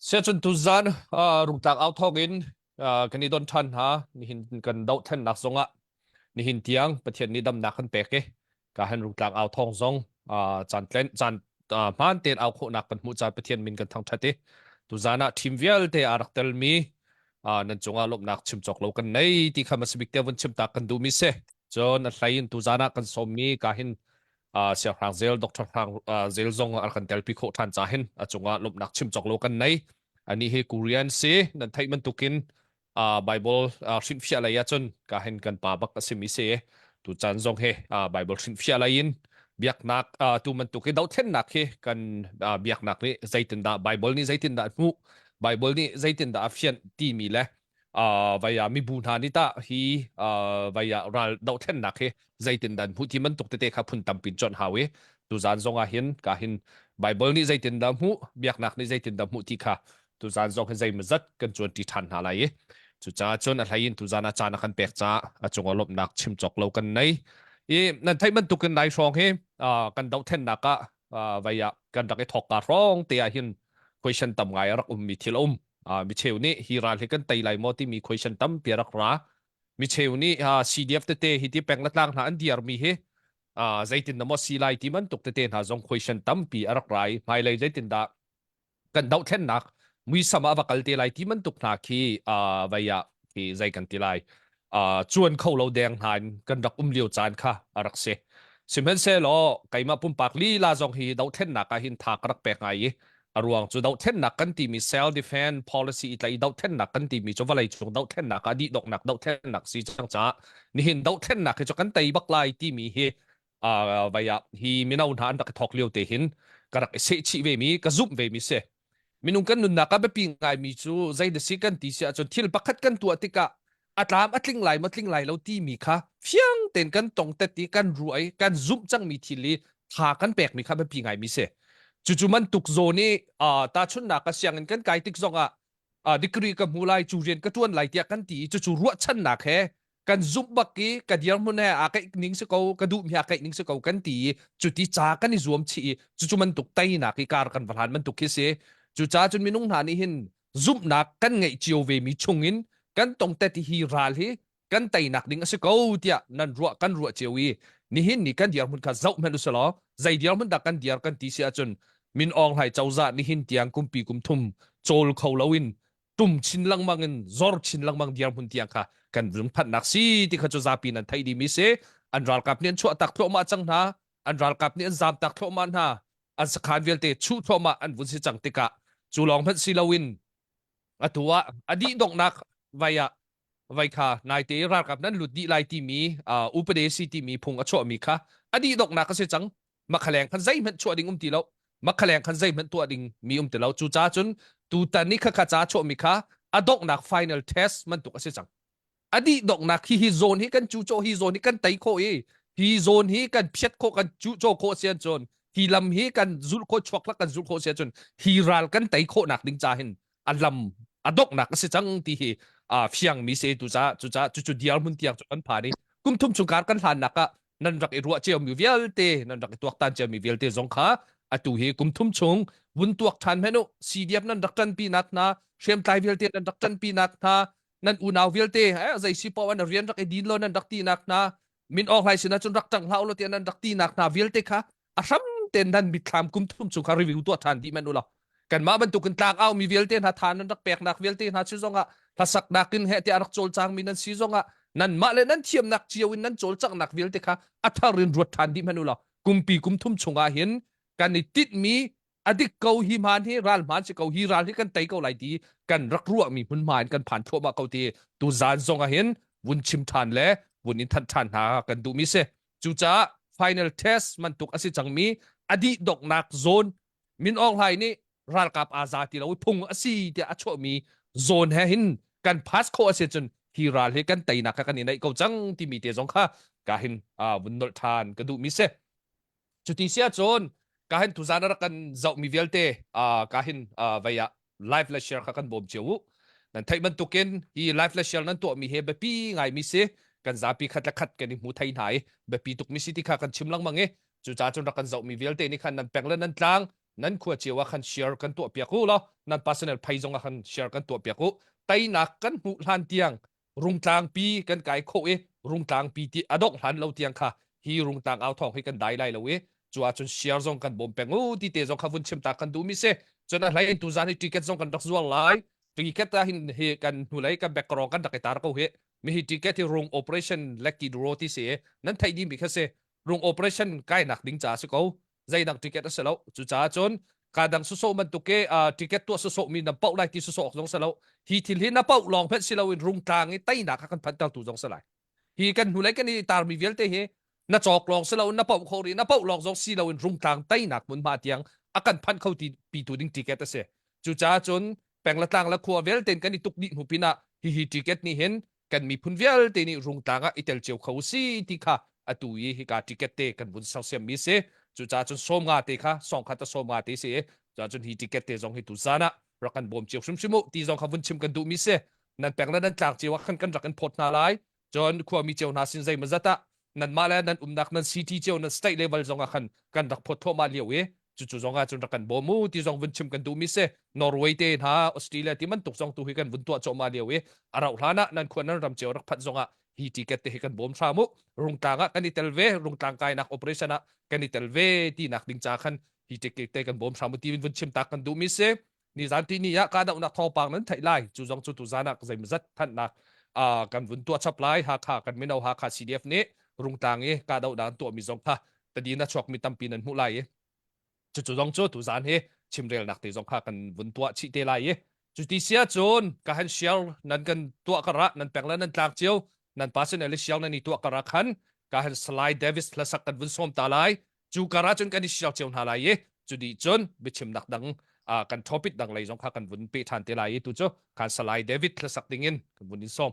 เสียจนตุจานรุงตากเอาทอกินกันนี่โดนทันฮะนี่หินกันดาวเทนนักสงะนี่หินเทียงประเทศนี้ดำนักขันเปกเกการเห็นรุงตากเอาทองสงจานเล่นจานมันเตียนเอาคนนักกันมุจาประเทศมินกันทั้งชาติตุจานะทีมเวลเตอารักเตลมีนั่นจงอาลบนักชิมจอกโลกันในที่ขมาสบิกเตวันชิมตากันดูมิเซจนนั่นไหลตุจานะกันสมีการเห็นเสียทางเซลด็อกเตอร์ทางเซลซงอารันเตลพิโคทันจ่าเห็นจงอาลบนักชิมจอกโลกันใน อันนี้ให้กูเรียนสินั่นไทยมันตุกินไบเบิลสินฟิอะไรยัจนก็เห็นกันป่าบักสิมิเสตุจันทรงเฮไบเบิลสินฟิอะไรยินเบียกนักตุมันตุกินดาวเทนนักเฮกันเบียกนักนี่ใจตินดาไบเบิลนี่ใจตินดามูไบเบิลนี่ใจตินดาฟิยนตีมีเลยvaya mi bu na ni ta hi vaya ral dau then nak he zaitin dan hu ti man tok te te kha phun tam pin chon hawe tu zan zonga hin ka hin bible ni zaitin da mu biak nak ni zaitin da mu ti kha tu zan zong he zai mazat kan chon ti than hala ye chu cha chon a thain tu zana cha na kan pek cha a chung lop nak chim chok lo kan nei e nan thai man tu kan dai song he kan dau then nak ka vaya kan dak e thok ka rong te a hin question tam ngai rak mi thil mi cheu ni hi ral he kan tai lai mo ti mi question tam piarak ra mi cheu ni cdf te hi ti pek latlang na an diar mi he zaitin na mo si lai ti man tuk te ten ha zong question tam pi arak rai mai lai zaitin da kan dau then nak mi sama vakal te lai ti man tuk na khi vaya ki zai kan ti lai chuan kho lo deng han kan rak liu chan kha arak se simhen se lo kaima pum pak li la zong hi dau then nak ka hin thak rak pek ngai arwang chu dau then nak kan ti mi self defense policy itlai dau then nak kan ti mi chu valai chu dau then nak adi dok nak dau then nak si chang cha ni hin dau then nak chu kan tai bak lai ti mi he vaya hi minau han dak thok liu te hin karak se chi ve mi ka zum ve mi se minung kan nun naka be pi ngai mi chu zai de si kan ti sia chu thil pakhat kan tu atika atlam atling lai lo ti mi kha fiang ten kan tong te ti kan ruai kan zum chang mi thili tha kan pek mi kha be pi ngai mi se chu man tuk zo ni ta chun na ka siang kan kai tik zonga degree ka mulai chu ren ka tuan lai tia kan ti chu ruat chan na khe kan zum bakki ka diar mun ne a kai ning se ko ka du mi a kai ning se ko kan ti chu ti cha kan ni zuam chi chu man tuk tai na ki kar kan van man tuk ki se chu cha chun minung na ni hin zum na kan ngai chiu ve mi chungin kan tong te ti hi ral hi kan tai nak ding se ko tia nan ruwa kan ruwa chewi ni hin ni kan diar mun ka zau men usalo zai diar mun da kan diar kan ti sia chun min ong hai chawza ni hin tiang kumpi kum thum chol kho lawin tum chin lang mangin zor chin lang mang diar mun tiang kha kan vlung phat nak si ti kha chu za pi nan thai di mi se an ral kap nen chu tak thlo ma chang na an ral kap ni an zam tak thlo man ha an sakhan velte chu thlo ma an vun si chang te ka chu long phat si lawin atua adi dok nak vaya vai kha nai te ral kap nan lut di lai ti mi upade si ti mi phung a cho mi kha adi dok nak ka se chang ma khaleng khan zai man chu ding ti loมักแขลงคันใจมันตัวดิ่งมีแต่เราจูจ้าจนตูตานี่ข้าจ้าโชมิค่ะอดอกนัก final test มันตุกเสียจังอดีดอกนักฮีโซนฮีกันจูโจฮีโซนฮีกันไตโคฮีโซนฮีกันเพียดโคกันจูโจโคเสียจนฮีลำฮีกันจุลโคชวกลักกันจุลโคเสียจนฮีรัลกันไตโคนักดิ่งจ้าเห็นอัลลัมอดอกนักเสียจังที่เฟียงมีเสตูจ้าจูเดียร์มุนเตียงจุอันผ่านี่กุมทุ่มสุการกันหันนักนั่นรักไอรัวเจียวมีเวลเตนั่นรักไอตัวตันเจียวมีเวลเตสงขาatu he kum thum chung bun tuak than meno cdf nan daktan pi nat na shem tai velte nan daktan pi nat na nan unaw velte zai si paw an rian rak e din lo nan dakti nak na min ok lai sina chun rak tang lau lo ti nan dakti nak na velte kha asam ten nan bit tham kum thum chung kha review tu than di man ula kan ma ban tu kan tlak aw mi velte na than nan dak pek nak velte na chi zonga thasak nakin he ti arak chol chang min nan si zonga nan ma le nan thiam nak chiawin nan chol chak nak velte kha atharin ruat than di man ula kumpi kum thum chunga hinกันนี่ติดมีอดีตเกาหิมานที่รัลมันจะเกาหิรัลที่กันไตเกาไหลดีกันรักรั่วมีพุ่นหมายกันผ่านทั่วมาเกาตีตูจานทรงเห็นวุนชิมทานและวุนอินทันทานหากันดูมิเซจูจ้า final test มันตุกอสิจังมีอดีตดอกนักโซนมินอองไห้นี่รัลกับอาซาติเราพุ่งอสิเดียอชวมีโซนเห็นกันพาสโคอสิจนฮิรัลที่กันไตนักกันนี่ในเกาจังที่มีเตียจงค่ะกาหินวุนนลทานกันดูมิเซจุดที่เสียโซนkahin tuzana kan zau mi velte kahin via live la share kan bom chewu nan thai man tuken hi live la share nan to mi he be pi ngai mi se kan zapi khat la khat kan mu thai nai be pi tuk mi siti kha kan chimlang mange chu cha chun kan zau mi velte ni khan nan penglan nan tlang นั้นควรเชื่อว่าคันแชร์กันตัวเปียกูเหรอนั่น personal ไพ่จงคันแชร์กันตัวเปียกูไต่หนักกันหูหันเตียงรุงตางปีกันไก่โคเอรุงตางปีที่อดอกหันเราเตียงค่ะฮีรุงตางเอาทองให้กันได้ไล่เราเอจัวจนแชร์จงกันบ่มเปงโอ้ที่เตจงขบุนชิมตากันดูมิเซจนอะไรตุจานให้ติเกตจงกันดักซัวไลติเกตตาหินเฮกันหูไลกันแบกกรองกันดักตาร์เขาเฮมีติเกตที่รุง operation เล็กกี่ดูโรที่เสียนั้นไทยดีมีแค่เซรุง operation ใกล้หนักดิ้งจ่าสิเขาใจหนักติเกตเสร็จแล้วจุจ้าจนkadang suso man tuke ticket tu suso mi na pau lai ti suso jong salo hi thil hi na pau long phet silo in rung tang i tai na kan phan tal tu jong salai hi kan hulai kan i tar mi vel te he na chok long silo na pau khori na pau long jong silo in rung tang tai nak mun ma tiang akan phan khau ti pi tu ding ticket ase chu cha chun peng la tang la khua vel ten kan i tuk ni hu pina hi ticket ni hen kan mi phun vel te ni rung tanga itel cheu khau si ti kha atu yi hi ka ticket te kan bun sau sem mi seจุจ้าจนส้มงาตีค่ะสองขัดจะส้มงาตีเสียจ้าจนฮีติเกตเตจงให้ตุซานะรักกันบ่มเจียวชิมตีจงขบุนชิมกันดูมิเซนั่นแปลงแล้วนั่นจากเจียวขันกันรักกันพดนาไลจนขวามีเจียวนาสินใจมาจัตตะนั่นมาแล้วนั่นนักนั่นซีทีเจียวนั่นสเตทเลเวลจงขันกันรักพดทั่วมาเลี้ยวเอจู่จงจนรักกันบ่มูตีจงบุนชิมกันดูมิเซนอร์เวย์เตนฮะออสเตรเลียที่มันตกจงตุให้กันบุนตัวจงมาเลี้ยวเออาราอุลานะนั่นควรนั่นรำเจียวรักพัดจงฮีติเกตเตให้กันบ่มชามุรุงตางกันนิเตลเวรุงตางกายนักโอเปอเรชั่นกันนิเตลเวที่นักดิ้งจากันฮีติเกตเตกันบ่มชามุที่วินชิมตากันดูมิเซนี่จานที่นี่ยะการเอานักทอปังนั้นไทยไล่จู่จงจู่ตุจานักใจมันจัดท่านนักกันวินตัวชับไล่หาขากันไม่เอาหาขาซีดีเอฟนี้รุงตางการเอาด่านตัวมีจงค่ะแต่ดีนะชกมีตั้มปีนั้นหุ่นไล่จู่จงจู่ตุจานชิมเรียลนักตีจงค่ะกันวินตัวชิเตไล่จู่ที่เสียจนการเชียร์นั่นกันตัวกระนั่นแปลงแล้วนั่นจากเจียวนั่นภาษาเอลิเชียลนั่นนี่ตัวกระขันการสไลด์เดวิสและสักกันวินส้มตาไลจู่กระจนกันที่เชียร์เจียวหาไลจู่ดีจนไปชิมนักดังกันทอปิดดังไลจงพากันวินเปทันเตไลตัวจ้การสไลด์เดวิสและสักดิ่งกันวินส้ม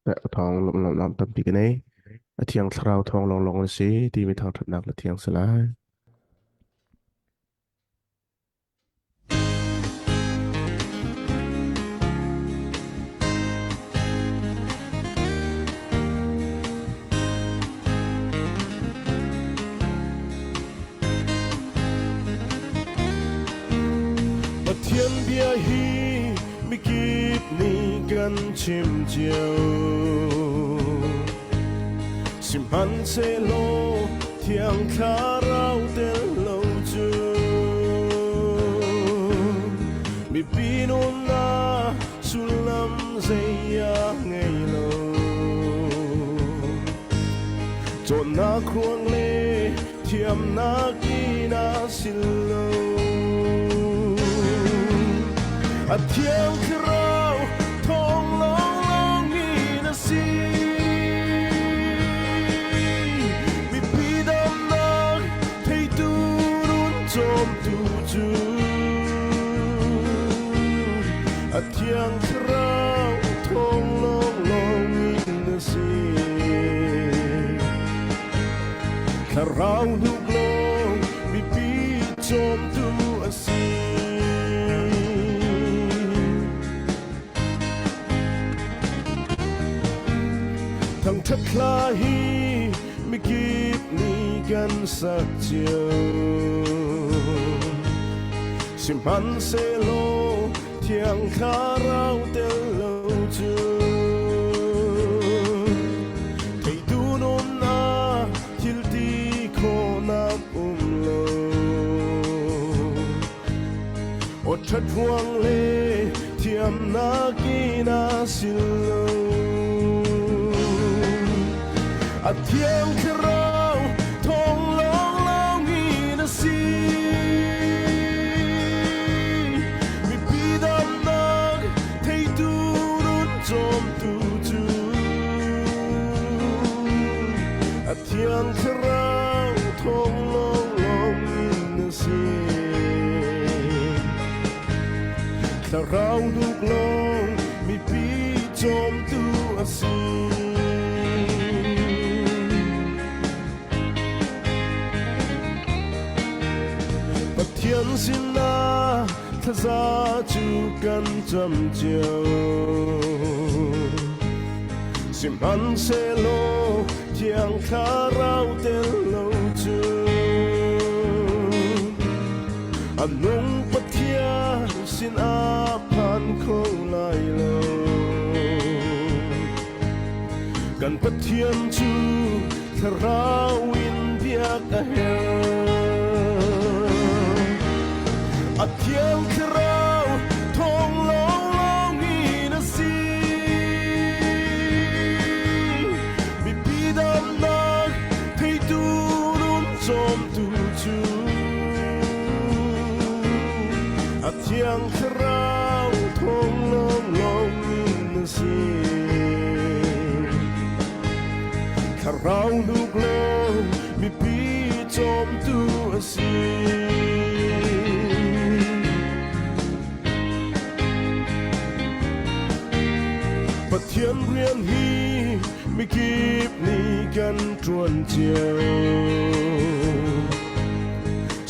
แต่ทองลำตั้มปีกันเองเทียงเราทองลองสิที่มีทางถนัดและเทียงสลาย thiên bia hi mi kịp ni gần chim chiều sim hắn sẽ lô thiang khá rau tên lâu chu mi pino na sulam zaya ngày lâu cho na khuang lê thiam na kina silo a thiang khao thong long nghi na si mi pi dam na thấy tu run chom tu chu a thiang khao thong long nghi na si kharau du glong mi pi chom tu a si thằng thất la hi mi kịp ni gan sắc chiều sim hắn sẽ lô thiang khá rau tên lâu chưa thầy tu nôm na thil ti khô nap lo ot thất huang lê thiam na kina silo a thiang khao thong long nghi na si mi pi dam na thấy tu run chom tu chu a thiang khao thong long nghi na si kharau du glong mi pi chom tu a si thiên xin na thật ra chú cần chăm chiều sim hắn sẽ lô thiang khá rau tên lâu chưa anong patya sinapan ko laylo kan patyan chu karawin biak ahel at yang karaw thong long long inasi bipidam nag thay turun som tu chu at yang karaw thong long long inasi karaw luglaw mipitom tu asi pathian riêng hi mi kịp niกันtruan chiều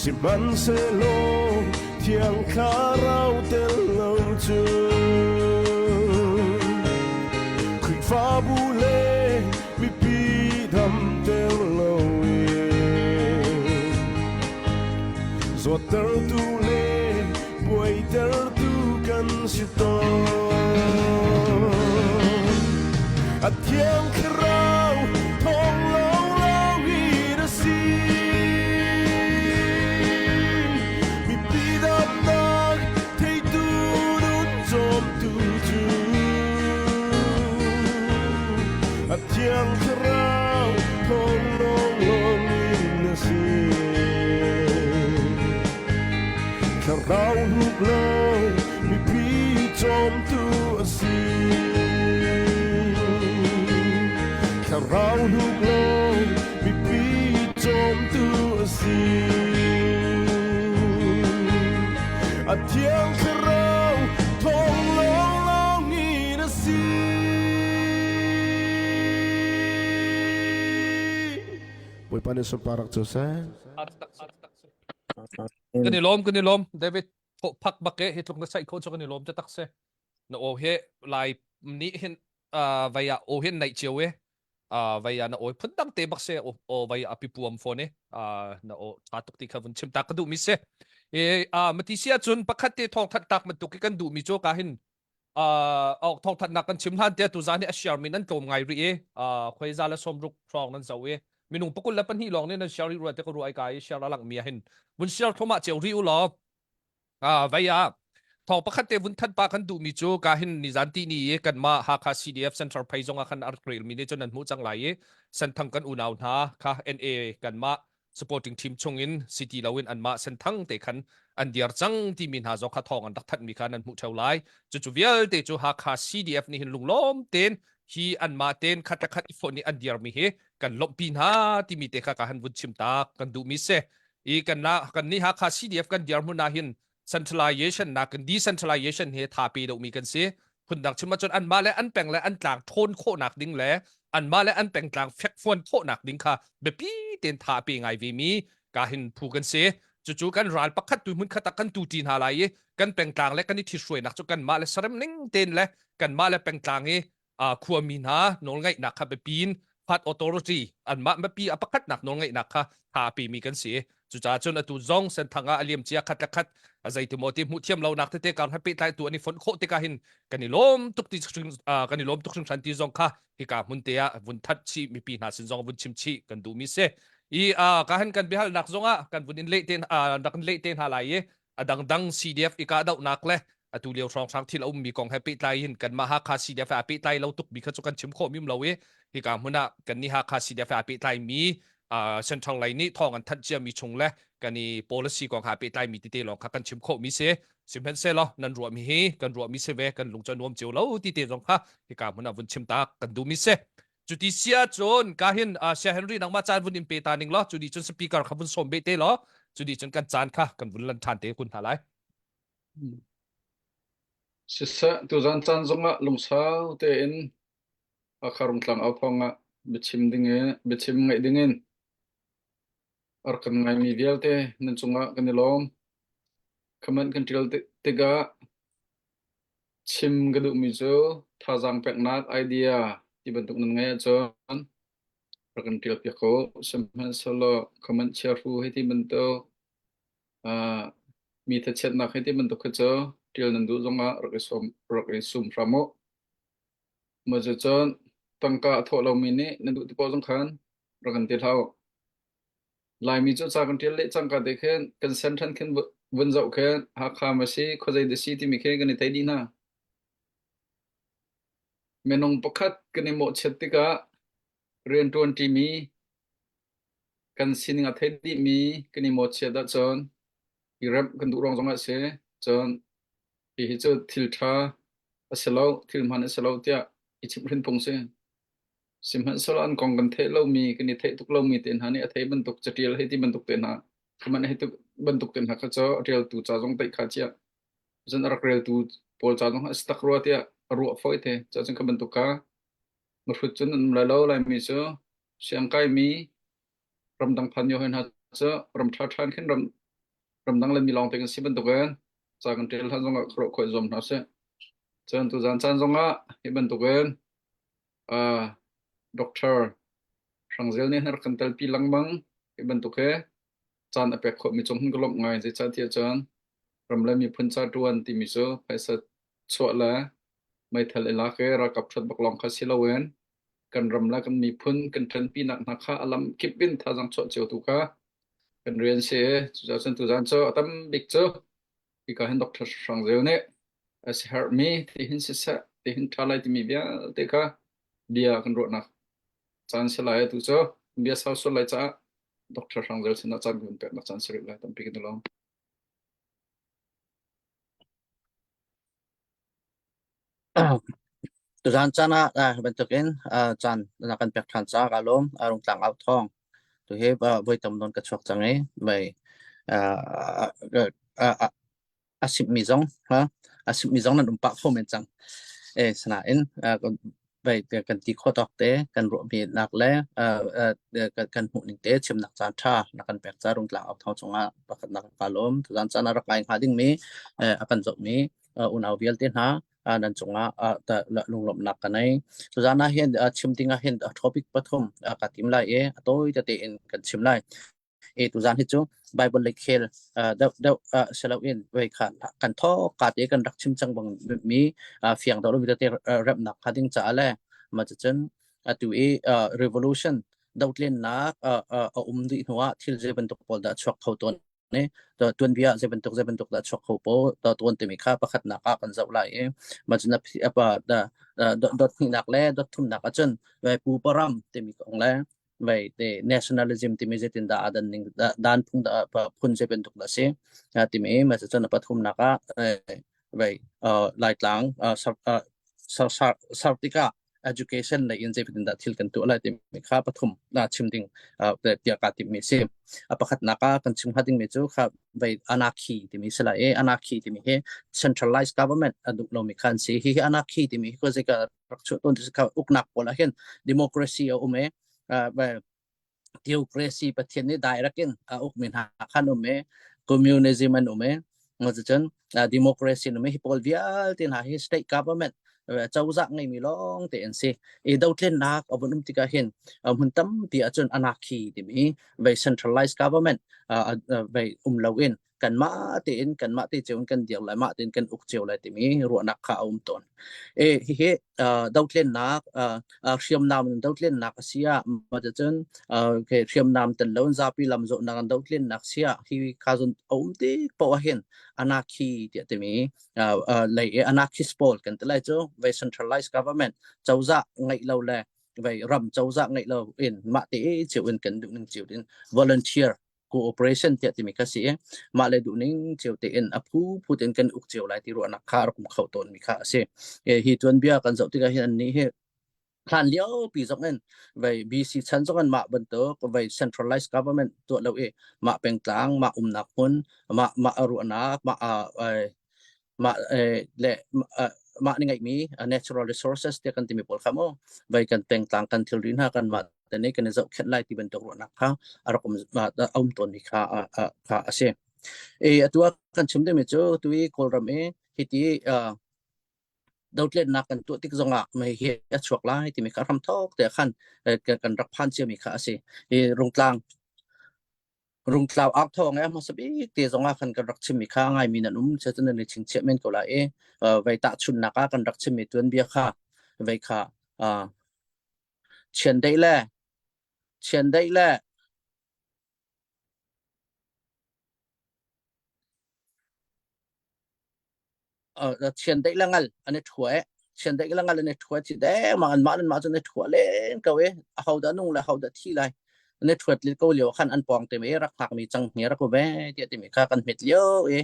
si man se lo thiang kha rau tel lâu chưa khủy pha bu lê mi pi đam tel lâu giọt tơ tu lê buổi tơ tu kan si to at yang karaw thong long long inasi mi pidam nag thay turun som tu chu at yang karaw thong long long inasi karaw luglaw mi pitom tu asi karaw luglaw mi pitom tu asi at yang karaw thong long long inasi Boy paano sa parak Jose? Kanilom David pak bake hitlok na sa ikot sa kanilom te takse na ohe lai ni hin via ohin nai chiwe via na oy pundang te bakse o via apipuam phone na o tatok ti khavun chimta kadu mise matisia chun pakhate thong that tak matuk kan du mi cho kahin thong that nak kan chimhan te tu zani ashar min an tom ngai ri khoi zala somruk thong nan zawe minung pakul la pan hi long ne na shari ru te ko ru ai kai shara lang mi hin bun shar thoma cheu ri u lo vaya thong pakhate vun that pa kan du mi cho kahin ni zanti ni kan ma ha kha CDF Central Paizong akan arkril mi ne chon an mu chang lai san thang kan unaw na kha NA kan ma supporting team chungin city lawin an ma san thang te khan an diar chang ti min ha zo kha thong an dak that mi khan an mu theu lai chu vial te chu ha kha CDF ni hin lunglom ten hi an ma ten khat khat ifo ni an diar mi he kan lom pin ha ti mi te kha ka han vun chim ta kan du mi se kan na kan ni ha kha CDF kan diar mu na hin centralization na kan decentralization he tha pi do mi kan se phun dak chuma chon an ma le an peng le an tlang thon kho nak ding le an ma le an peng tlang fek fon kho nak ding kha be pi ten tha pi ngai vi mi ka hin phu kan se chu kan ral pakhat tu mun khata kan tu tin ha lai kan peng tlang le kan ni thi shroi nak chu kan ma le sarem ning ten le kan ma le peng tlang he khuwa min ha nol ngai nak kha be pin phat authority an ma pi apakat nak nol ngai nak kha tha pi mi kan se chu cha chon atu zong sen thanga aliam chia khat khat azai tu moti mu thiam lo nak te kan happy tai tu ani fon kho te ka hin kanilom tuk ti kanilom tuk shanti zong kha hi ka mun te ya vun that chi mi pi na sin zong vun chim chi kan du mi se ka han kan bihal nak zonga kan vun in le ten nak le ten ha lai adang dang CDF ika dau nak le atu leo rong sang thil mi kong happy tai hin kan ma ha kha CDF happy tai lo tuk bi kha chu kan chim kho mim lo hi ka muna kan ni ha kha CDF happy tai miเส้นทางไหนนี่ทองกันทัดเจียมีชงและกันนี่ policy ของหาไปใต้มีติเตลองกันชิมโคมีเสสิมเพนเซลนันรัวมีเฮกันรัวมีเสเวกันลงจนวมเจียวแล้วติเตลองค่ะที่การมันวุ่นชิมตากันดูมีเสจุดที่เสียจนการเห็นเสียเฮนรี่นังมาจานวุ่นอินเปตานิงล้อจุดที่จนสปีกเกอร์ขับวุ่นสมเบเตล้อจุดที่จนกันจานค่ะกันวุ่นลันทานเตคุณหาไรสิสะตัวจันจันจงะลงเช้าเตอินอาคารุมตลังเอาพองะบิชิมดิ่งเงบิชิมไงดิ่งเงินarkan ngai mi vialte nan chunga kanilom khaman kantil tega chim gadu mi jo thajang peknak idea ti bentuk nan ngai chon arkan til peko semhan solo khaman chairfu heti bento มีทัดเช็ดนักให้ที่มันตกเจอเดียวนั้นดูจงอ่ะรักไอ้สุ่มพระโมเมื่อจะจนตั้งกะทอเรามีนี่นั่นดูที่พอสำคัญรักกันที่เท่าลายมีจุดจากกันที่เละจังกันเด็กขึ้นกันเซนทันขึ้นวันเจ้าขึ้นหากขามาสิเขาใจเดสิที่มีแค่กันในไทยดีนะเมนงประคัดกันในหมดเช็ดติกะเรียนตัวที่มีกันสินิงอัธยดีมีกันในหมดเช็ดดัจนอีรับกันดูรองจงอ่ะเสียจนอีหิจทิลทาเสลาทิลมันเสลาเตียอิจิมรินพงเสสิมหันสลานกองกันเทเรามีกันนี่เทตุกเรามีเต็นหานี่เทบรรทุกจะเรียลให้ที่บรรทุกเต็นหาคือมันให้ตุกบรรทุกเต็นหาเขาจะเรียลตูจ้าจงไต่ขาเจียจนรักเรียลตูพอจ้าจงสตักรัวเตียรัวฟอยเทจ้าจงกับบรรทุกกามาฝึกจนมันละเล่าลายมีเจอเสียงไก่มีรำดังพันโยเห็นหาเจอรำท่าทานขึ้นรำดังเลยมีลองเต็งสิบรรทุกกันจากกันเทลท่านจงก็ครบคอยจอมนะเสจนตูจานจานจงอ่ะให้บรรทุกกันdoktor rangzel ni har kantal pi langbang iban tuke chan apek kho mi chong golop ngai je cha tia chan ramla mi phun cha tuan ti mi so paisa chwala mai thal ela ke ra kap that baklong kha silawen kan ramla kan mi phun kan than pi nak na kha alam kipin tha jang cho cheu tu ka kan rian se cha chan tu jan cho atam big cho ki ka hen doktor rangzel ne as help me ti hin se sa ti hin thalai ti mi bia te ka dia kan ro na chan se lai tu cho bia sau so lai cha doctor rangzel sin na chan gun pe na chan se lai tam pi kin long tu jan chana bentukin chan na kan pek than cha kalom arung tlang out thong tu he voi tam don ka chok changai bai asip mi zong ha asip mi zong na dum pa khomen chang sana in bai kan ti kho tok te kan ro mi nak le kan hu ning te chim nak chan tha na kan pek cha rung tlang out thong chunga pakhat na kalom tu jan chana rak lai hading mi akan jok mi unaw bial te na nan chunga ta lunglom nak kanai suzana hian chimtinga hian topic pathum ka tim lai atoi te in kan chim lai tu zan hi chu bible like khel da selo in wei khan kan tho ka te kan rak chim chang bang mi fiang do mi te rap nak khading cha le ma chen tu revolution dautlen na di hnuwa thil je ban tok pol da chok thau ton ne to tuan bia je ban tok da chok khau po to tuan te mi kha pakhat na ka kan zau lai ma chen apa da dot ni nak le dot thum nak a chen wei pu param te mi kong le vậy để nationalism thì mình sẽ tin đã đan ning đan phun đã phun sẽ bên tục là sẽ thì mình mà sẽ cho nó bắt thum naka vậy lại lang sartika education là in sẽ tin đã thil kan tu lại thì mình khá bắt thum là chim ding để tiệt cả thì mình sẽ khát naka kan chim khát ding mình chú khá vậy anarchy thì mình sẽ là anarchy thì mình centralized government aduk lo mình khan sẽ hi anarchy thì mình có gì cả rakchu ton thì ka uknak pola hen democracy ở về theocracy but thiên direct in uk min ha khan ume communism an ume ngajchen democracy ume hipol vial tin ha state government chau dạng ngai mi long te nc đâu tlen nak obun tika hin hun tam ti achun anarchy ti mi về centralized government về lawin kan ma te cheun kan dial lai ma tin kan uk cheu lai ti mi ru nak kha ton he đâu tlen nak khiam nam đâu tlen nak sia ma chen ke khiam nam tan lon za pi lam zo na đâu tlen nak sia hi khazun ti po hin anarchy ti mi lai anarchist pol kan tlai cho về centralized government châu dạ ngay lâu lẹ về rầm châu dạ ngay lâu in mạ tế chịu in cần đụng chịu in volunteer cooperation tiệt thì mình cái gì mà lại đụng những chịu tiền apu putin cần uk chịu lại thì rồi nạc khá cũng khẩu tồn mình khá gì hi tuần bia cần dậu thì cái hiện ní hàn liễu bị giống nên về BC chân giống mạ bần tớ về centralized government tụi lâu mạ bèn táng mạ nạc hun mạ ruộng nạc mạ lệ mạ ni ngai mi natural resources te kan timi pol khamo vai kan peng tang kan thil rin ha kan ma te ne kan zau khet lai ti ben tok ro nak ha arakum ma da om ton ni kha ase atua kan chimde me cho tui kolram hiti dautlen nak kan tu tik zonga mai he chuak lai ti mi kha ram thok te khan kan rak phan che mi kha ase rung tlang rung tlau ak thong ma sabi te zonga khan kan rak chim mi kha ngai min anum che chen ni ching che men ko la e vai ta chun na ka kan rak chim mi tun bia kha vai kha chen dei le chen dei la ngal ane thue chen dei la ngal ane thue chi de ma chen ne thue len ka we hau da nung la hau da thi lai ane thue li ko liu khan an pong te me rak phak mi chang ne rak ko ve ti ti mi kha kan met liu e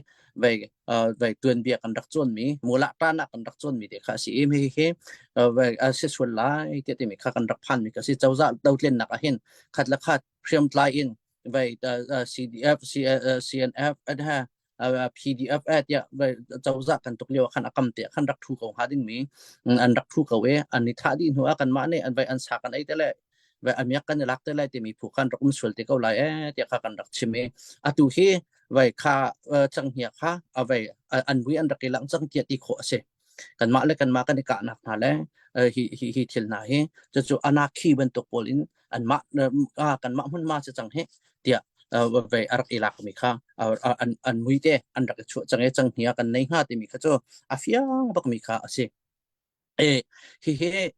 vai tuan bia kan rak chon mi mula ta na kan rak chon mi de kha si em he vai se chun lai ti ti mi kha kan rak phan mi ka si chau za dau tlen na ka hin khat la khat phriam tlai in vai CDF CNF ad ha PDF at ya chau za kan tuk liu khan akam te khan rak thu ko ha ding mi an rak thu ko we an ni tha din huwa kan ma ne an vai an sa kan ai te le vai amyak kan lak te le te mi phu khan rakum sul te ko lai te kha kan rak chime atu hi vai kha chang hia kha vai an bui an rak lang chang ti ti kho se kan ma le kan ma kan ka nak na le hi thil na hi chu anarchy ban to polin an ma kan ma hun ma chang he tia về Arab Iraq mi kha an muite an rak chu change chang hia kan nei ha ti mi kha chu afia bak mi kha ase e he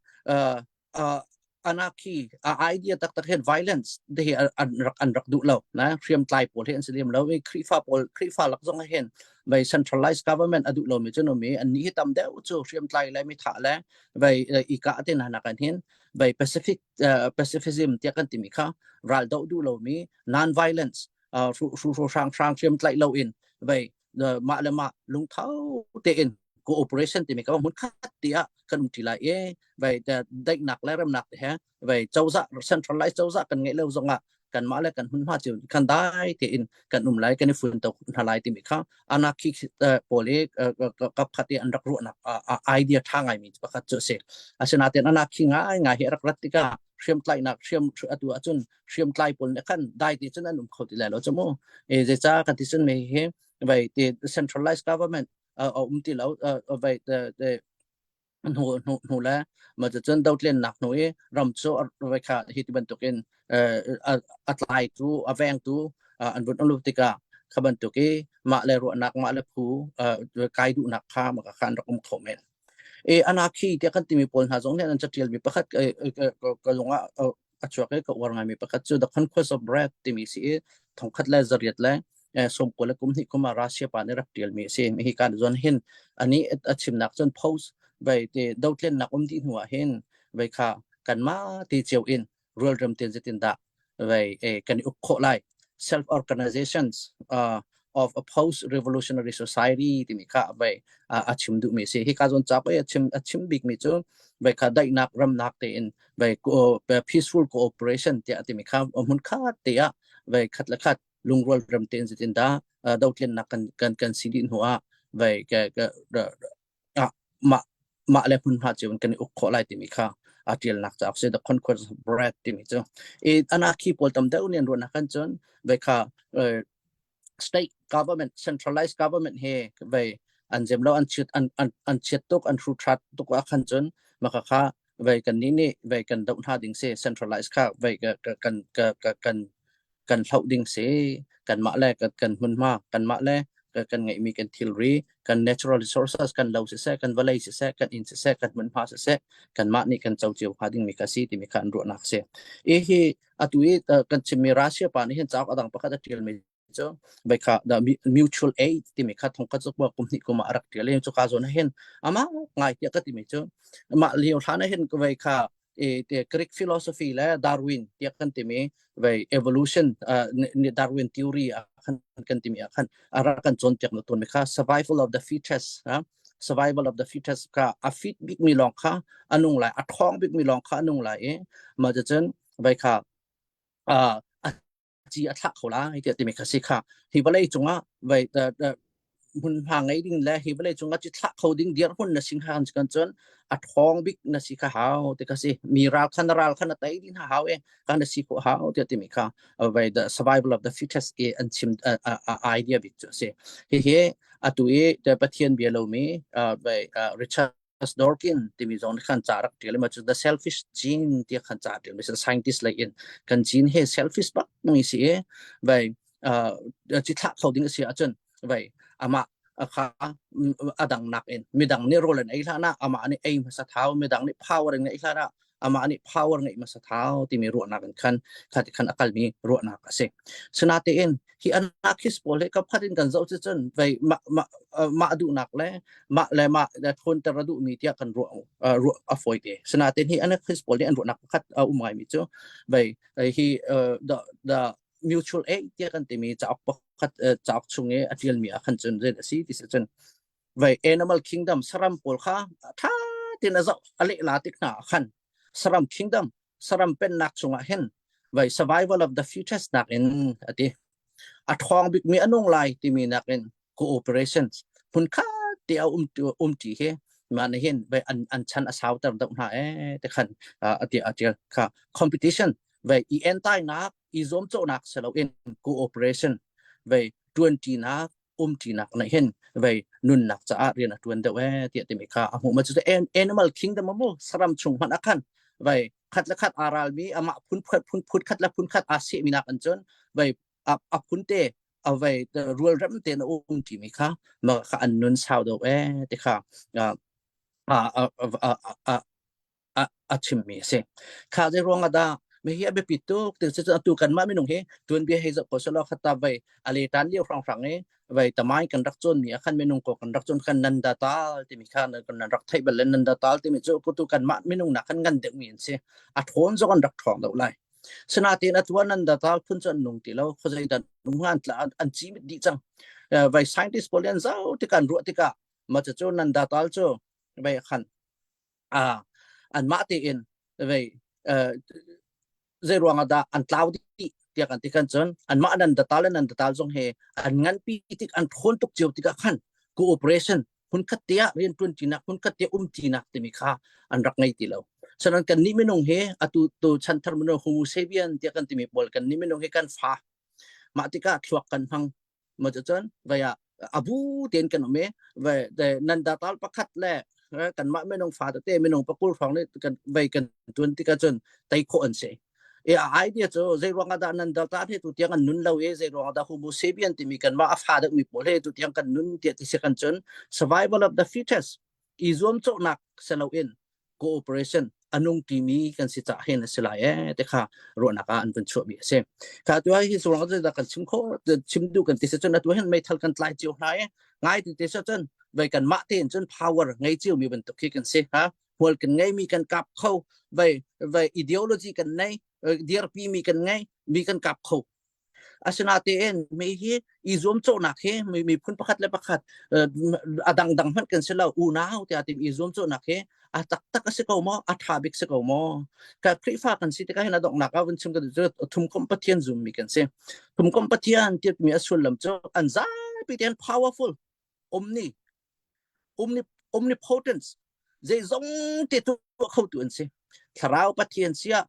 anarchy idea tak hen violence de an rak du lo na khriam tlai pol hen silim lo krifa lak zong hen by centralized government adu lo mi chu no mi an ni tam de chu khriam tlai lai mi tha le by ika te na na kan hen by pacifism ti kan ti mi kha ral do du lo mi non violence sang khriam tlai lo in by ma le ma lung thau te in cooperation thì mình có muốn khát thì cần chỉ là về đánh nặc lấy rem nặc thế về châu dạ centralize châu dạ cần nghĩ lâu rộng cần mã lại cần hoa chiều cần đai thì cần lấy cái phương tộc hà lại thì mình khác anarchy poli cấp khát thì ăn đặc ruộng nặc idea thang ngày mình bắt chợ sẽ xin tiền anarchy ngay hiện đặc rắc tika xem lại nặc xem atu achun xem lại pol này cần đai thì chân anh không thì lại lo cho mua giờ cha cần thì chân mình he về thì centralized government ti lo vai de nu la ma de chen dau tlen nak noi ram cho vai kha hi ti ban token atlai tu aveng tu an bun lu tika khaban to ke ma le ro nak ma le phu kai du nak kha ma khan rakum khomen anarchy te kan ti mi pol na jong ne an chatil mi pakhat ka longa achwa ke ka warnga mi pakhat chu the conquest of breath ti mi si thong khat la zariat la som ko la kum ni kuma Russia pa ne rak tial mi se mi kan zon hin ani achim nak zon post vai te dautlen nak din huwa hin vai kha kan ma ti cheu in rural ram ten zitin da vai kan ukho lai self organizations of a post revolutionary society ti mi kha vai achim du mi se hi ka zon chap achim big mi chu vai kha dai nak ram nak te in vai peaceful cooperation ti mi kha mun kha te ya vai khat la khat lung rol ram ten zitin da dautlen nak kan sidin huwa vai ma le pun ha chun kan ukho lai ti mi kha atiel nak cha se the conquest bread ti mi chu anarchy pol tam deu nen ro na kan chun vai kha state government centralized government he vai an jem lo an chet tok an thru that tok a khan chun ma kha vai kan ni vai kan daun ha ding se centralized kha vai kan hlau ding se kan ma le kan hun ma kan ma le kan ngai mi kan thilri kan natural resources kan lau se kan valai se kan in se kan mun pa se kan ma ni kan chau chiu hading mi ka si ti mi kan ro nak se hi atui kan chimi Russia pa ni hen chak adang pakha da til mi cho bai kha the mutual aid ti mi kha thong ka chok ba kum ni ko ma arak ti le chu ka zon hen ama ngai ti ka ti mi cho ma liu thana hen ko bai kha the Greek philosophy la Darwin ti kan ti mi bai evolution Darwin theory kan ti mi kan ara kan chon tek no ton mi kha survival of the fittest survival of the fittest ka a fit big mi long kha anung lai a thong big mi long kha anung lai ma ja chen bai kha chi a thak khola hi ti mi kha si kha hi balai chunga bai hun hang ai ding la hi balai chunga chi thak kho ding dir hun na sing han kan chon a thong big na si kha hao te ka si mi ral khan tai din ha hao kan si ko hao ti mi kha bai the survival of the fittest and chim idea big so se he atui the pathian bi lo mi bai Richard Dawkins ti mi zon khan charak ti le ma chu the selfish gene ti khan cha ti mi scientist like in kan gene he selfish bak mi si bai chỉ thắc khâu tiếng xia chân vậy ama khá adang nak in midang ni role na ilana ama ni aim sa thao midang ni power ni ilana ama ni power ngai masa thao ti mi ro na kan khan akal mi ro na ka se sunate in hi anarchist pole ka phatin kan zo chen vai ma du nak le ma da thon tar du mi tia kan ro afoi te sunate hi anarchist pole an ro nak khat umai mi chu vai hi the mutual aid tia kan ti mi cha khat chak chunge atial mi khan chen re si ti se chen vai animal kingdom saram pol kha tha tin a zo ale la tik na khan saram kingdom saram pen nak chunga hen vai survival of the fittest nak in ati a thong big mi anong lai ti mi nak in cooperations hun kha ti ti he man hen vai an chan a saw tar dau na te khan ati kha competition vai i entai nak i zom cho nak selo in cooperation vai 20 nak ti nak na hen vai nun nak cha rian a tuan de we ti mi kha hu ma chu animal kingdom mo saram chung man akan vai khat la khat aral mi ama phun khat la phun khat ase mi nak an chon vai ap phun te vai the rural ram te na ti mi kha ma kha an nun sao do te kha chim mi se kha de rong ada me hi be pituk te se tu kan ma mi nong he tuan bi he zo ko so lo khata vai ale tan liu frang e vai tamai kan rak chon mi khan me nong ko kan rak chon khan nan da ta ti mi khan kan rak thai bal nan da ta ti mi chu ko tu kan ma mi nong na khan ngan de mi se a thon zo kan rak thong do lai sna te na tuan nan da ta phun chon nong ti lo kho jai dan nong han tla an chi mi di chang vai scientist polian zau ti kan ru ti ka ma chu nan da ta chu vai khan an ma te in vai zai ruang ada an tlau di tia kan ti kan chon an ma nan da tal jong he an ngan pi tik an thon tuk chiu ti ka khan cooperation hun khatia rian 20 nak hun khatia ti nak ti mi kha an rak ngai ti lo sanan kan ni menong he atu to chan thar meno homo sapien tia kan ti mi bol kan ni menong he kan fa ma ti ka thuak kan hang ma chon vaya abu ten kan me ve nan da tal pakhat le kan ma menong fa te menong pakul phang le kan vai kan 20 ka chon tai kho an se idea cho zai ruang ada nan da ta the tu tiang an nun lo zai ruang ada homo sapien ti mi kan ma afa da mi pole tu tiang kan nun ti se kan chon survival of the fittest izom cho nak selo in cooperation anung ti mi kan si cha hen sila te kha ro na ka an bun chu bi se ka tu hi so ruang da kan chim kho chim du kan ti se chon tu hen mai thal kan tlai chiu nai ngai ti se chon vai kan ma ten chon power ngai chiu mi ban tu ki kan se ha hol kan ngai mi kan kap kho vai ideology kan nai DRP mi kan ngai mi kan kap kho asana te en me hi izom cho nak he mi phun pakhat le pakhat adang dang man kan sela u na te atim izom cho nak he atak tak se ko mo athabik se ko mo ka prifa kan si te ka hina dok nak a chum ka thum kompathian zoom mi kan se thum kompathian ti mi asul lam cho anza pitian powerful omnipotence zai zong te tu khâu tuan se tharau pathian sia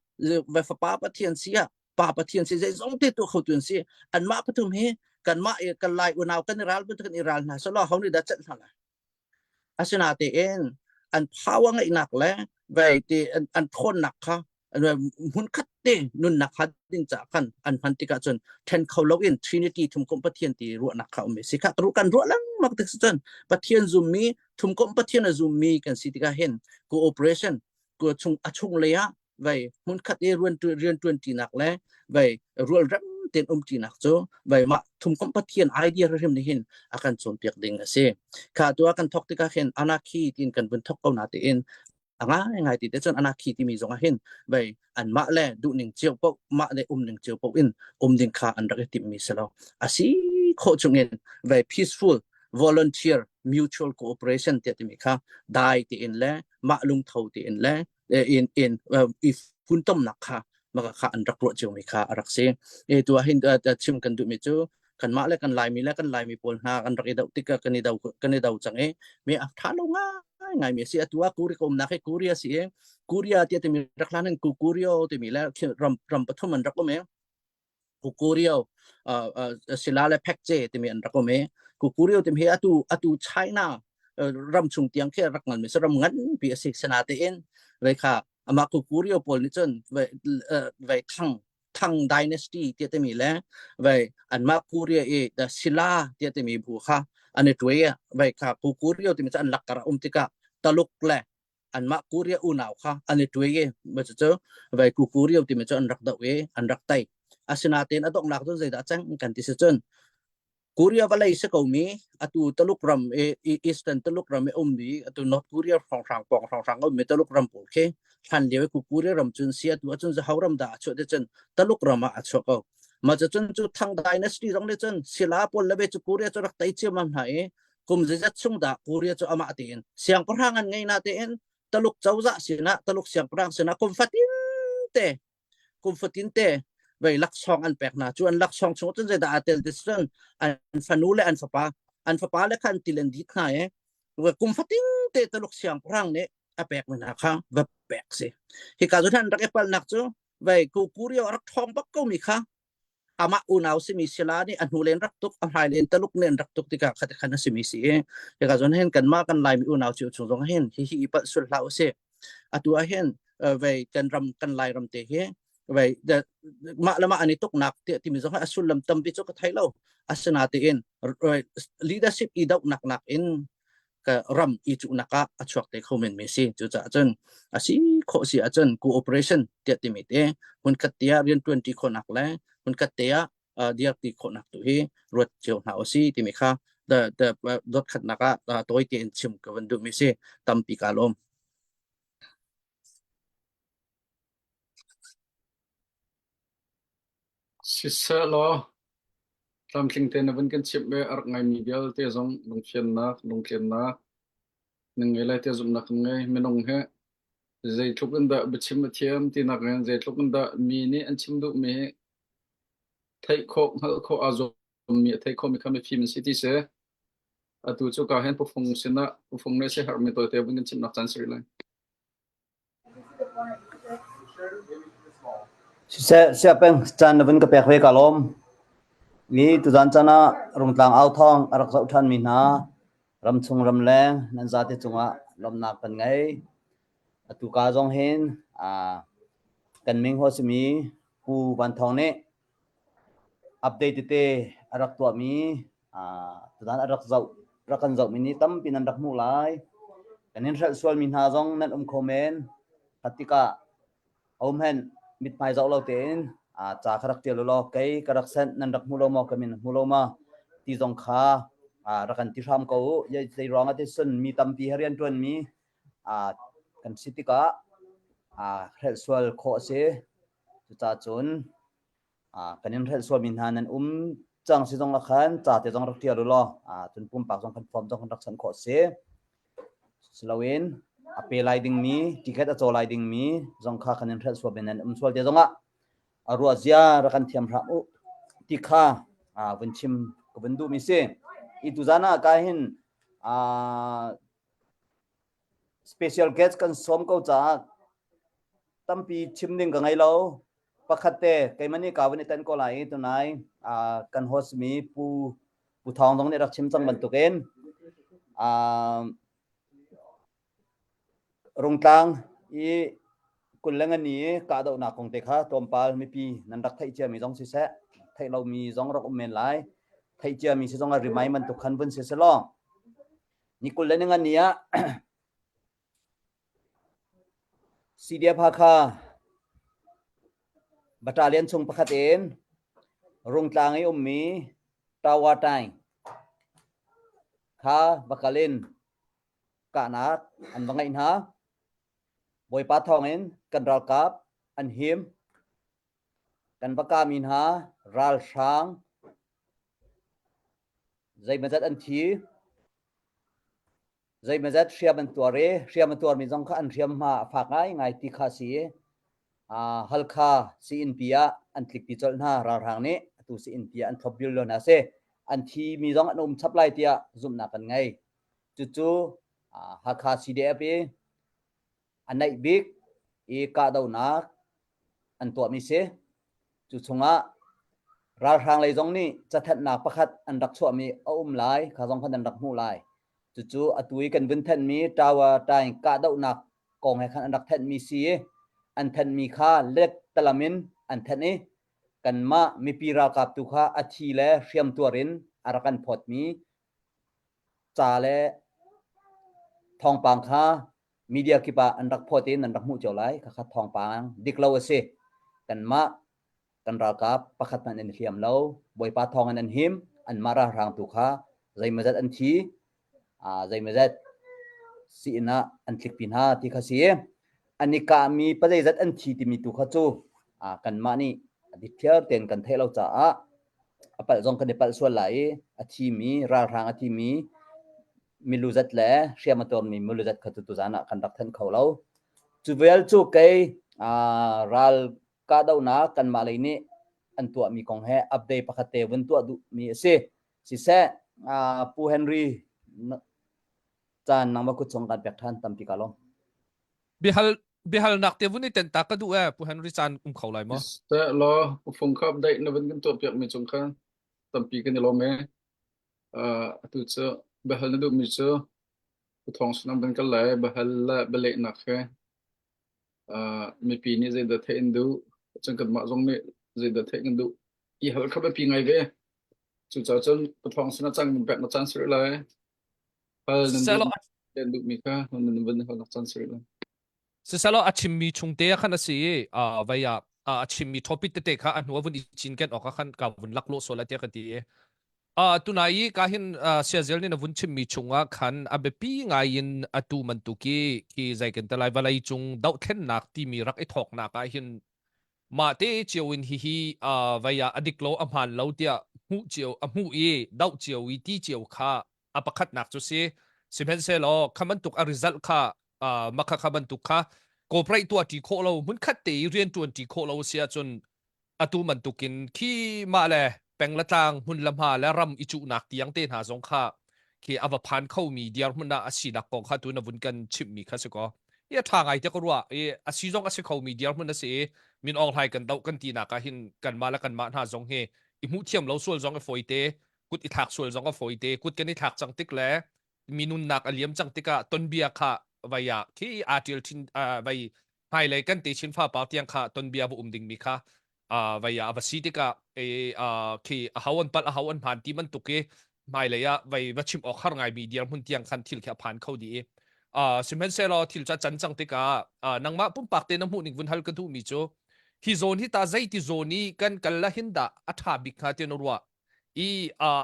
vai fa pa pathian sia pa pathian sia zai zong te tu khâu tuan se an ma pathum he kan ma kan lai unaw kan ral bu kan iral na so lo hauni da chat hala asina te en an power ngai nak le vai te an thon nak kha hun khat te nun nak kha ding cha kan an phantika chon ten khawlowin trinity thum kom pathian ti ru nak kha me sikha ru kan ru lang mak te chon pathian zum mi thum kom pathian zum mi kan sitika hen cooperation ko achung leya vai hun khat e rian 20 nak le vai rual ram ten ti nak cho vai ma thum kom pathian idea rem ni hin akan chon piak ding ase kha tu akan thok tika hen anarchy tin kan bun thok ko na te in ngai ti te chon anarchy ti mi zonga hin vai an ma le du ning chiu po ma le ning chiu po in ding kha an rak ti mi selo asi kho chungen vai peaceful volunteer mutual cooperation ti mi kha dai ti in le ma lung thau ti in le in if pun tom nak kha maka kha an rak ro chiu mi kha arak se tu hin chim kan du mi chu kan ma le kan lai mi pol na kan rak dau tika kan dau chang e me a tha lo ngai mi si atua kuri kom na ke kuria si e kuria ti mi rak lan ku kurio ti mi la ram pathum an rak ko me ku kurio silale phek che ti mi an rak ko me ku kurio ti mi atu china ram chung tiang khe rak ngal me ram ngan bi si sana te en ve kha ama ku kurio pol ni chon ve thăng dynasty tiết tê mi lẽ vậy anh mà Korea e the sila tiết tê mi bu kha anh ấy tuổi vậy kha Korea thì mình sẽ anh lạc cả tika taluk lẽ anh mà Korea u nào kha anh ấy tuổi mà chứ vậy Korea thì mình sẽ anh lạc đầu anh lạc tay asinatin atong lạc tu zai da chang kan ti se chen Korea valai se ko mi atu taluk ram eastern taluk ram mi atu North Korea phong rang mi taluk ram po ke han lewe ku Korea ram chun sia tu chun za hauram da cho de chen taluk ram a cho ko ma cha chun chu thang dynasty rong de chen sila pol lebe chu Korea chu rak tai che mam hai kum zat chung da Korea chu ama tin siang prangan ngai na ten taluk chauza sina taluk siang prang sina kum fatin te vậy lắc song ăn bẹc na chú ăn lắc song chúng tôi đã atel this one ăn phanu le ăn phapa le kan tilen dit na và cùng phát tin te taluk siang prang ne a bẹc mình khang và bẹc se hi ka zo than rak epal nak chu vậy ku kurio rak thong bak ko mi kha ama unaw si misila ni an hulen rak tuk am hai len taluk nen rak tuk tika khat khana si mi si hi ka zo hen kan ma kan lai mi unaw chu chung jong hen hi pa sul lau se atu a hen vậy kan lai ram te he vậy lama ani tok nak ti mi zong asul lam tam bi chu ka thailo asana te in leadership i dau nak in ka ram i chu naka achuak te khomen me si chu cha chen asi kho si a chen cooperation ti mi te hun khatia rian 20 khonak le hun khatia dia ti khonak tu hi rot cheu na osi ti mi kha the dot khat naka toy te in chim ka vandu mi si tam pi kalom sisa lo tam thing te na van kan chip be ar ngai mi bial te zong lung chen na nang ngai lai te zum nak ngai menong he zai thukan da bichim thiam ti nak ngai zai thukan da mi ni an chim du me thai kho hal kho azo mi thai kho mi kham fi min city se atu chu ka hen pu phong sina pu phong ne se har mi to te van kan chim nak chan sri lai sẽ beng chan vẫn cái bẹc về cả lom ni tu jan chana rung tlang ao thong arak zau than min ha ram chung ram leng nan za te chunga lom nak kan ngai atu ka jong hen kan ming ho simi ku ban thong ne update te arak to mi tu jan arak zau rakan zau mini tam pinan rak mu lai kanin ral sual min ha jong nan comment katika hen mit mai zau lo ten cha kharak tel lo kai karak san nan rak mulo mo kamin mulo ma ti jong kha rakan ti ram ko ye sei ronga te sun mi tam pi harian tuan mi kan sitika hel swal kho se cha chun kanin hel swal min hanan chang si jong la khan cha te jong rak tel lo chun pum pak jong kan form jong rak san kho se slowin ape lighting mi ticket a cho lighting mi jong kha khanin hel swal benan swal te jonga arwazia rakan thiam ramu tikha vanchim kbendu mi se ituzana ka hin special guest kan som ko cha tampi chimning ka ngai lo pakhate kaimani kawani tan ko lai tunai kan host mi pu thong dong ne rak chim chang ban tuken rungtang i kulengan ni ka do na kong te kha tompal mi pi nan rak thai chia mi jong si se thai lo mi jong rak men lai thai chia mi si jong a remind man to khan bun se se lo ni kulengan ni ya CDF kha battalion chung pakhat en rungtang ai mi tawa tai kha bakalin ka na an bangai ha boy pa thong en kan ral kap an him kan baka min ha ral sang zai mazat an thi zai mazat shia ban tuar mi jong kha an riam ma fa ngai ti kha si halkha si in pia an klik ti chol na ral rang ne tu si in pia an thobil lo na se an thi mi jong an supply tia zum na kan ngai chu hakha CDF anai big ka dau na an to mi se chu chunga ral rang lai jong ni chathat na pakhat an rak chho mi lai kha jong khan an rak mu lai chu atui kan vin than mi tawa tai ka dau na kong he khan an rak than mi si an than mi kha lek talamin an than ni kan ma mi pira kap tu kha athi le hriam tuarin arakan phot mi cha le thong pang kha media kipa andak photin andak mu cholai kha thong pang diklo ase kan ma kan ra kap pakhat man en hriam lo boi pa thong an him an mara rang tu kha zai mazat an thi zai mazat si na an thlik pin ha ti kha si anika mi pa zai zat an thi ti mi tu kha chu kan ma ni di thiar ten kan thelo cha apal zong kan pal so lai a thi mi ra rang a thi mi miluzat le hriamator mi miluzat khatu tu zana kan dak than kholo chu vel chu kai ral ka dau na kan ma lai ni an tua mi kong he update pakhate won tua du mi se si se pu henry chan nangma ku chong kan pek than tampi kalom bihal nak te vuni ten ta ka du pu Henry Chan kholai mo Sẽ lo phong khắp đây nó vẫn cần tập việc mình trong khăn tầm pi cái này lo mẹ tu sơ bahal nó được mình sơ thong sang bên cái lại bahal là bele nạc khe mình pi này dây đợt thấy đủ chẳng cần mặc giống này dây đợt thấy đủ ý hal khắp pi ngày về chủ giáo chân thong sang chẳng mình bẹt nó chăn sửa lại hal selo nó đủ mình kha nó vẫn hal nó chăn sửa lại selo achimmi chungte khan asi vaya achimmi topic te kha anwa vun chin ken oka khan ka vun laklo sola te ka ti tunai ka hin siazel ni na vun chimmi chunga khan abepi ngain atu mantuki ki zaiken talai valai chung dau thlen nak ti mi rak e thok na ka hin ma te chiawin hi vaya adiklo amhan lo tia mu chiaw amu e dau chiaw wi ti chiaw kha apakhat nak chu se simen se lo khaman tuk a result kha makha khaban tuk kha ko prai tu ti kho lo mun khat te rian tu ti kho lo sia chun atu man tukin khi ma le pengla tang hun lamha la ram ichu nak tiang te na zong kha ki ava phan khau mi diar mun na asina ko kha tu na vun kan chip mi kha se ko ya thangai te ko ruwa asi zong asi khau mi diar mun na se min ong hai kan dau kan ti na ka hin kan ma la kan ma na zong he i mu thiam lo sul zong a foite kut i thak sul zong a foite kut kan i thak chang tik le minun nak aliam chang tika ton bia kha vaya ki atil thin vai hai le kan te chin fa pa tiang kha ton bia bu ding mi kha vaya avasitika ki hawan pal hawan phan ti man tuke mai le ya vai vachim o khar ngai media mun tiang khan thil kha phan khau di simen se lo thil cha chan chang tika nangma pum pak te na mu ning vun hal kan thu mi cho hi zone hi ta zai ti zone ni kan kala hinda atha bik kha te no ruwa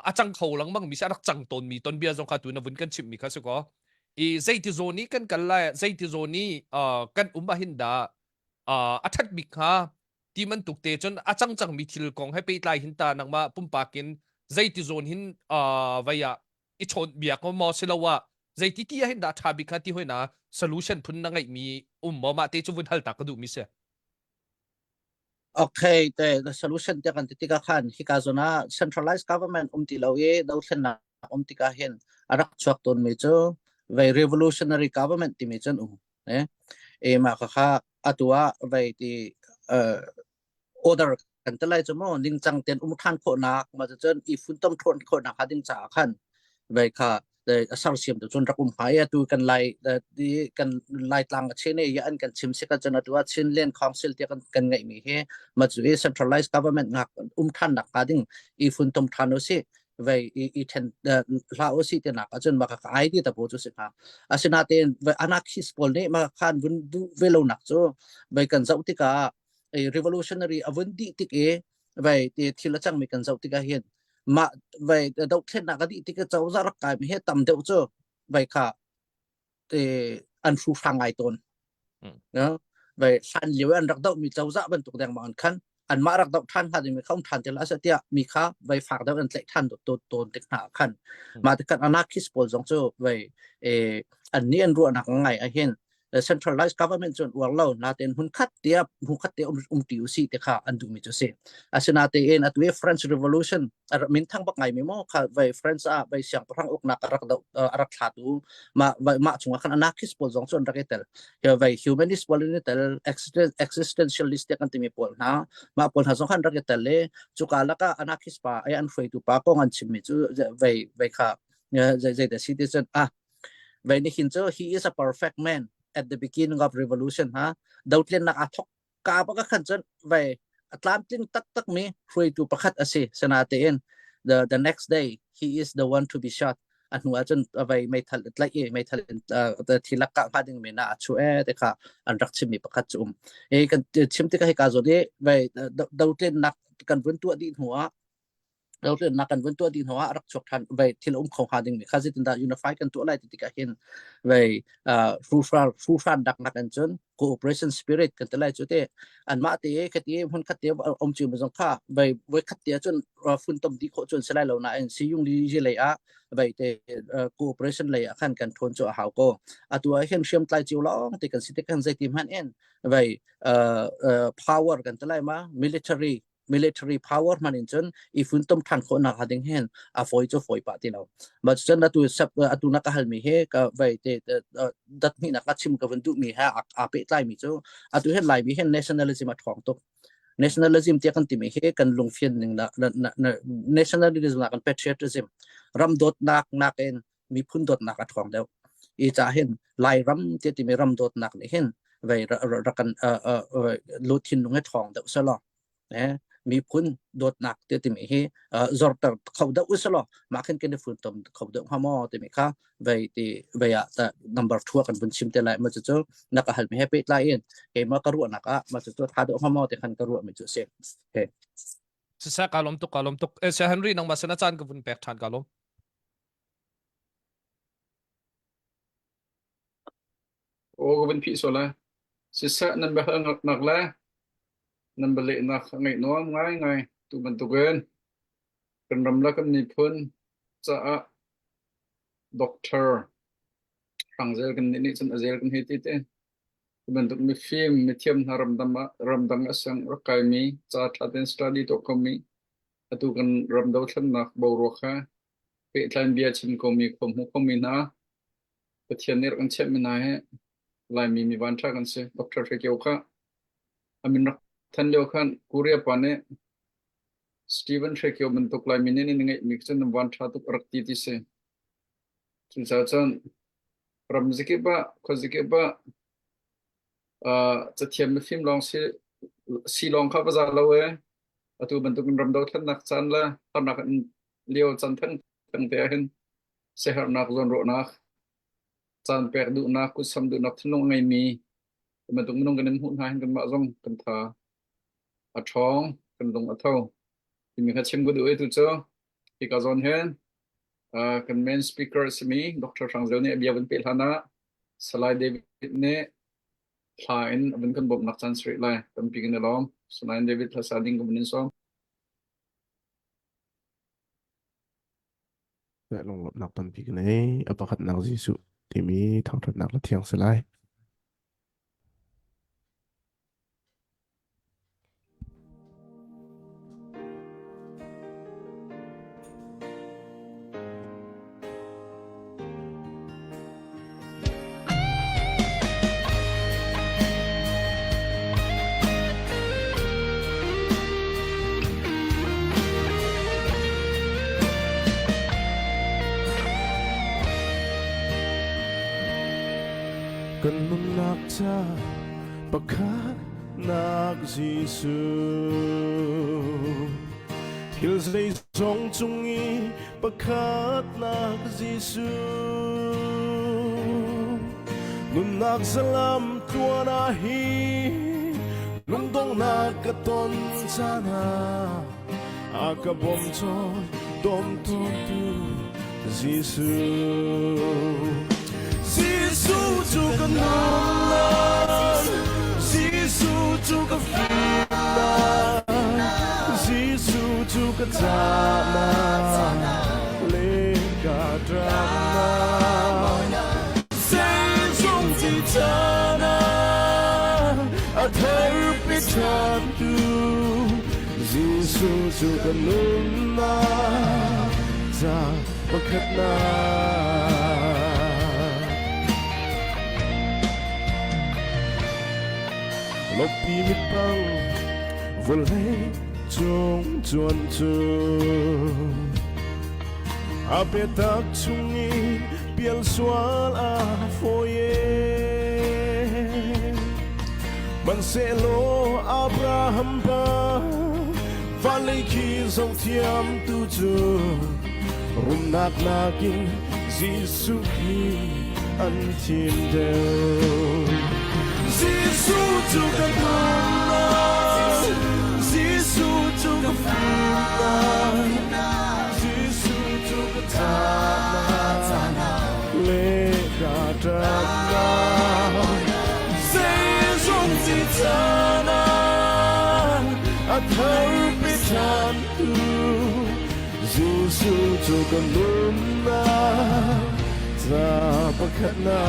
achang khau lang mang mi sa rak chang ton mi ton bia zong kha tu na vun kan chim mi kha se ko zai ti zone ni kan kala zai ti zone ni kan umba hinda athat bik kha ti man tuk te chon achang chang mi thil kong he pe tlai hin ta nangma pum pakin zai ti zone hin vaya I chon bia ko mo silawa zai ti ti hin da tha bik kha ti hoina solution phun na ngai mi mo ma te chu vun hal ta ka du mi se Okay, the solution te kan titika khan hikazona centralized government ti lo ye dau thlen na tika hen arak chuak ton me chu vai revolutionary government ti me chen e ma kha atua vai ti order kan talai chu mo ning chang ten than kho na ma chen I fun tom thon kho na kha ding cha khan vai kha the association to chon rakum phai tu kan lai di kan lai tlang chene ya an kan chim se ka chana tu chin len council te kan ngai mi he ma chu centralized government ngak than nak ka ding I fun tom than o se vai I ten la o si te nak a chon ma ka ai di ta bo chu se kha asina te vai anarchist pol ne ma khan bun du velo nak chu vai kan zau ti ka revolutionary avun di tik e vai te thila chang mi kan zau ti ka hian mà về đầu tiên là cái gì thì cái cháu ra cái hết tầm đều chưa vậy cả thì anh phụ sang ngày tuần đó vậy san liều anh đặt đầu mi cháu ra bên tục đèn mà anh khăn anh mà đặt đầu than thì mình không than thì là sẽ tiệt mi khá vậy phạt đầu anh lại than tuần tích nào khăn mà cái anarchist bol giống chưa vậy anh niên ruộng nặng ngày anh hiền centralized government chon warlo natin hun khat tia tiu si te kha andu mi jose asina te en atwe French revolution ar min thang bak ngai mi mo kha vai French a vai siang prang ok na karak do arak thatu ma chunga khan anarchist pol jong chon raketel ya vai humanist politel existentialist te kan ti mi pol na ma pol ha jong khan raketel le chukala ka anarchist pa ai an foi tu pa ko ngan chim mi chu vai kha zai the citizen vai ni hin cho he is a perfect man at the beginning of revolution ha dautlen na athok ka ba ka khan chon vai Atlantin tak mi free to pakat ase sanatiin the next day he is the one to be shot at nu ajon avai mai thal tlai mai thal thilak ka pading me na achu te kha an rak chimi pakat chum kan chimti ka ka zode vai dauten nak kan vun tu di huwaเราเรื่องนักการวันตัวดีหัวรักชกทันไปที่เราของหาดิ่งมีข้าศึกต่างยูนิฟายกันตัวอะไรที่กันเห็นไปฟูฟานดักนักกันจน cooperation spirit กันตัวอะไรจุดเตอันมาเตะขัดเตะคนขัดเตะอมจืดมาสงข้าไปไว้ขัดเตะจนฝุ่นตมดีโคจนสลายเหล่านั้นสิยุ่งดีเลยอะไปเตะ cooperation เลยอะขั้นกันทนจ่อหาวก็ตัวเห็นเชื่อมไตจิวล้องติกันสิทธิ์กันใจทีมฮันเอ็นไปpower กันตัวอะไรมา military power manin chon ifun tom than kho na hading hen a foi cho foi pa ti lo but chen atu sap atu na ka hal mi he ka vai te dat mi na ka chim ka vandu mi ha a pe tlai mi cho atu hen lai mi hen nationalism a thong to nationalism te kan ti mi he kan lung fian ning na nationalism na kan patriotism ram dot nak en mi phun dot nak a thong deu I cha hen lai ram te ti mi ram dot nak ni hen vai ra kan lo thin lung he thong deu sa loมีพุ่นโดดหนักเต็มที่จอดแต่เขาเดาอุศลมาขึ้นกันในฝุ่นตมเขาเดาห้ามอเต็มค่ะไปที่ไปแต่ number 2กันบนชิมเตลัยมาจะนักหันไม่ให้ไปไล่เองเกมมากระรวนักมาจะท้าเดาห้ามอแต่ขันกระรวไม่จะเสียเฮ้สิกาลมตุกเสียเฮนรี่นังมาสนาจานกับบุญแปกทานกาลมโอ้ก็เป็นพี่ส่วนละสิสะนั่นแบบหนักแล้วนั่นเป็นเรื่องนักไงน้องไงตุบันตุเกินเป็นรำลักกันนิพนธ์จะด็อกเตอร์ฟังเจอกันนี่ฉันเจอกันเหตุที่ตุบันตุมีฟิล์มมีเทียมนารำดังสังรักไกมีจะทัดเป็นสตูดิโอคอมีตุกันรำดาวฉันนักบาวรักค่ะเป็นทางเบียชิมคอมีผมหุคอมีนะเป็นเทียนนี่กันเชื่อมีนะฮะลายมีวันชักกันเสียด็อกเตอร์เฟกิโอค่ะอามินรักท่านเดียวกันกูเรียกปานเนี่ยสตีเวนเฟกิโอมันตกลายมีนี่ไงมิกซ์นวันชาตุกรักตีที่เสียจุดสำคัญรำซิกบ้าข้อซิกบ้าจะเทียมฟิล์มลองซีลองข้าพเจ้าเราตัวมันตุกรำดาวท่านนักจันละท่านนักเลี้ยวจันทั้งเตียนเสียหนักจนโรนักจันแปกดูนักกุศลดูนักทั้งไงมีมันตุกมันต้องกันหุ่นหายกันมาจงกันท่าอัดท้องกันลงอัดเท่าที่มีข้าชิมก็ดูไอ้ตัวเจ้าที่กาจอนเห็นกันเมนสปีกเกอร์สมีดร.ฟังเจ้าเนี่ยเบียร์เป็นเปิดหน้าสไลด์เดวิดเนี่ยพลายน์เป็นคนบอกนักจันทร์สตรีทไลน์ตั้งปีกันในล้อมสไลด์เดวิดทัศดิ้งกับมันนี่ซ้อมและลงหนักตันปีกันนี้อปคัดนักจิสุที่มีทางถนักและเทียงสลาย Kan menaksa pekat nak Giêsu Til dây sông chung y pekat nak Giêsu Nun nak salam tua na hi Lung dong nak katon sana Akabom chon dom tom tu Giêsu Giêsu juga nunang Giêsu juga firman Giêsu juga tanah Leka drama Sejong di tanah Terpitan tu Giêsu juga nunang Tak berkena Lộc đi mít băng vừa lấy trong chuồn chuồn Ape tak chungi piel sual a foye Man selo Abraham ba và lấy khi dòng thiam tu chu rum nạc nakin Giêsu khi ăn thiên đều Giêsu chu kan na Giêsu chu kan na Giêsu chu kan na lê cả trăng na Giêsu chỉ na a thâu biết chan tu Giêsu chu kan na za pakhat na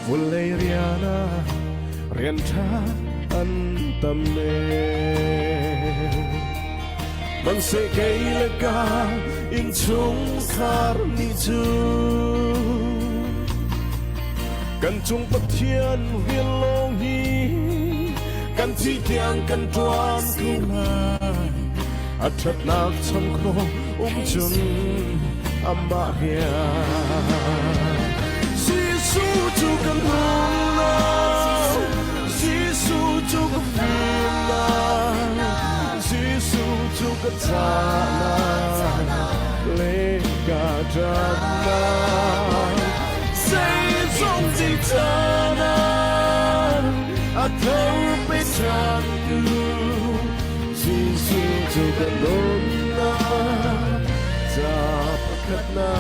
Valeriana Rianta Antame Man se kay laga in chung khar ni chu Kan chung pathian hiền long hi Kan thi tiang kan tuan kulai Athat nak cham kho chun amma hian Giêsu chu kan na Giêsu chu kan na Giêsu chu kan na lê cả trăng na say trong gì na a thâu biết chan tu Giêsu chu kan na za pakhat na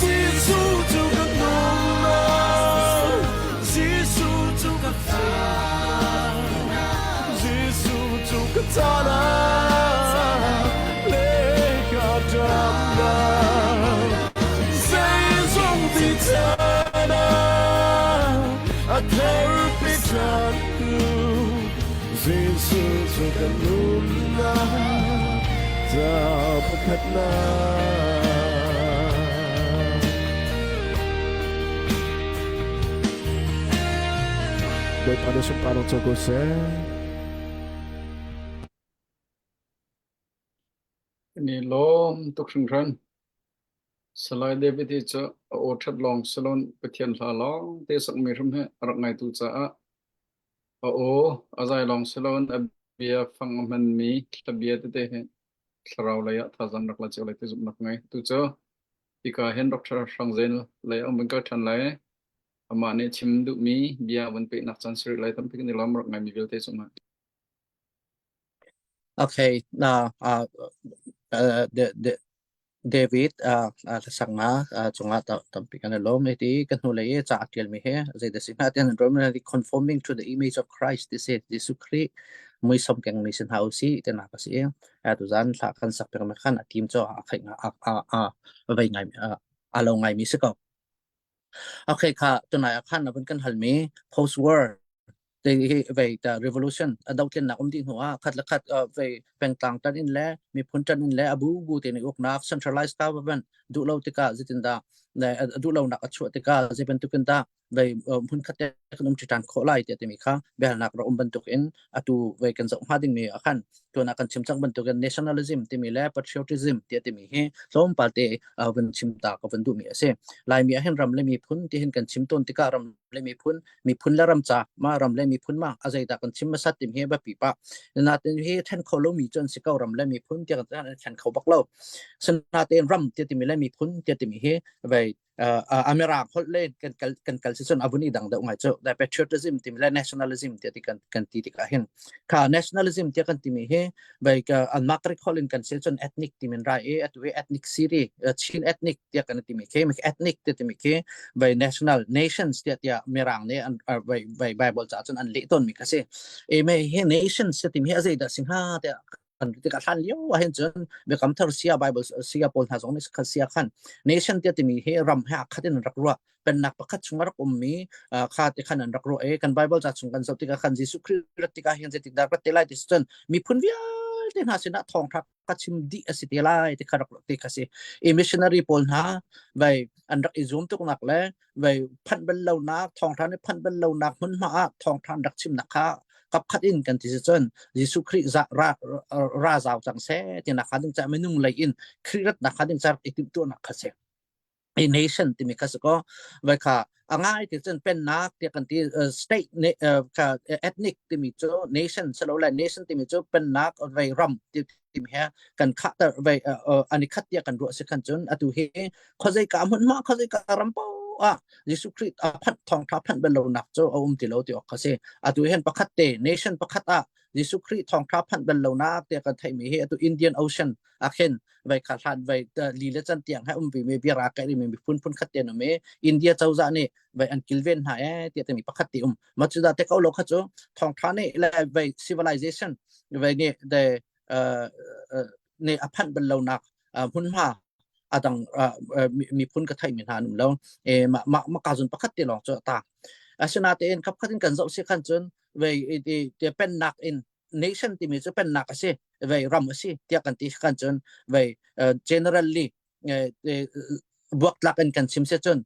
Giêsu chu kan na Giêsu chu kan na Giêsu chu kan na lê cả trăng na say trong gì na a thâu biết chan tu Giêsu chu kan na za pakhat na Đôi ta được sumpa ng Togo se. Ni lom tuk sung ran salai David hi cha o that long salon pathian la long te sak mi rum he rak ngai tu cha a o azai long salon abia phang man mi tabia te he thrau la ya tha jang rak la cheu lai te zum nak ngai tu cha ika hen doctor sang zen lai ang ben ka than lai ama ne chim du mi bia ban pe nak chan sir lai tam pik ni lam rak ngai mi vel te suma Okay, na David sanga chunga tampikan lom iti kan hulay cha atil mi he zai da sin natin normally conforming to the image of Christ this is Jesu Christ muy som keng mi sin hausi tena kasi tu zan tha kan sak per me khan atim cho khai nga vai ngai alo ngai mi se ko okay kha tunai khan na bun kan halmi post war về revolution đầu tiên là tin hoa khát là khát về bèn tàng tan in lẽ mi phun tan in lẽ abu bu tiền ốc nak centralized government du lâu tika zitin da du lâu nak achu tika zipen tukin da về phun khát cái chỉ tràn khó lại thì mi kha bèn nak ra bentuk in atu về kan zong hading mi akan tu nak kan chimchang bentuk nationalism ti mi lẽ patriotism ti mi he lom palte ben chimta ka bendu mi ase lai mi hen ram le mi phun ti hen kan chimton tika ram le mi phun la ram cha ma ram le mi phun ma azai ta kan chim ma sat tim he ba pi pa na ten he then kholo mi chon si ka ram le mi phun ti kan khan khau bak lo san na ten ram ti mi le mi phun ti mi he vai amera khol le kan season abuni dang da ngai cho da patriotism ti mi le nationalism ti kan ti ka hen ka nationalism ti kan ti mi he vai ka an makri kholin kan season ethnic ti min ra at we ethnic city chin ethnic ti kan ti mi ke ethnic ti mi ke vai national nations ti merang ne vai bible cha chon an le ton mi ka se e me he nations ti mi azai da singha te ติกาทันเลี้ยวเห็นจนเมื่อคำทารุเซียไบเบิลเซียปอลทาสองนี่ขัดเซียขัน nation ที่จะมีให้รำให้ขัดในรักรัวเป็นนักประคัดชุงรักมีขาดขันรักรัวกันไบเบิลจะชุงกันสับติกาขันยิสุคริสต์ติกาเห็นจะติดดาร์กเตลัยติสตันมีพุ่นวิลที่น่าสนทองทักกัดชิมดีสิเตลัยที่ขรักติกาสิmissionary ปอลฮะไว้อันรักอิซุมตุกนักเลยไว้พันเป็นเหล่านักทองทันพันเป็นเหล่านักมันมาทองทันรักชิมนักข้ากับขัดอินกันที่สุดยิสุคริสต์ราซาวจังเสที่นักขัดจึงจะไม่นุ่งเลยอินคริสต์นักขัดจึงจะอิติมตัวนักขัดเสnation ที่มีข้าศึกก็ไว้ค่ะง่ายที่จะเป็นนักที่กันที่state ค่ะ ethnic ที่มีจ้ nation สโลแลน nation ที่มีจ้เป็นนักไว้รำที่มีแค่กันขัดไว้อันนี้ขัดเดียกันรู้สึกกันจนอตุเฮเขาใจการมันมาเขาใจการรำเป้ายิสุคริสต์พันทองทัพพันเป็นเราหนักจ้เอาที่เราที่ออกเขาเสอตุเห็นประคัดเต nation ประคัดยิสุคริสต์ทองทัพพันเป็นเราหนักที่กันไทยมีเหตุ Indian Ocean เห็นไว้ขาดทันไว้ลีเลจันเตียงให้มีเบียร์กันมีพุ่นขัดเตียนเมอินเดียเจ้าจานี่ไว้อันกิลเวนหายที่จะมีประคัดติมาจุดที่เขาโลกเขาจ้ทองทัพนี่และไว้ civilization ไว้เนี่ยในพันเป็นเราหนักพุ่นมาดังมีพุ่นกระไทยมีทานแล้วมาการจุนประคัดติหลอกจ้ตาชนะเตียนครับขัดกันเจ้าเสียขันจนไว้ที่เป็นนักอินnation ที่มีจะเป็นนักสิไว้รำสิที่กันที่กันจนไว้ generally บวกหลักกันชิมเสียจน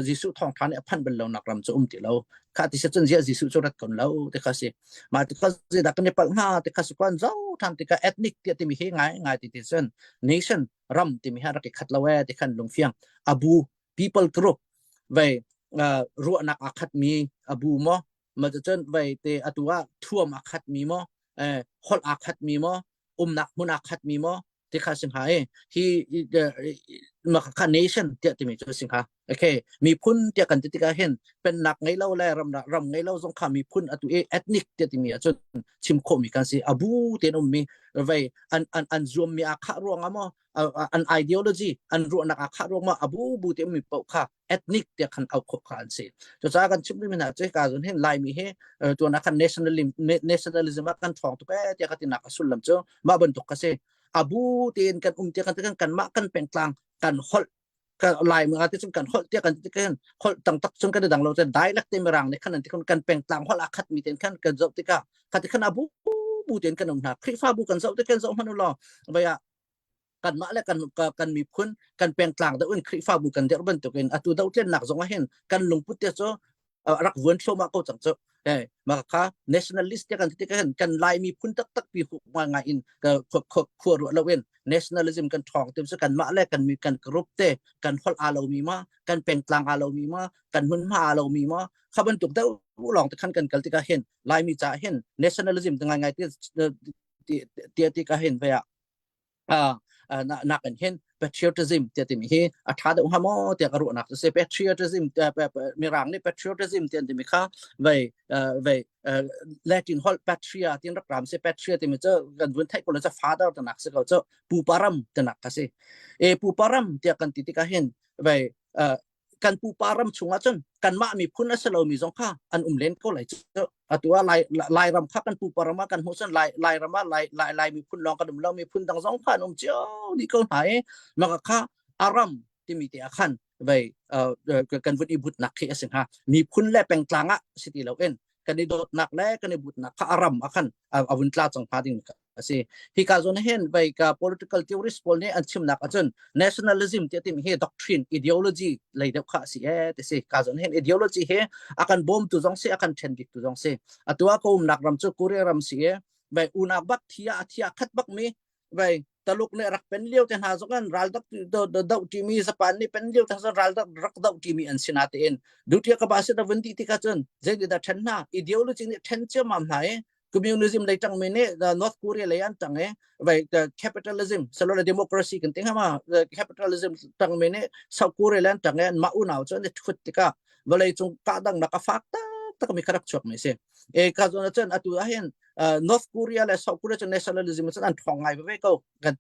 ยิสุทองทานพันเป็นเรานักรำจะที่เราข้าที่เสียจนยิสุจะรักกันเราที่ข้าสิมาที่ข้าสิดักกันในปัญหาที่ข้าสิกวนเจ้าทำที่ข้า ethnic ที่มีให้ง่ายที่ที่จน nation รำที่มีให้รักขัดละเวที่ขันลงเฟียงabu people group ไว้รัวนักอาคัดมี abu มั้งมาจะจนไว้ที่ตัวท่วมอาคัดมีมั้งฮอลอาคัดมีมั้งนักมุนอาคัดมีมั้งที่ข้าสิงหาที่มาข้า nation ที่มีจุดสิงหาโอเคมีพุ่นที่กันที่ข้าเห็นเป็นนักไงเล่าแลรำไงเล่าสงครามมีพุ่นตัวethnic ที่มีจุดชิมโคมีกันสิอาบูที่นมีไว้อันรวมมีอาคารวงมั้งอัน ideology อันรวมนักอาคารวงมั้งอาบูที่มีเปล่าค่ะ ethnic ที่กันเอาข้อขันสิจะจากกันชิมด้วยมันอาจจะการเห็นลายมีให้ตัวนัก nationalism กันทองตัวที่กันที่นักสุลลัมเจ้ามาบรรทุกกันสิอาบูที่กันที่กันมากันเป็นกลางกันฮอลกันลายมือที่จนกันฮอลที่กันฮอลต่างๆจนกันดังเราจะได้ลักเต็มรังในขณะที่กันเป็นกลางฮอลอาคัดมีเต็มกันเจ้าที่กันอาบูที่กันหนักคริฟ้าบูกันเจ้าที่กันเจ้ามันรอไปกันมาแล้วกันมีพุ่นกันเป็นกลางแต่อุ่นคริฟ้าบูกันเดี๋ยวบรรทุกกันตัวเดาเล่นหนักสงว่าเห็นกันลงพุทธเจ้ารักวนโชมาเขาจังเจ้ามาค่ะ nationalist ที่กันกันลายมีพุ่นตักปีหุกมาไงอินขวดละเว้น nationalism กันทองเต็มสักกันมาแล้วกันมีกันกรุ๊ปเตกันฮอลอาเรามีมากันเป็นกลางอาเรามีมากันหุ่นมาเรามีมาข้าบรรทุกเต้าลองแต่ขั้นกันที่กันเห็นลายมีจ่าเห็น nationalism ยังไงที่กันเห็นไปนักเห็น patriotism ที่มีให้ถ้าเดี๋ยวหมอที่กรู้นักจะ patriotism มีร่างนี้ patriotism ที่มีข้าไว้Latin hall patria ที่รักรำเสีย patria ที่มีเจ้ากันวันไทยก็เลยจะ father ที่นักเสียเขาเจ้าปูปารัมที่นักสิปูปารัมที่กันที่กันเห็นไว้กันปูปารัมช่วงจนกันมามีพุ่นสโลมีสงข้าอันเล่นก็เลยเจ้าตัวลายรำข้ากันปูปารัมกันหัวสันลายรำลายมีพุ่นลองกันเรามีพุ่นตั้งสองข้าเจ้านี่ก็หายมาข้าอารัมที่มีที่อาคันไว้กันวันอีบุตรนักเขียสิงหามีพุ่นและเป็นกลางสิที่เรากันในโดดนักและกันในบุตรนักข้าอารัมอาคันอาวุธลาจังพาดิ่งสิที่การส่วนเห็นไปกับ political theorist พวกนี้อันชิมนักจน nationalism ที่มี doctrine ideology เลยเด็กข้าสิที่สิการส่วนเห็น ideology อาการบอมตุจงสิอาการเชนดิกตุจงสิตัวก็นักรำจุกุเรียรำสิไปอุณาบักที่ขัดบักมีไปตลุกเนี่ยรักเป็นเลี้ยวแต่หาสกันรัลดักดาวทีมีสปานนี่เป็นเลี้ยวแต่หารัลดักรักดาวทีมีอันสินาเตนดูที่กบาสิตาวันที่ที่กันจนเจดีดาเชนนา ideology เนี่ยเชนเชื่อมั่นไหนcommunism เลยจังไม่เนี่ย North Korea เลยอันจังไป capitalism สโลว์ democracy กันติ้งฮะมา capitalism จังไม่เนี่ย South Korea เลยอันจังมาอุณาวจนเนี่ยทุกที่ก็เวลาจงkadang nakafakta tak kami karak chok mai se kazon chen atu ahen North Korea le South Korea chen nationalism chen an thong ngai ve ko kan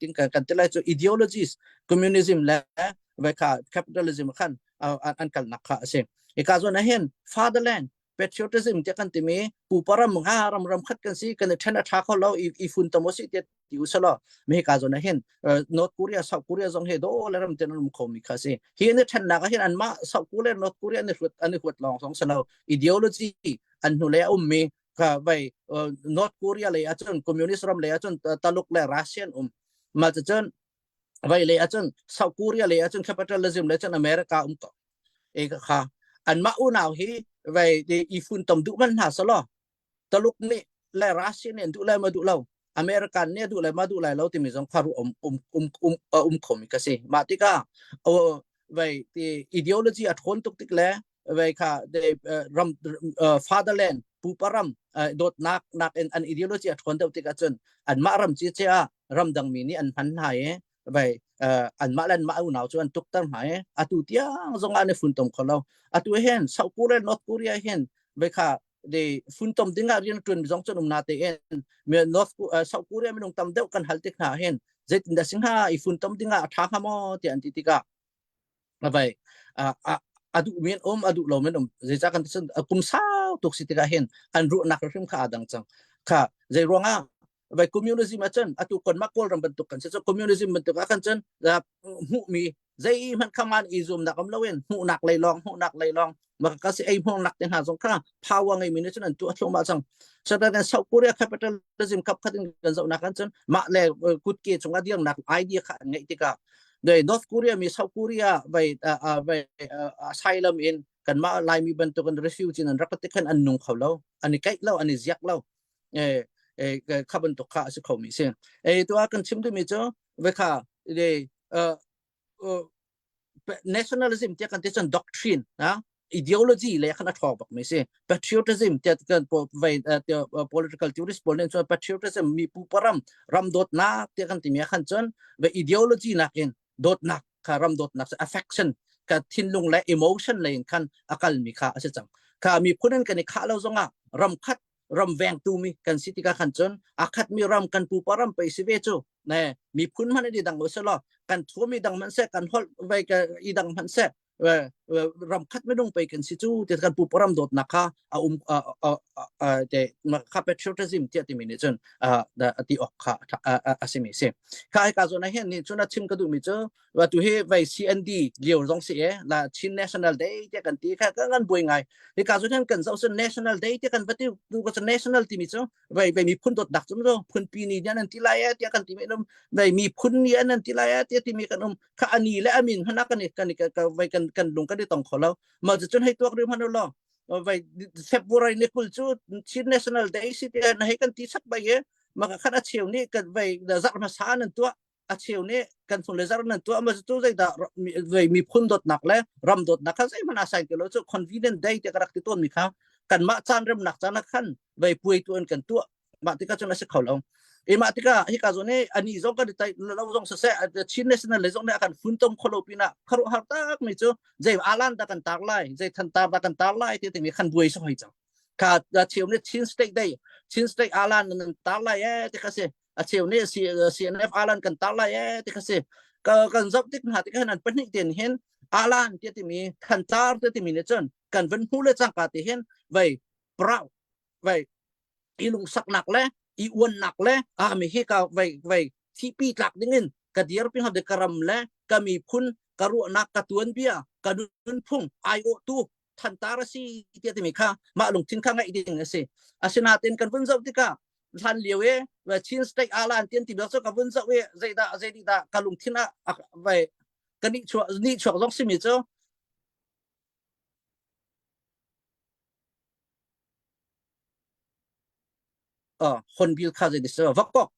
tilai cho ideologies communism le ve ka capitalism khan an kal nakha se kazon ahen fatherland patriotism te kan timi puparam nga ram khat kan si kan thana tha kho lo I fun tamosi te tiu sala me ka zona hen North Korea South Korea jong he do la ram ten rum khomi khasi hi ne than na ka hen an ma South Korea North Korea ne hut long song salo ideology an nu le me ka vai North Korea le achon communist ram le achon taluk le Russian ma chon vai le achon South Korea le achon capitalism le achon America to e kha an ma u nào hi vai de ifun tom du man ha salo taluk ni le Russian ne du le ma du lo American ne du le ma du le lo ti mi jong kharu khomi ka se ma ti ka vai the ideology at hon tuk tik le vai kha de ram fatherland puparam dot nak an ideology at hon tuk tik a chun an ma ram chi cha ram dang mi ni an han hai vai an ma lan ma u nào chu an tuk tam hai atu tia jong an fun tom kholo atu hen South Korea North Korea hen vai kha de fun tom dinga rian tun jong chun na te en me South Korea me nong tam deuh kan hal tek na hen zait inda singha I fun tom dinga tha kha mo ti an ti tika vai adu men adu lo men zai cha kan chen kum sao tok si tika hen an ru nak rim kha adang chang kha zai ronga vai communism ma chen atu kon makol ram bentuk kan so communism bentuk akan chen hu mi zai man kaman izum nak am lawen hu nak lai long maka kasi ay mo nak tin ha jong kha power ngai min chen an tu atlong ma chang so that in South Korea capitalism kap khatin kan zo nak kan chen ma le kut ke chunga diang nak idea kha ngai tika de North Korea mi South Korea vai asylum in kan ma lai mi bentuk kan refugee an rakat kan an nung kholo ani kai lo ani ziak lo kha bentuk kha se khomi se tu akan chim tu mi cho vai kha de nationalism te kan te chen doctrine ideology le khana thok bak me se patriotism te kan vai political theorist bolen so patriotism mi pu param ram dot na te kan ti me khan chon ve ideology na ken dot na kha ram dot na affection ka thin lung le emotion le khan akal mi kha ase chang ka mi phunan kan kha lo zonga ram khat ram veng tu mi kan city ka khan chon akhat mi ram kan pu param pe si ve chu ne mi phun man di dang lo se lo kan thu mi dang man se kan hol vai ka I dang man se ram khat me dong pe kan si chu te kan pu param dot na kha de kha patriotism te ti mi ne chon da ti ok kha asimi se kha ka zo na hen ni chuna chim ka du mi chu wa tu he vai CND liu jong si la chin national day te kan ti kha kan boi ngai ni ka zo hen kan zo national day te kan vati du ko national ti mi chu vai mi phun dot dak chum ro phun pi ni yan ti la ya te kan ti me nom vai mi phun ni an ti la ya te ti mi kan kha ani le amin hana kan vai kan lung kan di tong kholo ma chu chun hai tuak rim han lo vai February ni kul chu chin national day si te na hai kan ti sak bai ye ma kha chiu ni kan vai da zar ma sa nan tu a chiu ni kan fun le zar nan tu ma chu zai da vai mi phun dot nak le ram dot nak zai mana sai ke lo chu convenient day te karak ti ton mi kha kan ma chan ram nak chan khan vai pui tu an kan tu ma ti ka chun se kholo ma ti ka hi ka zo ne ani zo ka tai lo zong se chin national le zong ne akan fun tom kholo pina kharu har tak mi chu zai alan da kan tak lai zai than ta da kan tak lai ti mi khan buai so hai chang ka da chiu ne chin state alan nan tak lai ti ka se a chiu ne CNF alan kan tak lai ti ka se ka kan zop tik ha ti ka nan pan ni ten hen alan ti mi khan tar ti mi ne chon kan ven hu le chang ka ti hen vai prau vai ilung sak nak le I uan nak le mi hi ka vai tipi tlak dingin ka diar ping ha de karam le kami phun karu nak ka tuan bia ka dun phung IO tu than tara si ti mi kha ma lung tin kha ngai ding ase asina ten kan vun zau ti ka than liwe wa chin state alan ten ti so ka vun zau we zai da ka lung tin a vai ka ni chua jong si mi cho hon bil kha zai dis vakok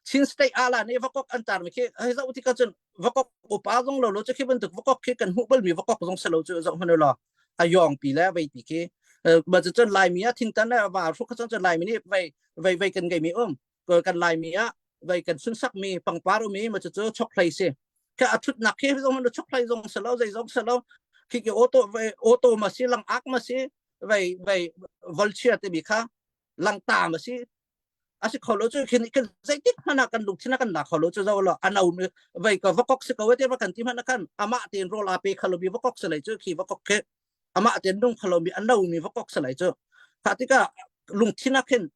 chin state ala ne vakok antar mi ke ai zau ti ka chun vakok upa jong lo chu ke ban tuk vakok ke kan hu bal mi vakok jong selo chu jong han lo ayong pi la vai pi ke ba chu chun lai mi a thing tan na ba ru ka chun lai mi ni vai kan gai mi kan lai mi a vai kan sun sak mi pang paru mi ma chu chok lai se ka athut nak ke jong han chok lai jong selo zai jong selo ki ke auto ma si lang ak ma si vai volunteer te bi kha lang ta ma si asi kholo chu khin zai tik hana kan luk thina kan la kholo chu zawlo anau vai ka vakok se ka wete ba kan ti hana kan ama tin rola pe khalo bi vakok se lai chu khi vakok ke ama ten dong khalo mi anau mi vakok salai cho khatika lung thina khen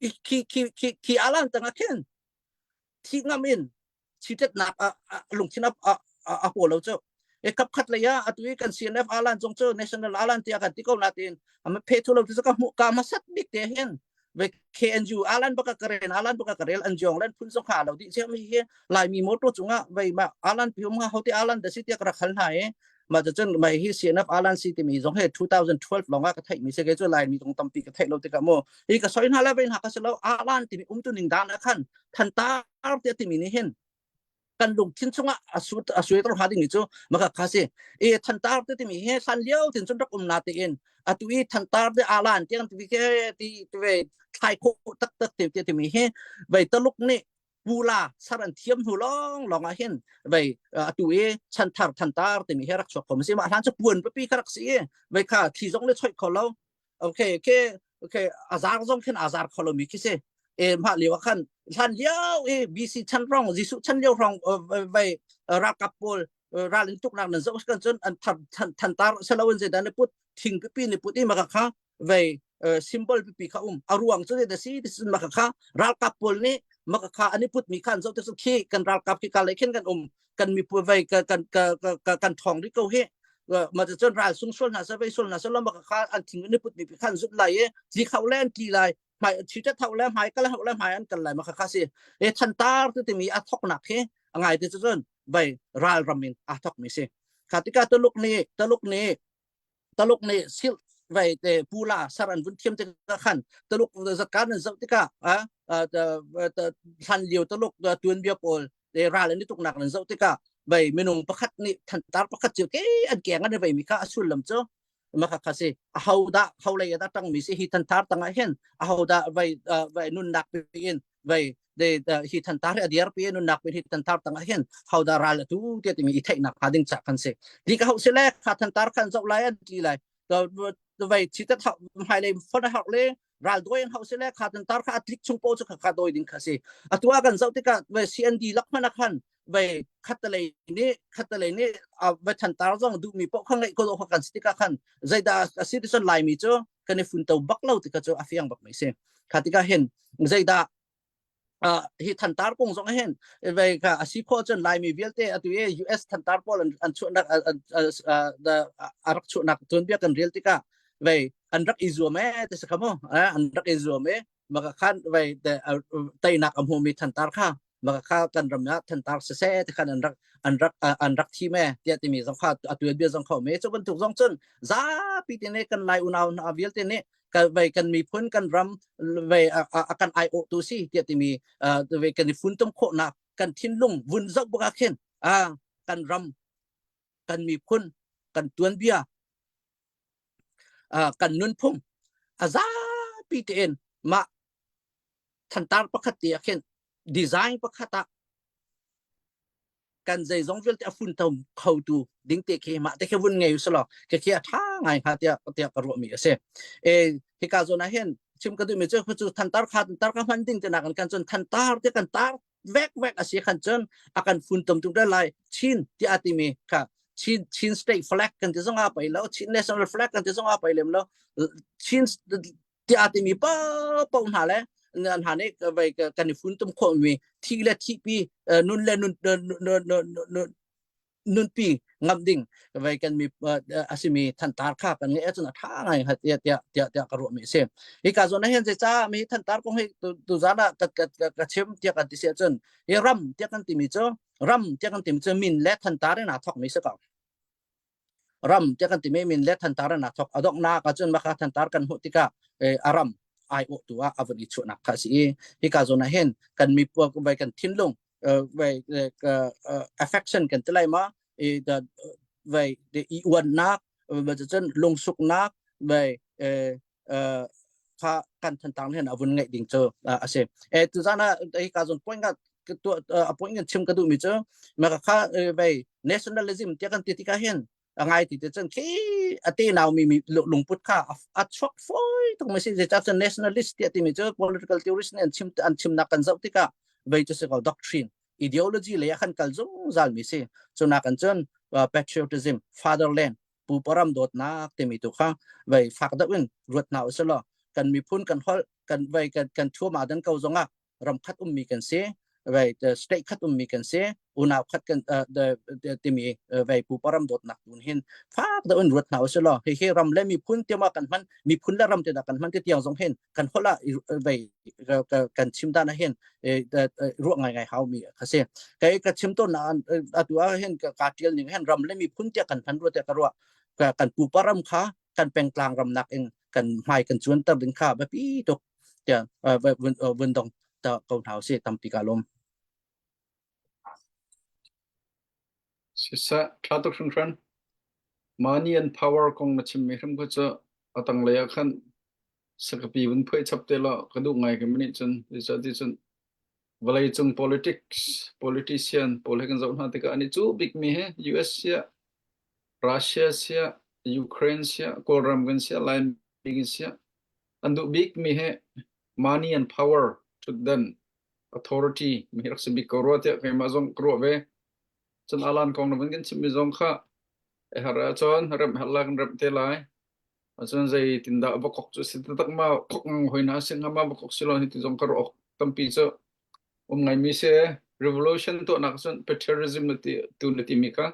ki alan tanga khen thi ngamin chitet nak lung thina apolo cho e kap khat leya atui kan CNF alan jong cho national alan tia kan tiko natin ama phe thulo tu ka mu ka masat dik te hen ve KNU alan baka karen alan baka karel anjong len phun song kha lo di che mi he lai mi moto chunga ve ma alan pium nga hoti alan da sitia kra khal na e mà cho chân mày hi CNF Alan City mi giống hệ 2012 longa ka thai mi se ke cho lai mi tong tampi ka thai lo te ka mo i ka soin hala ben ha ka selo Alan ti mi tu ning dan khan than ta te ti mi ni hen kan lung thin chunga asui tor hading ni chu maka khase e than ta te ti mi he san liao tin chun rak na te in atui than ta de Alan tiang ti ke ti ve thai ko tak tak te mi he vai ta luk ni pula saran thiam hu long long a hen vai tu e chan thar than tar te mi herak chok kom se ma han chu puan pe pi kharak si vai kha thi jong le choi kholo okay azar jong khen azar kholo mi ki se e ma liwa khan than liao e bc chan rong jisu chan liao rong vai ra kapol ra lin tuk nak na zo kan chon an than tar selawen je dan put thing pe pi ni put i ma kha vai symbol pi kha aruang chu de si ma kha ra kapol ni maka kha ani put mi khan zo te su khi kan ral kap ki ka le khen kan mi pu vai kan thong ri ko he maจะ ral sung sol na sa vai sol na sa lo maka kha an thing ni put mi khan zut lai e ji khau len ki lai mai chi ta thau len mai ka la hau len mai an kan lai maka kha si e than tar te mi a thok nak he angai te chon vai ral ramin a thok mi se khatika to luk ni sil vậy để pula saran vun thiêm trên khăn từ lúc giật cá nên dẫu tất cả thành nhiều từ lúc tuyên bia pol để ra lên đi tục nặng nên dẫu tất cả vậy mình nung bắt khát ni thành tar bắt khát chiều cái anh kẹng anh vậy mình cả asul làm cho mà khát gì hậu lại đã tăng mình sẽ hít thành tar tăng hen hậu đã vậy nun nặng bên vậy để hít thành tar ở địa bên nun nặng bên hít thành tar tăng hen hậu đã ra là tu tiệt mình thấy nặng hading chặt khăn sẽ đi cái hậu sẽ lẽ khát thành tar khăn dẫu lại anh kỳ lại vậy chỉ tất học hai lên phân học lên rồi đôi anh học sẽ lấy khát tar khát click chung po cho khát đôi đinh khát gì tua gần dẫu tất cả về CND lắc phân khăn về khát lấy ní về thành tar rằng đủ mi po không lại có đồ khát tất cả khăn dây đa citizen lại mi cho cái này phun tàu bắc lâu tất cả cho afiang bắc mấy xem khát tất cả hen dây đa hi thành tar pong zong hen về cả asipo chân lại mi viết te atu US thành tar pol an chuan nak the arak chuan nak tuan bia kan real tika về an rak izume te sakamo an rak izume maka khan về tay nak am homi thành tar kha maka kha kan ramya thành tar se te khan an rak thi me tia ti mi zong kha atu bia zong kho me cho ban tuk zong chân za pi te ne kan lai unau na vial te ne về cần mi phun cần ram về akan IO tu si tiệt thì mi về cần phun tông khổ nạp cần thiên lung vun dốc bậc khen cần ram cần mi phun cần tuân bia cần nun phum za PTN mà thành tar bậc khát tiệt khen design bậc khát ta cần dây giống với phun tông khâu tu đinh tiệt khi mà tiệt vun ngày sau cái kia thang ngày hạt tiệt cái ruộng mi sẽ khi cả zona hen chim cái tụi chơi cứ than tar khát hoàn tinh tên akan chọn than tar tiệt kan tar vek asi kan chọn akan phun tông chúng ta lại chin tiệt atimi cả chin state flag kan tiệt zonga pai lo chin national flag kan tiệt zonga pai lem lo chin tiệt atimi pa hà lẽ anh hà này về cần phun tông khổ mi thi là thi pi nun lên nun pi ngam ding về cần mi asimi than tar kha kan nghe cho nó thang ngày hạt tiệt cái ruộng mi xem cái cả zona hiện cha mi than tar cũng hay tu giá là cái chém tiệt cái tiệt chân cái ram tiệt kan timi cho ram tiệt kan timi cho min let than tar na thok mi sẽ cả ram tiệt kan timi min let than tar na thok adok na ka chân maka than tar kan hu tika aram ai o tua avani chu na kha si cái cả zona hen kan mi po về kan thin lung về affection kan telai ma về để iwan nak về chân lung suk nak về kha kan than tang hen avun ngai ding cho ase tu jana ei ka zon point ga tu point ngan chim ka du mi cho ma kha về nationalism tia kan ti ka hen ngai ti chân khi ati nào mi lung put kha at chok foi to ma si je cha nationalist tia ti mi cho political theorist an chim na kan zau ti ka về cho se ko doctrine ideology le khan kal zung zal mi se cho na kan chon patriotism fatherland pu param dot na te mi tu kha vai phak da win ruat na uslo kan mi phun kan hol kan vai kan thua ma dan kau zonga ram khat mi kan se vai state khat mi kan se una khat kan de te mi vai pu param dot nak tun hin phak da win ruat na uslo he ram le mi phun te ma kan man mi phun la ram te da kan man te tiang zong hen kan hola vai kan chim da na hen ruộng ngày ngày hao mi khá xe cái chim to na atua hen ka tiel ni hen ram le mi phun te kan phan ru te ka ro ka kan pu param kha kan peng klang ram nak eng kan mai kan chuan tar din kha ba pi to te vun dong ta kau thau se tam pi ka lom sisa tlatok shungran money and power kong na chim mehram ko cha atang leya khan sakapi bun phoi chapte la kadu ngai ke mani chun isa ti chun valai chung politician politician zau na te ka ani chu big mi he US sia Russia sia Ukraine sia kolram gan sia line big sia andu big mi he money and power to then authority mi rak se bi korwa te ke ma zong kro ve chun alan kong na ban gan chim mi zong kha e hara chon ram halang ram te lai chun zai tinda bokok chu sit tak ma khok hoina sing ma bokok silon hi ti zong kar ok tampi cho ngai mi se revolution to nak chun patriotism ti tu na ti mi ka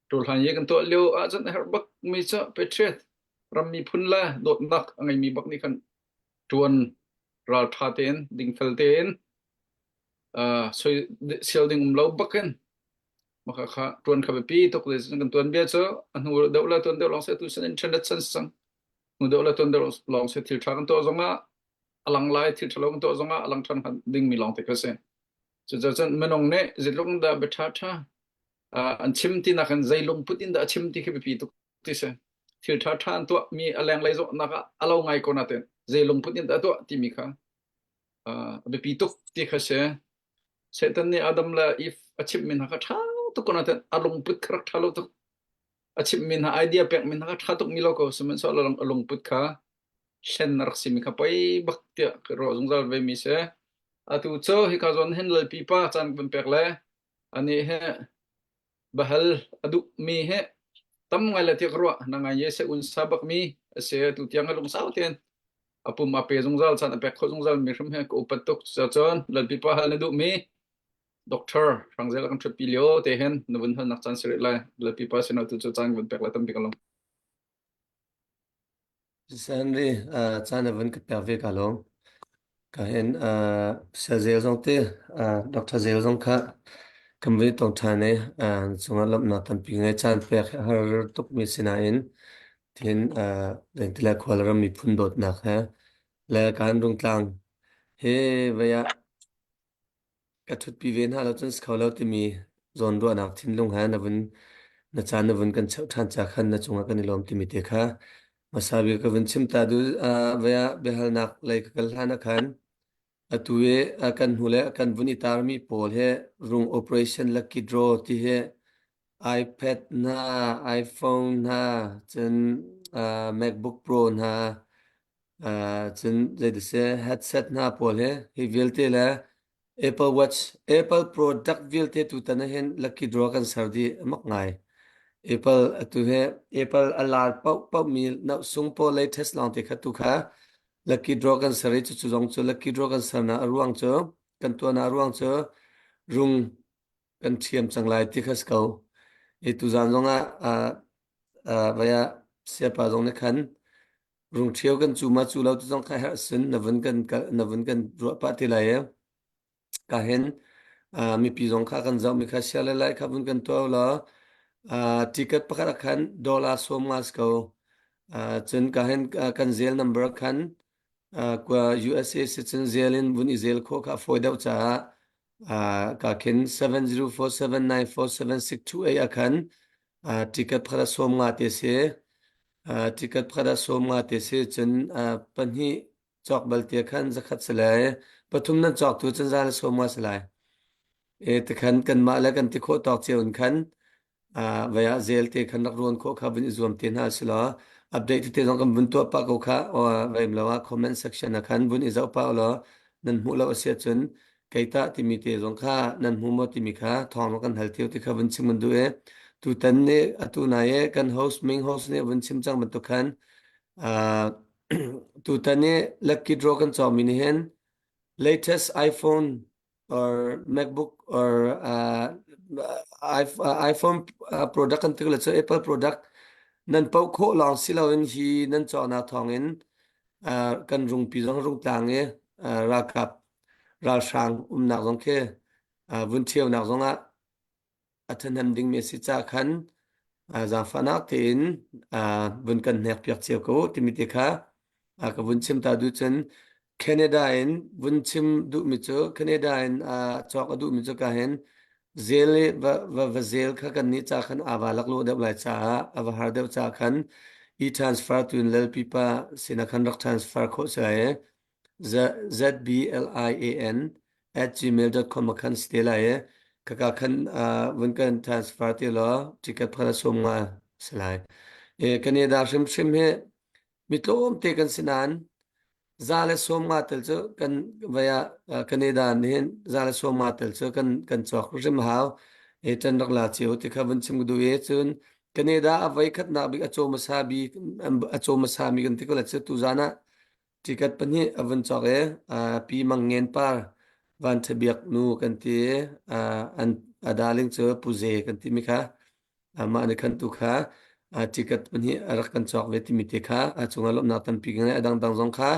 tul han ye kan to leo a chun her bak mi cha patriot ram mi phun la dot nak ngai mi bak ni kan tuan ral tha ten ding fel ten so sel ding lo baken maka kha tuan kha pi tok le kan tuan bia cho anu dawla tuan de long se tu sen internet sen sang nu dawla tuan de long se thil tha kan to zonga alang lai thil thalong to zonga alang than ding mi long te ka se cho chen menong ne zilong da betha tha an chim ti na kan zai long putin da chim ti khe pi tok ti se thil tha tha to mi alang lai zo na ka alo ngai ko na te zai long putin da to ti mi kha be pi tok ti kha se tan ni adam la if achim min ha tha to ko na te along put khrak thalo to achim min ha idea pek min ha tha tok mi lo ko semen so along put kha shen rak sim kha pai bak te ro zong zal ve mi se atu cho hi ka zon hen lal pi pa chan bun pek le ani he bahal adu mi he tam ngai la te ro na ngai ye se un sabak mi se tu tiang along sao ten apu ma pe zong zal chan pek kho zong zal mi ram he ko patok cha chon lal pi pa hal na du mi doctor rangzel kan trip pilio te hen nubun han nak chan sire la lal pi pa se na tu cho chang bun pek la tam pi kalong Sanri chana van ka pave kalong ka hen sa zel zong te Dr. Zel zong kha kamve tong thane chunga lam na tam pi ngai chan pe har tok mi sina in tin den tila khwalram mi phun dot na kha la kan rung tlang he vaya ka thut pi ven ha lo chun skhaw ti mi zon do nak thin lung ha na van na chan na van kan chau than cha khan na chunga kan lom ti mi te kha masabi ka van chim ta du vaya behal nak lai ka kal hana khan atuwe akan hule akan vuni tarmi pol he rung operation lucky draw ti he iPad na iPhone na chen MacBook Pro na chen de se headset na pol he hi velte la Apple Watch Apple product velte tu tan hen lucky draw kan sardi mak ngai Apple atu he Apple alar pau mi na sung po latest long te khatu kha lucky draw kan sari chu zong chu lucky draw kan sarna ruang chu kan to na ruang chu rung kan thiam changlai ti khas kau e tu zan zonga vaya sia pa zong ne khan rung thiau kan chu ma chu lo tu zong kha ha sin na van kan ru pa ti lai ka hen mi pi zong kha kan zau mi kha sia lai kha bun kan to la ticket pakhat khan dollar so mas kau chen ka hen kan zel number khan qua USA citizen zelin bun izel kho kha foidau cha ka ken 7047947628 akhan ticket phara som nga te se ticket phara som nga te se chen panhi chok bal te khan zakhat salai pathum na chok tu chen zal som nga salai e te khan kan ma la kan ti kho tok cheun khan vaya zel te khan nak ron kho kha bin izom te na sila update te jong kam bun to pa ko kha vaim lawa comment section akhan bun izau pa lo nan mu lo sia chun keita ti mi te jong kha nan mu mo ti mi kha thong kan hal tiu ti kha bun ching mun du e tu tan ne atu na ye kan host main host ne vun chim chang ban tu khan tu tan ne lucky draw kan chaw min hen latest iPhone or MacBook or iPhone product kan tikla so Apple product nan pau kho lang silo in hi nan chaw na thong in kan rung pi jong rung tlang e ra kap ra sang na jong ke vun thieu na jong a athan han ding me si cha khan za fana tin vun kan nek piak cheu ko timiti kha ka vun chim ta du chen Canada in vun chim du mi chu Canada in chok du mi chu ka hen zel va zel kha kan ni cha khan awa lak lo de lai cha awa har de cha khan e transfer to lel pipa sina khan rak transfer ko sa e zblian@gmail.com khan stela e kaka khan vun kan transfer ti lo ticket phara som nga slai e Canada shim shim he mitlom te kan sinan zale som nga tel chu kan vaya Canada nen zale som nga tel chu kan chok rim haw e tan rak la chiu ti kha vun chim du e chun Canada avai khat na bi acho masa mi kan ti ko la chu tu zana ticket pani avun chok e pi mangen par van thebiak nu kan ti an adaling chu puze kan ti mi kha ama ne khan tu kha ticket pani arak kan chok ve ti mi te kha chunga lom na tan pi ngai adang dang jong kha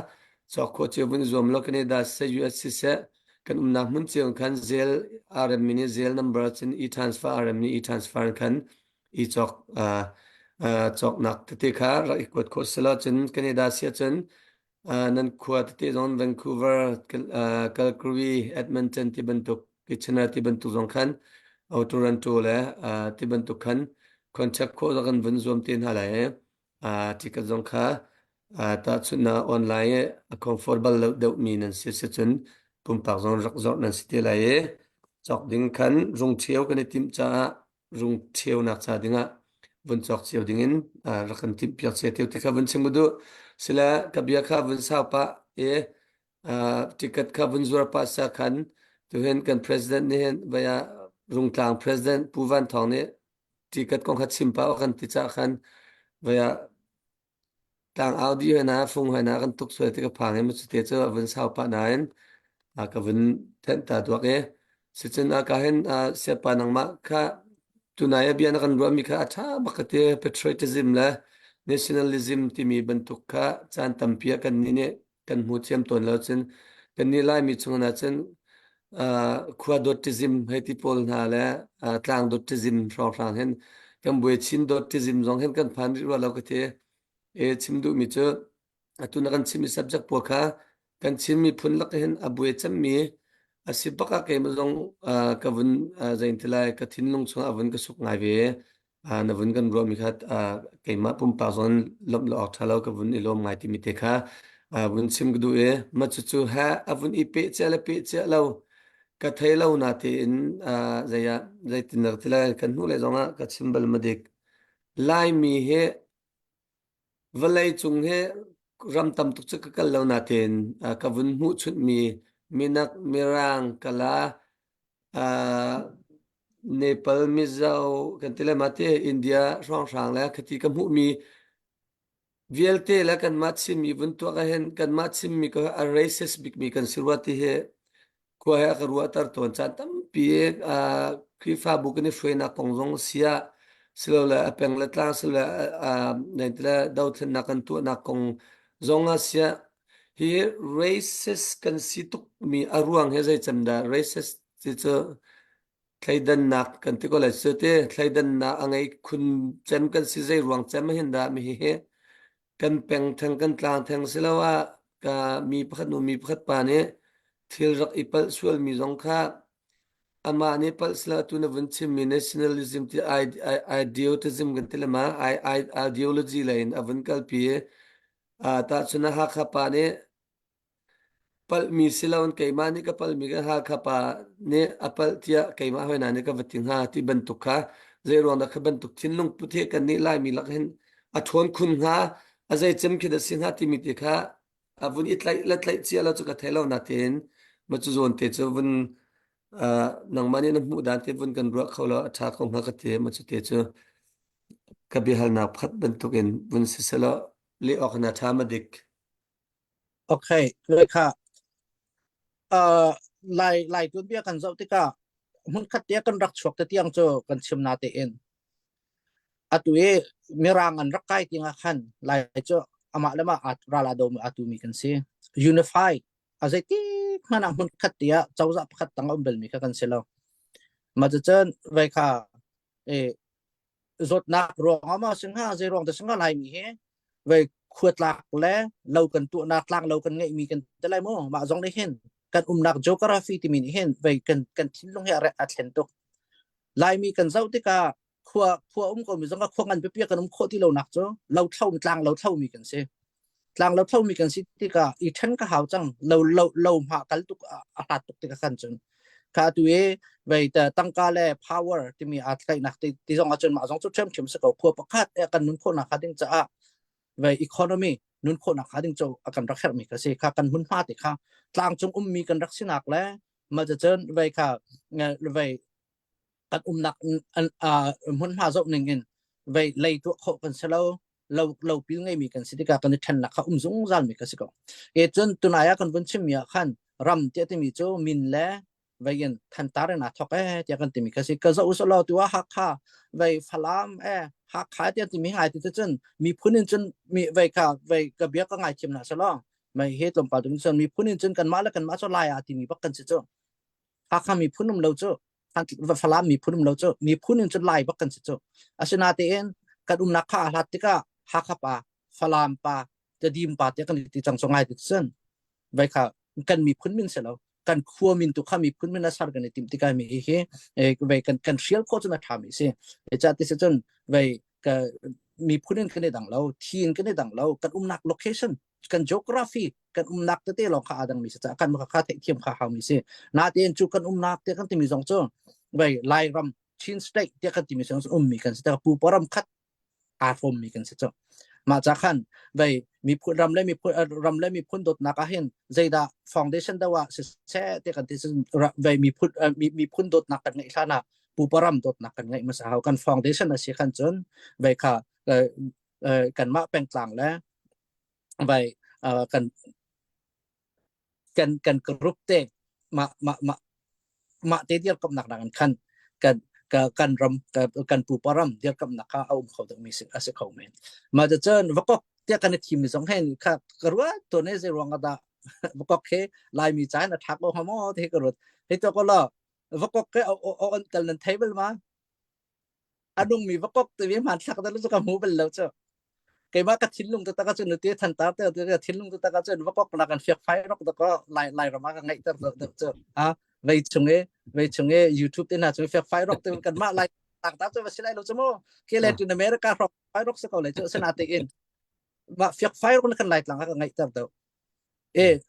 chok kho che bun zom lo Canada se USC se kan na mun che khan zel RM mini zel number chin e transfer RM ni e transfer khan e chok chok nak te kha ra ikot kho sela chin Canada se chin nan khuat te zon Vancouver Calgary Edmonton ti bentuk Kitchener ti bentuk zong khan au Toronto le ti bentuk khan contact ko zagan vun zom tin hala e ticket zong kha ta chuna online comfortable lo deuh mi nan se se chun pum pak zong rak zor nan site la e chok ding khan rung thieu kan tim cha rung thieu nak cha dinga vun chok chieu dingin rakan tim piak che teu tikha vun chingmudu sila kabia kha vun sa pa e ticket kha vun zur pa sa khan tu hen kan president ne hen vaya rung tlang president puvan thong ne ticket kong khat simpa kan ti cha khan vaya tang audio na phung hai na kan tuk soi ti ka phang em chu te chu vun sa pa nain ka vun then ta duak e sichen ka hen se pa nang ma kha tunaya bian kan ro mi kha atha bakate patriotism la nationalism ti mi bentuk kha chan tampia kan ni ne kan mu chem ton lo chen kan ni lai mi chung na chen quadotism heti pol na la tlang dotism rong rang hen kan bue chin dotism jong hen kan phan ri lo ka the e chimdu mi chu atuna kan chimi subject po kha kan chimi phun lak hen abue cham mi asipaka ke mazong kavun zain tilai ka thinlung chung avun ka suk ngai ve na vun kan ro mi khat ke ma pum pa zon lom lo thalo ka vun ilom ngai ti mi te kha vun sim gdu e ma chu chu ha avun I pe che lo ka thailo na te in zaya zai tinar tilai kan nu le zonga ka chimbal madik lai mi he valai chung he ram tam tuk chu ka kal lo na ten ka vun hu chut mi minak mirang kala Nepal Mizau kan tila mate India rong rang la khati kam hu mi VLT la kan mat sim mi vun to ka hen kan mat sim mi ka a racist big mi kan sirwati he ko ha ka ruwa tar ton chan tam pi kri fa bu kan fwe na kongjong sia silo la apeng la tlang silo na tila daw then na kan tu na kong zonga sia hi racist kan situk mi aruang he zai chamda racist chi cho thaidan nak kan ti ko la chete thaidan na angai khun chem kan si zai ruang chem hin da mi he kan peng thang kan tlang thang silawa ka mi pakhat nu mi pakhat pa ne thil rak ipal sual mi zong kha ama ne pal sla tu na vun chim mi nationalism ti idealism kan ti lama ideology line avun kal pi ta chuna ha kha pa ne pal mi silawan kaima ni ka pal mi ka ha kha pa ne apal tia kaima hoina ne ka vating ha ti bantuk kha zero na ka bantuk thinlung puthe kan ni lai mi lak hen a thon khun nga azai chem ki da singha ti mi ti kha avun itlai latlai chia la chu ka thelo na ten ma chu zon te chu vun nang mani na mu dan te bun kan ruak khawla atha khom ha ka te ma chu te chu ka bi hal na phat ban tukin bun sisala li ok na tha ma dik โอเคเลยค่ะไล่ตัวเบี้ยกันเจ้าที่ก็มันคัดเดียกันรักชวกแต่ที่ยังเจอกันชิมนาเตเอ็นatu e mirangan rakai tinga khan lai cho ama lama at rala do atu mi kan se unify azai ti mana hun khatia chawza pakhat tang bel mi ka kan selo ma chen vai kha e zot nak rong ama singha zai rong ta singha lai mi he vai khuat lak le lo kan tu nak lang lo kan ngai mi kan te lai mo ma jong de hen kan nak geography ti min hen vai kan thin long he at thlen tok lai mi kan zau ti ka khua ko mi zonga khongan pe pia kanum khoti lo nak cho lo thau mi tlang lo thau mi kan se tlang lo thau mi kan si ti ka I then ka hau chang lo ma kal tuk a ta tuk ti ka kan chun ka tu e vai ta tang ka le power ti mi at kai nak ti zonga chun ma zong chu chem chem se ko khua pakhat e kan nun kho na kha ding cha a vai economy nun kho na kha ding cho akan rak her mi ka se kha kan hun ma ti kha tlang chung mi kan rak sinak le ma chen vai kha vai kan nak mun ha zo ning in vai lei tu kho kan selo lo pil ngai mi kan sitika kan than na kha zung zal mi ka siko e chun tunaya kan bun chim ya khan ram te te mi cho min le vai yen than tar na thok e te kan ti mi ka si ka zo so lo tu ha kha vai phalam e ha kha te ti mi hai ti chun mi phunin chun mi vai ka vai ka bia ka ngai chim na so lo mai he tlom pa dung chun mi phunin chun kan ma la kan ma so lai a ti mi bak kan si cho ha kha mi phunum lo cho falam mi phunum lo cho mi phunin chu lai bakan chu asina te en kan nakha hatika hakha pa falam pa te dim pa te kan ti chang songai ti chen vai kha kan mi phun min selo kan khuo min tu kha mi phun min asar kan tim ti ka mi he vai kan real ko chuna tha mi se e cha ti se chun vai ka mi phunin kan dang lo thin kan dang lo kan nak location kan geography kan nak te lo kha adang mi sa kan ma kha the thiam kha ha mi se na te chu kan nak te kan ti mi jong cho vai lai ram chin state te kan ti mi song mi kan sa pu param khat a from mi kan sa cho ma cha khan vai mi phun ram le mi phun dot na ka hen zaida foundation da wa se te kan ti vai mi phun dot na kan ngai thana pu param dot na kan ngai ma sa kan foundation na si khan chon vai kha kan ma peng tlang le vai kan group te ma te dia kam nak nan khan kan ram kan pu param dia kam nak ka au khau da mi se ase khau men ma de chen wakok te kan team mi song hen kha karwa to ne se rong da wakok ke lai mi chai na thak lo ha mo te karut he to ko la wakok ke on kal nan table ma adung mi wakok te vi man thak da lu ka mu bel lo cho cái mà cái thính lung ta cái chuyện này thành ta cái thính lung ta cái chuyện nó có là cái việc phải nó có lại rồi mà cái ngày ta vậy chung ấy YouTube thế nào chung việc phải nó cái mà lại tặng ta cho vào xin lại đâu chứ mô cái Latin America rồi phải nó sẽ có lại cho xin lại tiền mà việc phải nó cái lại là cái ngày ta đâu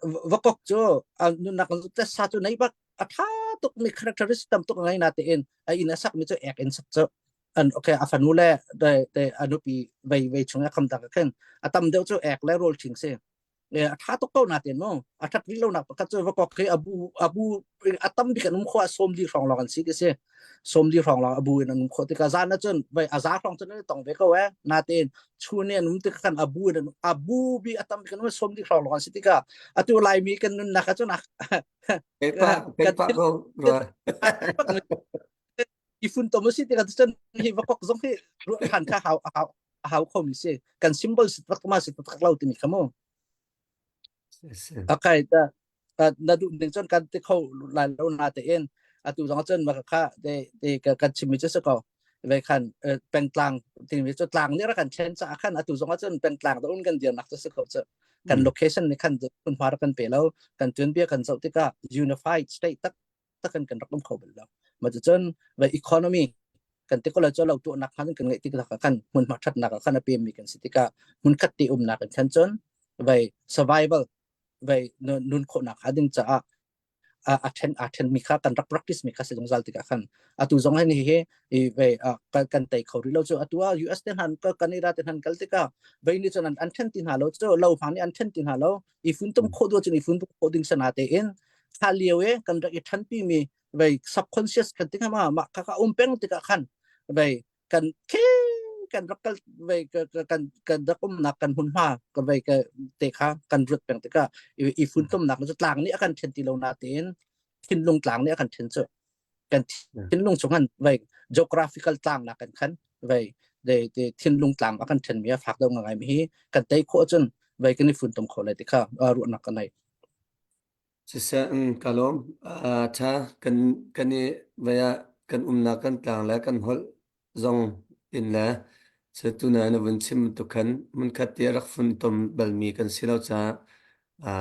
và có cho nó là cái sao cho này bác thà tục mình characteristic tục ngày nào tiền ai nó sắc mình cho ek in sắc cho an okay afan mule de anupi vai chunga kham ta khen atam deu chu ek le rol ching se tha to ko na ten mo athat ri lo na ka chu ko ke abu atam bi kan khwa som di rong lo kan si ke se som di rong lo abu nan kho ti ka za na chun vai aza rong chun tong ve ko na ten chu ne num ti kan abu bi atam bi kan som di rong lo kan si ti ka atu lai mi kan na ka chu na cái pa ko rồi ifun to musi ti ka chen hi wakok zong hi ru han kha hau khom se kan symbol sit tak ma sit tak lau ti mi khamo akai ta na du ning chon kan te kho lai lo na te en atu zong chen ma kha de ka chimi che se ko ve khan peng tlang ti mi cho tlang ni ra kan chen cha khan atu zong chen peng tlang da un kan dia nak se ko che kan location ni khan kun phar kan pe lo kan tuen bia kan zau ti ka unified state tak kan rak lom kho bel lo mà chân về economy cần tiếc là cho lâu tụ nạc hắn cần nghệ tích là khăn muốn mặc thật nạc khăn apem mình cần sĩ cả muốn cắt ti nạc cần chân về survival về nun khổ nạc hắn cha attend mi kha cần practice mi kha sẽ dùng zal tích khăn atu giống hay ni he về cần tay khẩu lâu cho atu US ten han Canada ten han kal tích về ni cho nan attend tin halo cho lâu phani attend tin halo ifun tum khodo cho ifun tum coding sa nate in khaliwe kan rak ithan pi mi vậy subconscious kan tika ma kaka umpeng tika kan vậy kan ke kan rakal vậy kan dak nak kan hun ma kan vậy ka teka kan rut peng tika ifun tum nak ju tlang ni akan chen ti lo natin tin lung tlang ni akan chen chu kan tin lung chungan vậy geographical tlang nak kan vậy để tin lung tlang akan chen mi phak do ngai mi kan tei kho chun vậy kan ifun tum kho lai tika ru nak kan nai Sisa kalom cha kan ni vaya kan na kan tlang la kan hol zong in la se tu na na vun chim tu kan mun khat ti rak fun tom bal mi kan silau cha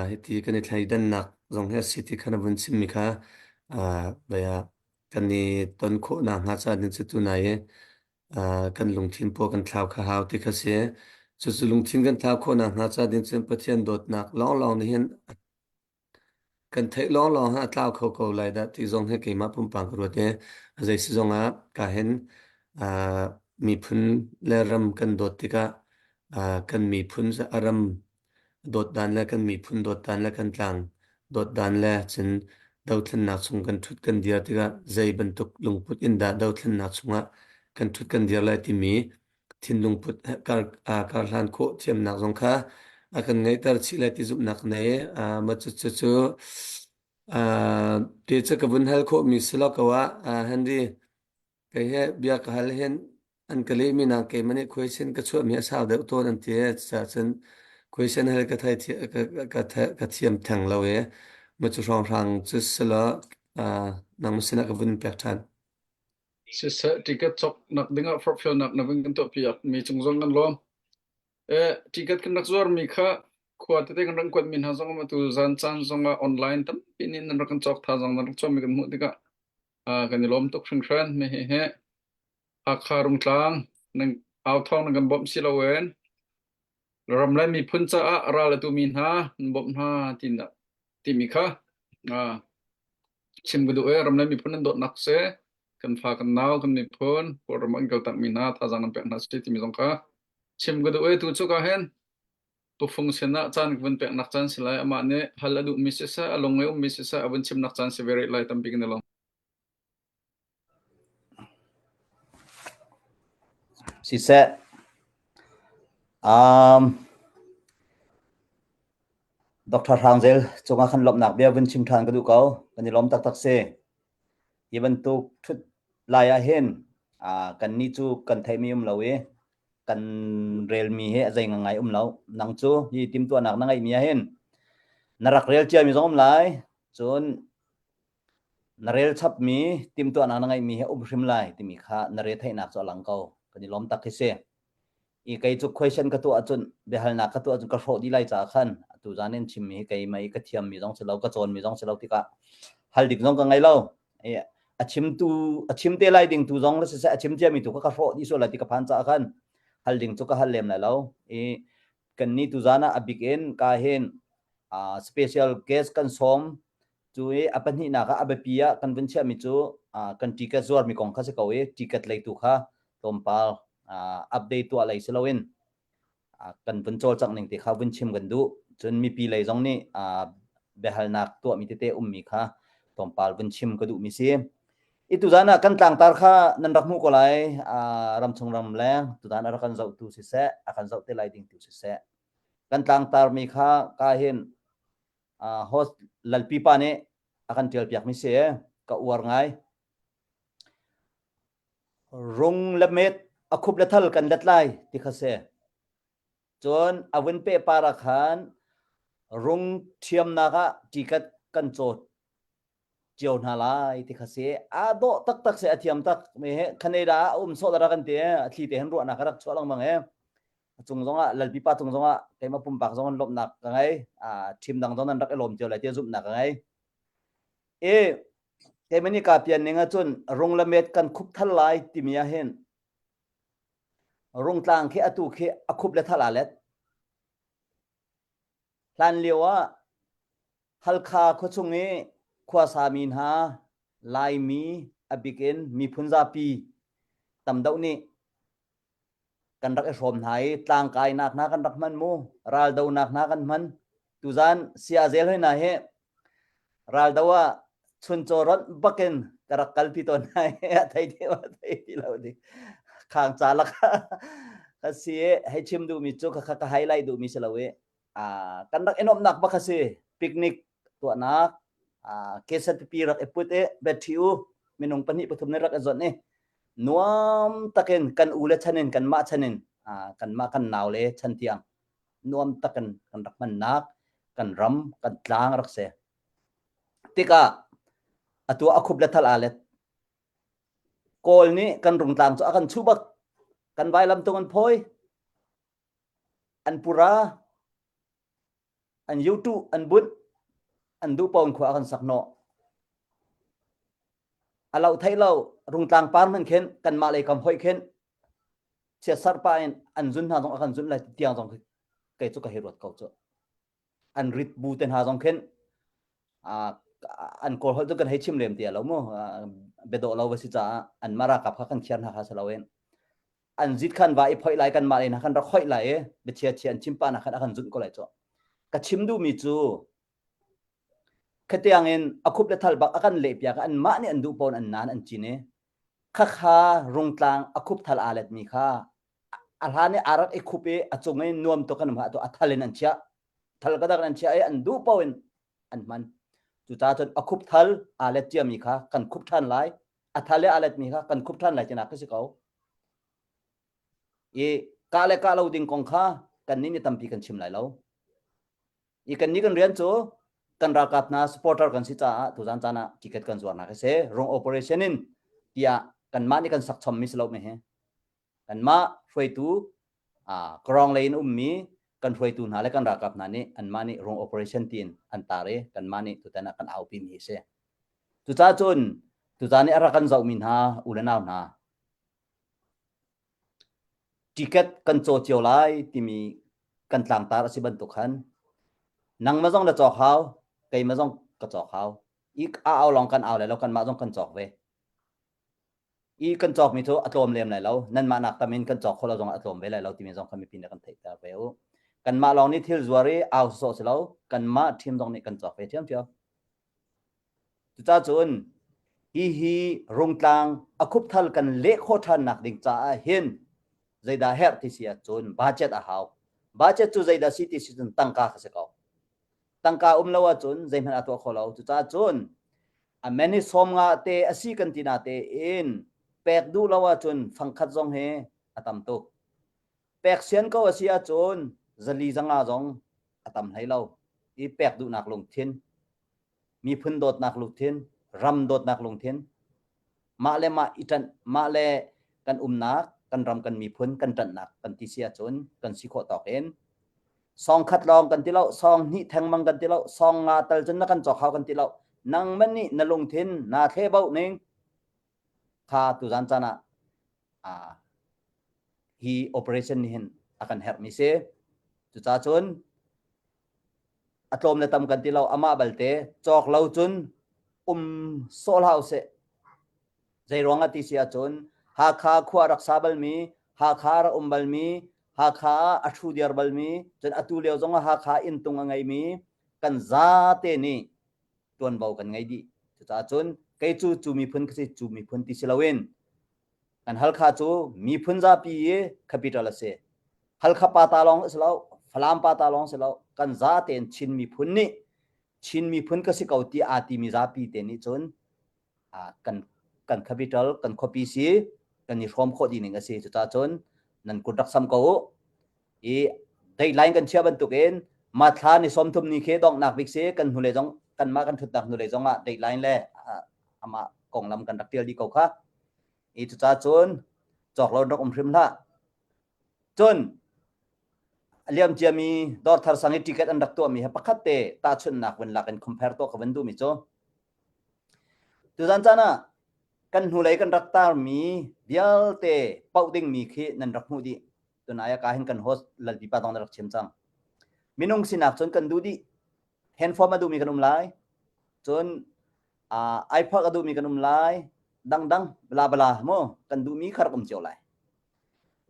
heti kan thlai dan nak zong he city kan vun chim mi kha vaya kan ni ton kho na nga cha din se tu na ye kan lung thin po kan thlau kha hau ti kha se chu lung thin kan thlau kho na nga cha din chen pathian dot nak long long ni hen kan thấy lo ha tao khâu lại đã thì dòng hay cái mà pum pang rồi thế rồi sử dụng cả hen mi phun le ram kan dot tika kan mi phun sa aram dot dan la kan mi phun dot dan la kan tlang dot dan la chen dau thlen na chung kan thut kan dia tika zai ban tuk lung put in da dau thlen na chunga kan thut kan dia la ti mi thin lung put kar hlan kho thiam nak zong kha akan ngai tar chi la ti zup nak nei ma chu ti cha ka bun hal kho mi sila ka wa hanri kai he bia ka hal hen an kali mi na ke mane question ka chu mi sa da to nan ti cha chen question hal ka thai ka thiam thang lo we ma chu rong rang chu sila nang sina ka bun pek than Sisa tiket chok nak dengar profil nak naving untuk pihak mi chungzong kan lom. Tiket kan nak zuar mi kha kuat itu kan rangkuat min hazong ma tu zan chan zonga online tam ini nan rakan chok tha zong nan chom mi kan mu tika kan ni lom tok shring me he akharung tlang nang aw thong nang kan bom silawen ram lai mi phun cha ra la tu min ha bom ha tin da ti mi kha chim gudu ram lai mi phun nan dot nak se kan fa kan naw kan mi phun por ram gal tak mi na tha zang pe na sti ti mi zong kha chim gudu tu chu ka hen tu function na chan kan pe nak chan silai ama ne hal adu mi se sa along ngai mi se sa abun chim nak chan se very lai tam ping ne long si se Dr. Hangzel chunga khan lop nak bia vun chim than ka du kau kan ni lom tak tak se yeban tu thut laya hen kan ni chu kan thai mi lawe kan rel mi he zai ngai lo nang chu hi tim tu nak ngai mi hen narak rel chia mi zom lai chun narel chap mi tim tu nak ngai mi he hrim lai ti mi kha nare thai nak cho lang kau kan ni lom tak ke se i kai chu question ka tu achun behal na ka tu achun ka ro di lai cha khan tu janen chim mi kai mai ka thiam mi jong chelo ka chon mi jong chelo tika hal dik jong ka ngai lo achim te lai ding tu jong la se achim chia mi tu ka ro di so la tika phan cha khan hal ding chu ka hal lem la lo kan ni tu jana abiken ka hen special case kan som chu apan hi na ka abapia kan vun chia mi chu kan ticket zor mi kong kha se ko ticket lai tu kha tompal update tu alai selawin kan vun chol chak ning te kha vun chim gan du chun mi pi lai jong ni behal nak tu mi te mi kha tompal vun chim ka du mi si itu jana kan tlang tar kha nan rak mu ko lai ram chung ram leng tu jana ra kan zau tu si se akan zau te lai ding tu si se kan tlang tar mi kha ka hin host lalpi pa ne akan tel piak mi se ka uar ngai rung lamet akhup la thal kan dat lai ti kha se chon awin pe para khan rung thiam na ka tikat kan chot chiao na lai ti kha se do tak tak se athiam tak me he khaneda so dara kan te thli te han ro na karak cholang mang he chung zonga lalpi pa chung zonga keima pum pak zong lop nak ngai thim dang zong nan rak elom chiao lai te zup nak ngai keimani ka pian ninga chun rung lamet kan khup thal lai ti mia hen rung tlang khe atu khe akhup le thala let hlan lewa halkha kho chungi khwa sa min ha lai mi abiken mi phunja pi tam dau ni kan rak rom hai tlang kai nak na kan rak man mu ral dau nak na kan man tuzan sia zel hoi na he ral dawa ชุนโจรถบักเกนกระกัลพิตอนไหนไทยเดียวไทยที่เราดิข้างจาลักก็เสียให้ชิมดูมิจูก็ไฮไลท์ดูมิสลาเวกันนักเอ็นอมนักบักเสียปิกนิกตัวนักเคสต์ปีรักเอพุตเบทิวมินงปนิปฐุมในรักอจอนเนี่ยนัวมตะเกนกันอูเลชันเนนกันมาชันเนนกันมากันนาวเลชันเตียงนัวมตะกันรักมันนักกันรำกันตลางรักเสียติกาตัวอาคุบเลทัลอาเลตโกลนี้กันรุงต่างจะกันชูบักกันไว้ลำตรงอันพอยอันปุระอันยูทูอันบุญอันดูปอนขวากันสักโนเราไทยเรารุงต่างปานมันเข็นกันมาเลยคำพอยเข็นเสียสารปานอันจุนหาตรงอันจุนเลยเตียงตรงเกิดจุกเหตุเขาจะอันริดบูเตนหาตรงเข็นอันโกลเขาจะกันให้ชิมเลมเตียเราโม่เบดเราวสิจ้าอันมารากับเขากันเชียนหาคาสลาเวนอันจิตขันว่าอีพอยไลกันมาเลยนะขันรักค่อยไลเบเชียเชียนชิมปานะขันอันจุนก็เลยจ้ะก็ชิมดูมิจูขตียงเงินอาคุบเลทัลบักอันเล็บยากันมาเนี่ยอันดูปอนอันนานอันจีเน่ข้ารุงตางอาคุบทัลอาเลตมีข้าอัลฮานี่อารักเอคุเปอจงเงินนวมตัวกันมาตัวอัทัลเลนันเชียทัลก็ได้กันเชียอันดูปอนอันมันจุดตาจนอาคุบทัลอาเลตเจียมีข้ากันคุบทันไลอัทัลเลอาเลตมีข้ากันคุบทันไลจะนักสิเขากาเลกาเราดิ่งกองข้ากันนี่ตั้มปีกันชิมไลเรากันนี้กันเรียนโจกันรักนาสปอร์ตกันสิจ้าทุกท่านจ้านะกิจกันส่วนนักเสียโรงโอเปอเรชั่นเดียกันมานี่กันสักชมมิสลบไหมฮะกันมาช่วยตูกรองเลยนมีกันช่วยตูหาและกันรักนานี่อันมานี่โรงโอเปอเรชั่นทีนอันตาเรกันมานี่ทุกท่านกันเอาพิมพ์เสียทุกท่านจนทุกท่านนี่รักกันจะมินหาอุลนาวนากิจกันโจเจียวไลที่มีกันต่างตาสิบันตุขันนังมาจงจะจอกเขาไกมาจงกระจอกเขาอีกเอาลองกันเอาเลยแล้วกันมาจงกันจอกเวอีกันจอกมีทุกอัตโนมัติเลยแล้วนั่นมาหนักแต่มินกันจอกคนเราจงอัตโนมัติเลยเราที่มีจงคำมีพินกันเทตาเวลกันมาลองนี่ทิลจวารีเอาโซ่แล้วกันมาทีมตรงนี้กันจอกเวทีมเดียวจุดจ้าจุนฮีรุงกลางอคุบทัลกันเละโคทันหนักดิ่งจ้าเห็นใจดาเฮร์ที่เสียจุนบาเจ็ดหาวบาเจ็ดจุใจดาซิตี้จุนตั้งกาเสกเอาตั้งกาลาวจุนใจมันอัตวขลาวจุดจ้าจุนแม่นี่สมงาเตอสีกันตินาเตอินเป็กดูลาวจุนฟังขัดจงเฮอตัมตุเป็กเสียนก็ว่าเสียจุนจะลีจังอาจงอตัมให้เราอีเป็กดูนักลงทินมีพื้นโดดนักลงทินรำโดดนักลงทินมาเลมาอิจันมาเลกันนักกันรำกันมีพื้นกันจันนักกันติเสียจุนกันสิโคตอกเอ็นซองคัดลองกันที่เราซองนี่แทงมังกันที่เราซองงาตัลจนนักกันจอกเขากันที่เรานังมันนี่นลงทินนาเทเบาเน่งข้าตุจันจานะฮีโอเปอเรชั่นนี่เห็นอาการเฮร์มิเซ่จุดจ้าจนอัตโนมัติทำกันที่เราอามาบัลเตจอกเราจนโซลเฮาเซ่ใจร้องอติเสียจนหาข้าขวารักษาบัลมีหาข้าระบัลมีหาข้าอัชูเดียร์บัลมีจนอัตุเลียวจงหาข้าอินตุงไงมีกันซาเตนี่ตัวเบากันไงดีจุดจ้าจนใครจูมีพื้นก็สิจูมีพื้นที่สิลาเวนกันฮัลข้าจูมีพื้นซาปีเอแคปิตอลเซ่ฮัลข้าปาตาลองสิลาวฟลามปาตาลองสิลาวกันซาเตนชินมีพื้นนี่ชินมีพื้นก็สิเกาตีอาติมีซาปีเตนี่จนกันแคปิตอลกันคอปีซีกันนี่พร้อมโคดีหนึ่งก็สิจุดจ้าจนนั่นกุดักซ้ำเขาได้ไลน์กันเชื่อบันตุกเองมาทานในสมทุมนี่เคดองนักวิกเซกันหุ่นเลยจงกันมากันถุดนักหุ่นเลยจงได้ไลน์แล่อามากองลำกันดักเตียดีเขาค่ะจุดจ้าจนจอกเราดอกพริมละจนเลี้ยมเจียมีดอร์ทาร์สังเกติเกตอันดักตัวมีฮะปักขัดเตตาชนนักวันละกันคอมเพลตัวกับวันดูมิโจจุดนั้นจ้านะกันหุ่นเลยกันดักตามีเดียวเตเป้าดิ่งมีขี้นันรักหูดีตัวนายกาเห็นกันโฮสลัดดีปาตองรักเชื่อมจังมินุงสินักจนกันดูดีเห็นฟอร์มาดูมีกันไลจนไอพักดูมีกันไลดังเวลาโมกันดูมีคาร์กมเจียวไล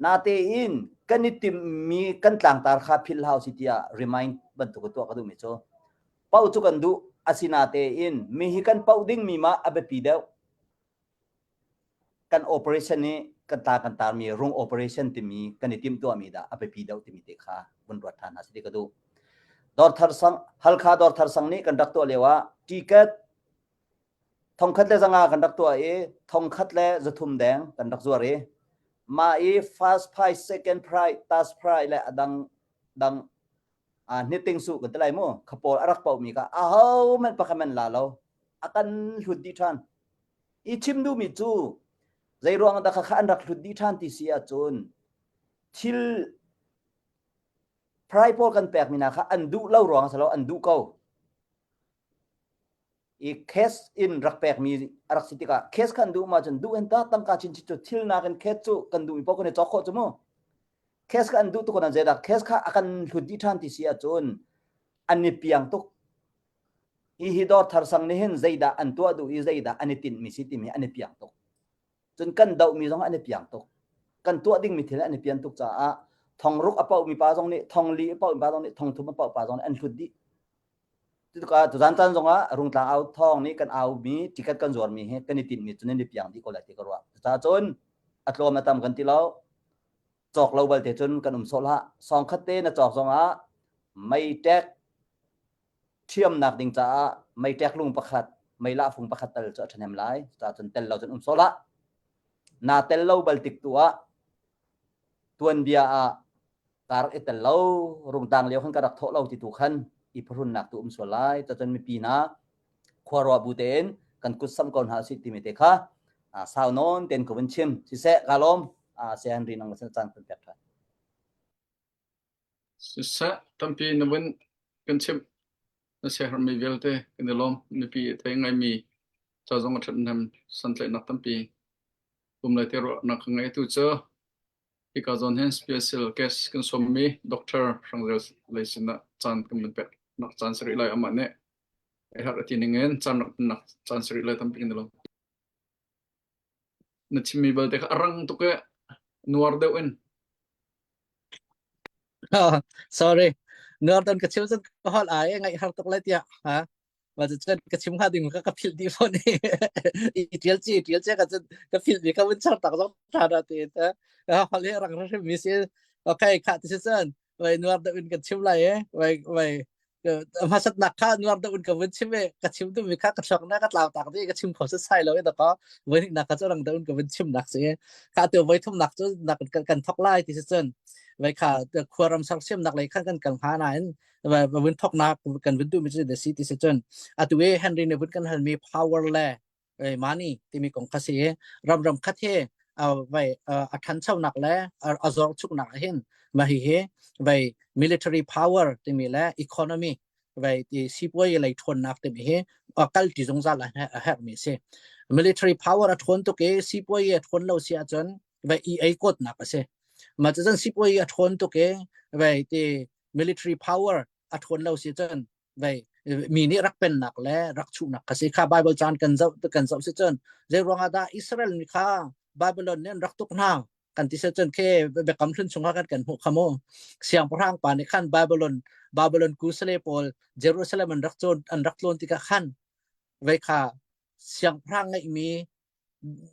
นาเตอินกันนิติมีกันต่างตาร์คาพิลเฮาสิเตียรีมายน์บันทุกตัวกันดูมิโจเป้าจุกันดู asinate in mi hi kan pauding mi ma abe pideu kan operation ni kan ta mi rung operation ti mi kan tim tu mi da abe pideu ti mi te kha bun rat than asidi ka du dor thar sang hal kha dor thar sang ni kan dak to lewa ticket thong khat le zanga kan dak to e thong khat le zathum deng kan dak zuare ma e first prize second prize last prize le dang knitting su kan talai mo khapol arak pau mi ka ahau man pakaman lalo akan hudi than i chim du mi chu zai ruang da kha an rak hudi than ti sia chun thil prize pol kan pek mina kha an du lo ruang salo an du ko i case in rak pek mi arak sitika case kan du ma chen du en ta tam ka chin chi chu thil na kan case chu kan du mi pok ne chok kho chu mo case kan du tu kon an zeda case kha akan hudi than ti sia chun ani piang tuk i hi dor thar sang ni hin zaida an tua du i zaida ani tin mi si ti mi ani piang tuk chun kan dau mi jong ani piang tuk kan tua ding mi thil ani piang tuk cha a thong ruk apau mi pa jong ni thong li apau mi pa jong ni thong thum apau pa jong an hudi tu ka tu zan chan jong a rung tlang au thong ni kan au mi ticket kan zor mi he kan ni tin mi chun ni piang di ko la ti ko wa cha chun atlom na tam kan ti lo chok lo bal te chun kan sol ha song khat te na chok jong a mai tek thiam nak ding cha mai tek lung pakhat mai la phung pakhat tel cha thanem lai cha chun tel lo chun sola na tel lo bal tik tua tuan bia a tar etel lo rung tang leo khan ka rak tho lo ti tu khan i phurun nak tu solai cha chun mi pi na khwaro bu ten kan kut sam kon ha si ti me te kha sao non ten ko wen chim si se kalom se han ri nang san chan pen pek tha sa tampi na wen kan chim na se har mi velte kan lom ni pi te ngai mi cha jong that nam san tle na tampi lai te ro na ngai tu cho ika zon hen special case kan som mi doctor rangzel leisina chan kan pek nak chan sri lai ama ne ai har ti ningen chan nak chan sri lai tampi kan lom na chimi bal te arang tu ke nuar deu en sorry northern ka chim ka hol ai ngai har tok lai tia ha và chân cái chim ha đình các phim đi phone tiel chi ka chân cái phim đi ka vẫn chắc tao giống thà ra thì họ lấy rằng nó mi sẽ ok khát thì chân vậy nuôi được cái chim lại ấy vậy mà sát nạc khá nuôi được cái vẫn chim ấy cái chim tụi mình khác cái sọc nó cái lao tạc đi cái chim khó sát sai rồi đó có với nạc cái chỗ rằng được cái vẫn chim nạc sẽ khá từ với thông nạc chỗ nạc cần thóc lai thì chân vậy khá từ khoa ram sang chim nạc lại khá cần phá này và vẫn thóc nạc cần vẫn tụi mình sẽ để xí thì chân tu Henry ne kan hal mi power le money ti mi kong khasi ram khat he vai athan chau nak le azor chuk nak hin ma hi he vai military power ti mi le economy vai ti sipoi le thon nak ti mi he kal ti jong za la ha mi se military power a thon to ke sipoi thon lo sia chon vai ai kot nak se ma chen sipoi a thon to ke vai ti military power a thon lo sia chon vai mi ni rak pen nak le rak chu nak kasi kha bible chan kan zau se chen je ronga da israel ni kha babylon nen rak tuk na kan ti se chen ke be kam thun chunga kan hu khamo siang prang pa ni khan babylon kusle pol jerusalem an rak chon an rak lon ti ka khan ve kha siang prang ngai mi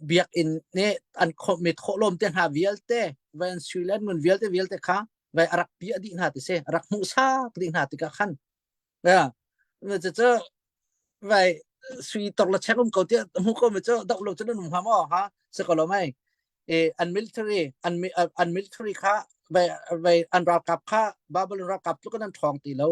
biak in ne an mit kholom ten ha vielte ven suilen mun vielte kha ve arak pi adi na ti se rak mu sa ti na ti ka khan ya mà chứ vậy suy tộc là chắc không cầu tiếc không có mà chứ động lực cho nó đúng không hả sẽ có lo mày military khá vậy an rap cặp khá Babylon rap cặp lúcนั้นทองตีแล้ว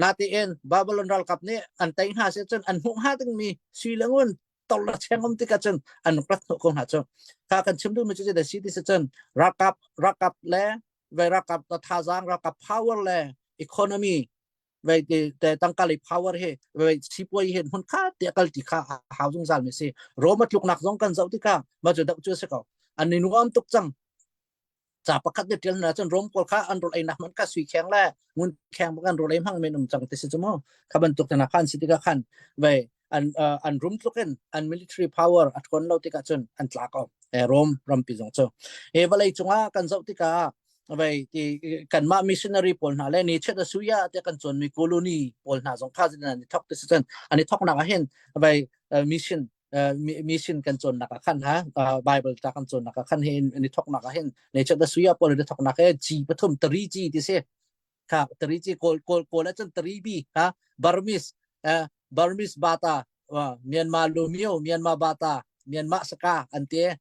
นาทีเอ็น Babylon rap cặpนี้อันแต่งหาเสียจนอันหุ่งหาตึงมีสุยเรื่องตกละเชียงอมติกาจนอันปลัดคงหาจนข้ากันชิมดูมันจะได้สิที่เสียจนรap cặpแล้วvậy rap cặpต่อท่าจางrap cặp power แล้ว economy vậy để tăng cao power he vậy sipoi he hon kha te kal ti kha haung zal me se romat luk nak jong kan zau ti ka ma jo dak chu se ko an ni nuam tuk chang cha pakhat de tel na chan rom kol kha an rol ai na man ka sui kheng la mun kheng kan rol ai hang me num chang te se chmo kha ban tuk na khan si ti ka khan vậy an rum tuken an military power at kon lo ti ka chun an tla ko rom pi jong cho e balai chunga kan zau ti ka vậy thì cần mà missionary Paul na lên ni chết da suya te kan chon mi colony Paul na jong kha jin ni thok te chen ani thok na hen vậy mission mission kan chon na ka khan ha Bible ta kan chon na ka khan hen ani thok na ka hen ni chết da suya Paul ni thok na ka ji pathum tari ji ti se kha tari ji kol la chen tari bi ha Burmese bata Myanmar lumio Myanmar bata Myanmar saka ante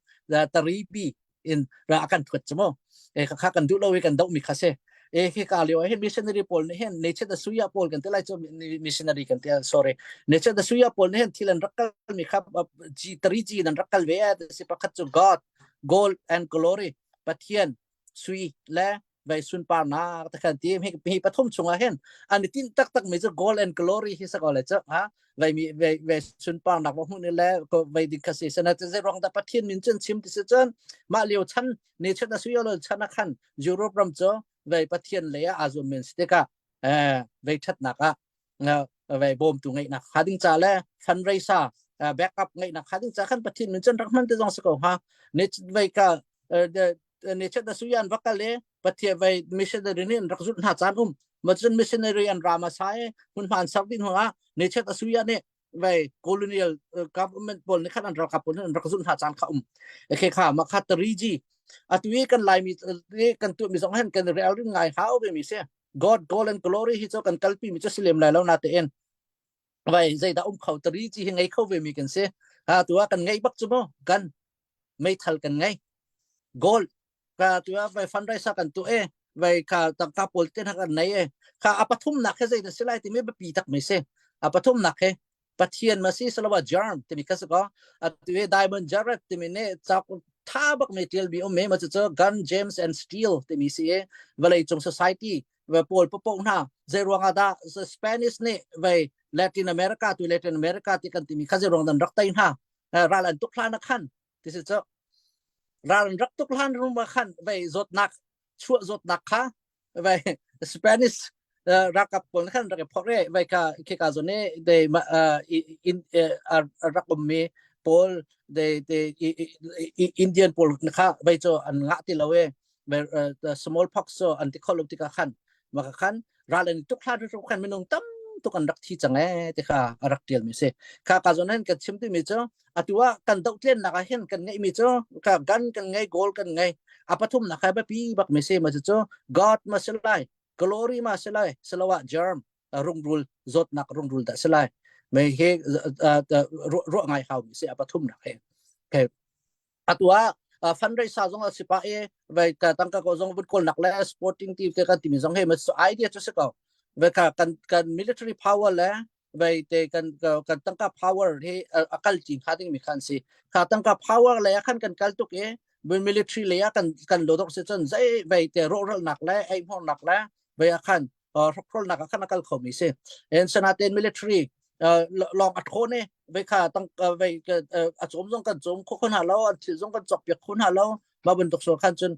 tari bi in ra akan thut chmo kha kan du lo kan dau mi khase he ka leo he missionary Paul ne hen nature da suya Paul kan telai cho missionary kan te sorry nature da suya Paul ne hen thilan rakal mi khap ji tari ji nan rakal ve se pakhat cho God gold and glory pathian sui la vai sun pa na ta kan ti he pathum chunga hen an tin tak me cho gold and glory hi sa ko le cho ha vai mi vai sun pa na ba hu ne la ko vai di khase sana te rong da pathian min chen chim ti se chen ma leo chan nature da suya lo chana khan Europe ram cho vai pathian le a azum men steka vai that na ka vai bom tu ngai na khading cha le fundraiser backup ngai na khading cha khan pathian min chen rakman te jong sa ko ha ne vai ka nature da suya an vakale pathian vai missionary ni rak zut na chan ma chen missionary an rama sai hun man sak din hoa nature da suya ne vai colonial government Paul ne khan an rak pol rak zut na chan kha khe kha ma khatari ji atwi kan lai mi kan tu mi song han kan real ngai how be mi se God gold and glory hi cho kan kalpi mi cho silem lai lo na te en vai zai da khau tari chi ngai khau ve mi kan se tua kan ngai bak chu mo kan mai thal kan ngai gold ka tua vai fundraiser kan tu vai ka tang ka pol ten kan nai ka apathum na khe zai da silai ti me ba pi tak mi se apathum na khe pathian ma si salawa jarm te mi kas ko atwe diamond jarat te mi ne chak thabak material bi me ma cho gun James and steel te mi se valai trong society và Paul popong na zai ruanga da Spanish ne vai Latin America ti kan ti mi kha zai rong dan rak tai na ralan tuk hlan khan ti se cho ralan rak tuk hlan rum khan vai zot nak chu zot nak kha vai Spanish rakap pol khan rak phore vai ka ke ka zone de in rakom me Paul de Indian Paul kha vai cho an nga ti lawe smallpox so anti-cholera ka khan ma khan ralan tuk hlan rum khan menong tam tu kan rak thi change te kha arak tiel mi se kha ka zonen ka chimtu mi cho atua kan dau tlen na ka hen kan ngai mi cho ka gan kan ngai gol kan ngai apathum na kha ba pi bak mi se ma cho God ma selai glory ma selai selawa germ rungrul zot nak rungrul da selai me he ro ngai hau mi se apathum na he ke atua fundraiser zong sipa vai ka tangka ko zong bud kol nak la sporting team te ka tim zong he ma so idea cho se ko vai ka kan military power la vai te kan tangka power he akal chi khating mi khan si kha tangka power la khan kan kal tuk military la kan lodok se chon zai vai te ro nak la ai hon nak la vai khan rol nak khan akal khomi se en sanaten military long at khone vai kha tang vai achom zong kan chom khon ha lo thil zong kan chok pek khon ha lo ma bun tok so khan chun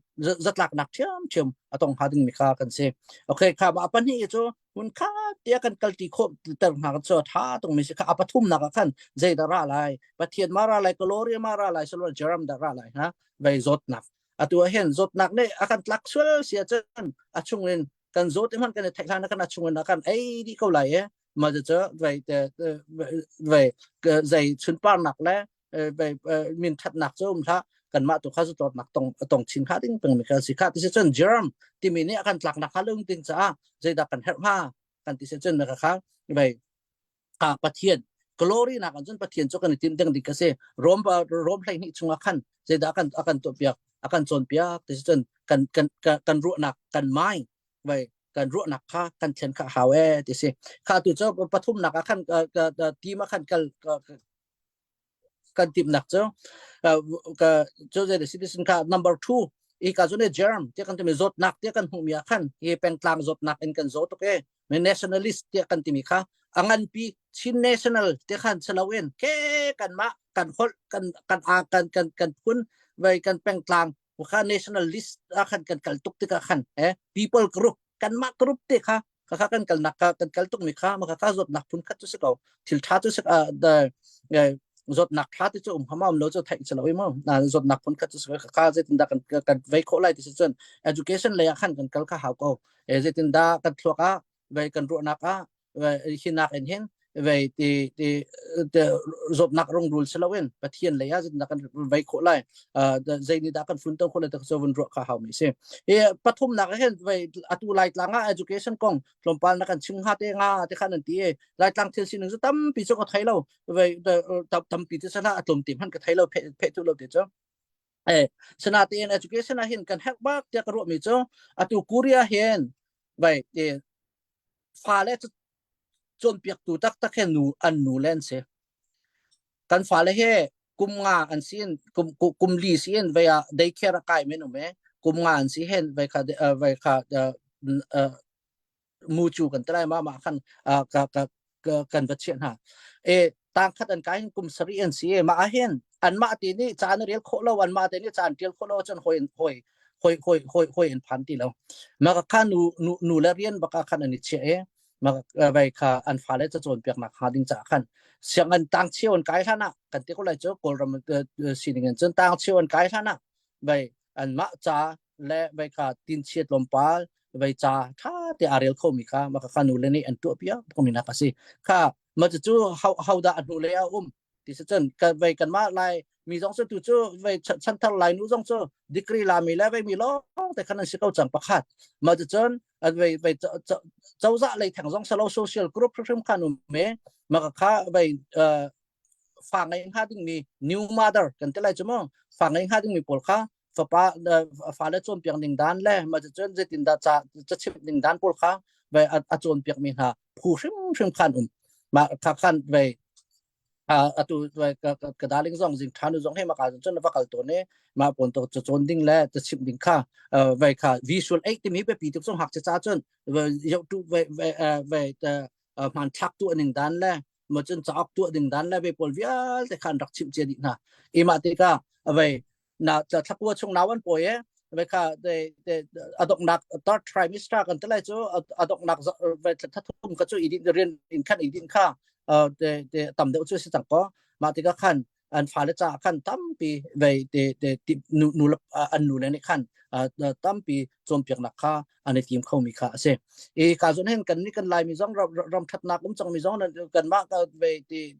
zat lak nak thiam atong hading mi kha kan se okay kha ma pan hi cho hun kha tia kan kalti kho tar ma cho tha tong mi se kha apathum na ka khan zai da ra lai pathian mara lai glory mara lai solo jaram da ra lai ha vai zot nak atua hen zot nak ne akan tlak sul sia chen achungin kan zot eman kan thailan kan achungin kan ai di ko lai mà cho vậy vậy dạy chuyên ban nặng lẽ vậy mình thật nặng cho ông ta cần mà tụi khác tụi nặng tổng chính khác tính bằng mình cái khác thì sẽ chân germ thì mình này akan lạc nặng khác lưng tính sao dạy đã cần help ha cần thì sẽ chân mình khác vậy pathian glory nặng chân pathian cho cần tìm tiếng đi cái gì rom lại ní chung akan dạy đã akan tụi biak akan chọn biak thì sẽ chân cần ruộng nặng cần mai vậy kan ro nak kha kan chen kha hawe ti se kha tu cho pathum nak khan ti ma khan kan tim nak cho ka cho the citizen ka number 2 e ka zo ne germ te kan te zot nak te kan humia khan e peng tlang zot nak en kan zot ke me nationalist te kan ti mi kha angan pi chin national te khan chalawen ke kan ma kan hol kan pun vai kan peng tlang kha nationalist khan kan kal tuk te ka khan people group kan ma group te kha kan kal nak kan kal tuk mi kha ma kha zot nak pun khat se ko thil tha tu se zot nak tha ti chu hamam lo chu thai chaloi mo na zot nak phun kha chu kha je tin da kan vei kho lai ti chen education le khan kan kal kha hau ko e je tin da kan thloka vei kan ro nak a vei hinak en hen vei ti zot nak rong rul chalawin pathian le ya je da kan vei kho lai zai ni da kan phun tong kho le ta so vun ro kha hau mi se e pathum nak hen vei atu lai tlanga education kong lompal na kan ching ha te nga te khan an ti e lai tlang thil sin zu tam pi chu ko thai lo vei tam pi te sana atlom tim han ka thai lo phe tu lo te cho sana te education a hin kan hak ba te ka ro mi cho atu kuria hen vei te fa le chon piak tu tak tak hen nu an nu len se kan fa le he kum nga an sin kum li sin vei a dei kera kai menu me kum nga an si hen vei kha mu chu kan trai ma khan kan vật chuyện ha tang khat an kai kum sari an si ma hen an ma ti ni chan rel kho lo an ma ti ni chan tel kho lo chan hoi en phan ti lo ma ka khan nu la rian ba ka khan ani che ma vai kha an fa le cha chon pek na kha ding cha khan siang an tang chiu an kai thana kan te ko lai cho kol ram sining an chen tang chiu an kai thana vai an ma cha le vai kha tin chiet lom pal vai cha tha te arel kho mi kha ma ka khanu le ni an tu pia ko mi na ka si kha ma chu how da anu le a ti se chen ka vai kan ma lai mi jong se tu chu vai chan thal lai nu jong chu degree la mi la vai mi lo te khan an si kau chang pakhat ma chu chen vai chau za lai thang jong salo social group phrim khan me ma ka kha vai fa ngai ha ding mi new mother kan te lai chu mo fa ngai ha ding mi pol kha fa le chon piang ding dan le ma chen je tin da cha chip ding dan pol kha ve a chon piang mi ha phu shim khan ma kha khan ve atu ve ka daling zong jing thanu zong he ma ka chen va kal to ne ma pon to chon ding le chip ding kha ve kha visual 8 ti mi pe pi tu song hak cha chen ve yo tu ve man thak tu ning dan le ma chen chak tu ding dan le ve pol vial te khan rak chip je di na e ma te ka ve naจะทักว่าช่วงนั้นวันป่วยเวลาเดอดอกหนักตอน trimester กันแต่ละจู่อดอกหนักเวลาถ้าทุ่มก็จู่อีดินเรียนอินขั้นอีดินค่าเดต่ำเดี๋ยวจู่สิจังก็มาติก็ขั้นอันฟ้าเลจ่าขั้นตั้มปีเวเดนูอันนูเลยในขั้นตั้มปีจมเปียกหนักค่าอันในทีมเขามีค่าเสียการส่วนเห็นกันนี่กันลายมีซ่องรำทัดหนักก็จังมีซ่องนั่นกันมากก็เว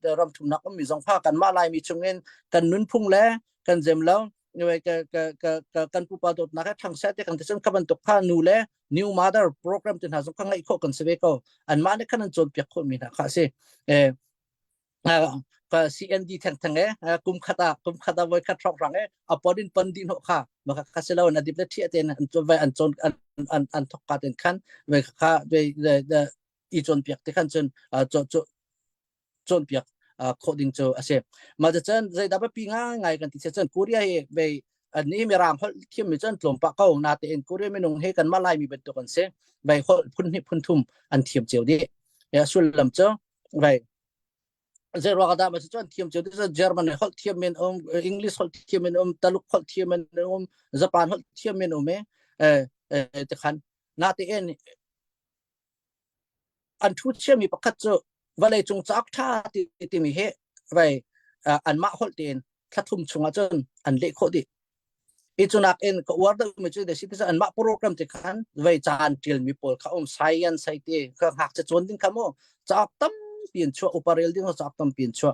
เดรำทุ่มหนักก็มีซ่องผ้ากันมาลายมีช่วงเงินกันนุ่นพุ่งแล้วกันเจมแล้วvậy kan pupa dot na ka thang set kan tesen kaban tok kha nu le new mother program tin ha zo khang ngai kho kan se ko an ma ne kan chon pek kho mi na kha se ka cnd thang kum khata voi kha thok rang apodin pandin ho kha ma kha se lo na dip le thia ten an chon vai an chon an thok ka ten khan ve kha ve i chon pek te khan chon pek coding cho ase ma chen zai da pi nga ngai kan ti chen korea he be an ni mi ram hol thim mi chen tlom pa ko na te en korea me nong he kan ma lai mi bet to kan se bai hol phun ni phun thum an thiam cheu di ya sul lam cho bai zai ro da ma chen thiam cheu di german hol thiam men english hol thiam men taluk hol thiam men japan hol thiam men me te khan na te en an thu che mi pakhat cho vale chung chak tha ti mi he vai an ma hol tin thathum chunga chon an le kho di i chunak en ko war da mi chu de citizen an ma program te khan vai chan til mi pol kha science sai te kha hak cha chon din khamo chak tam pin chu operel ding chak tam pin chu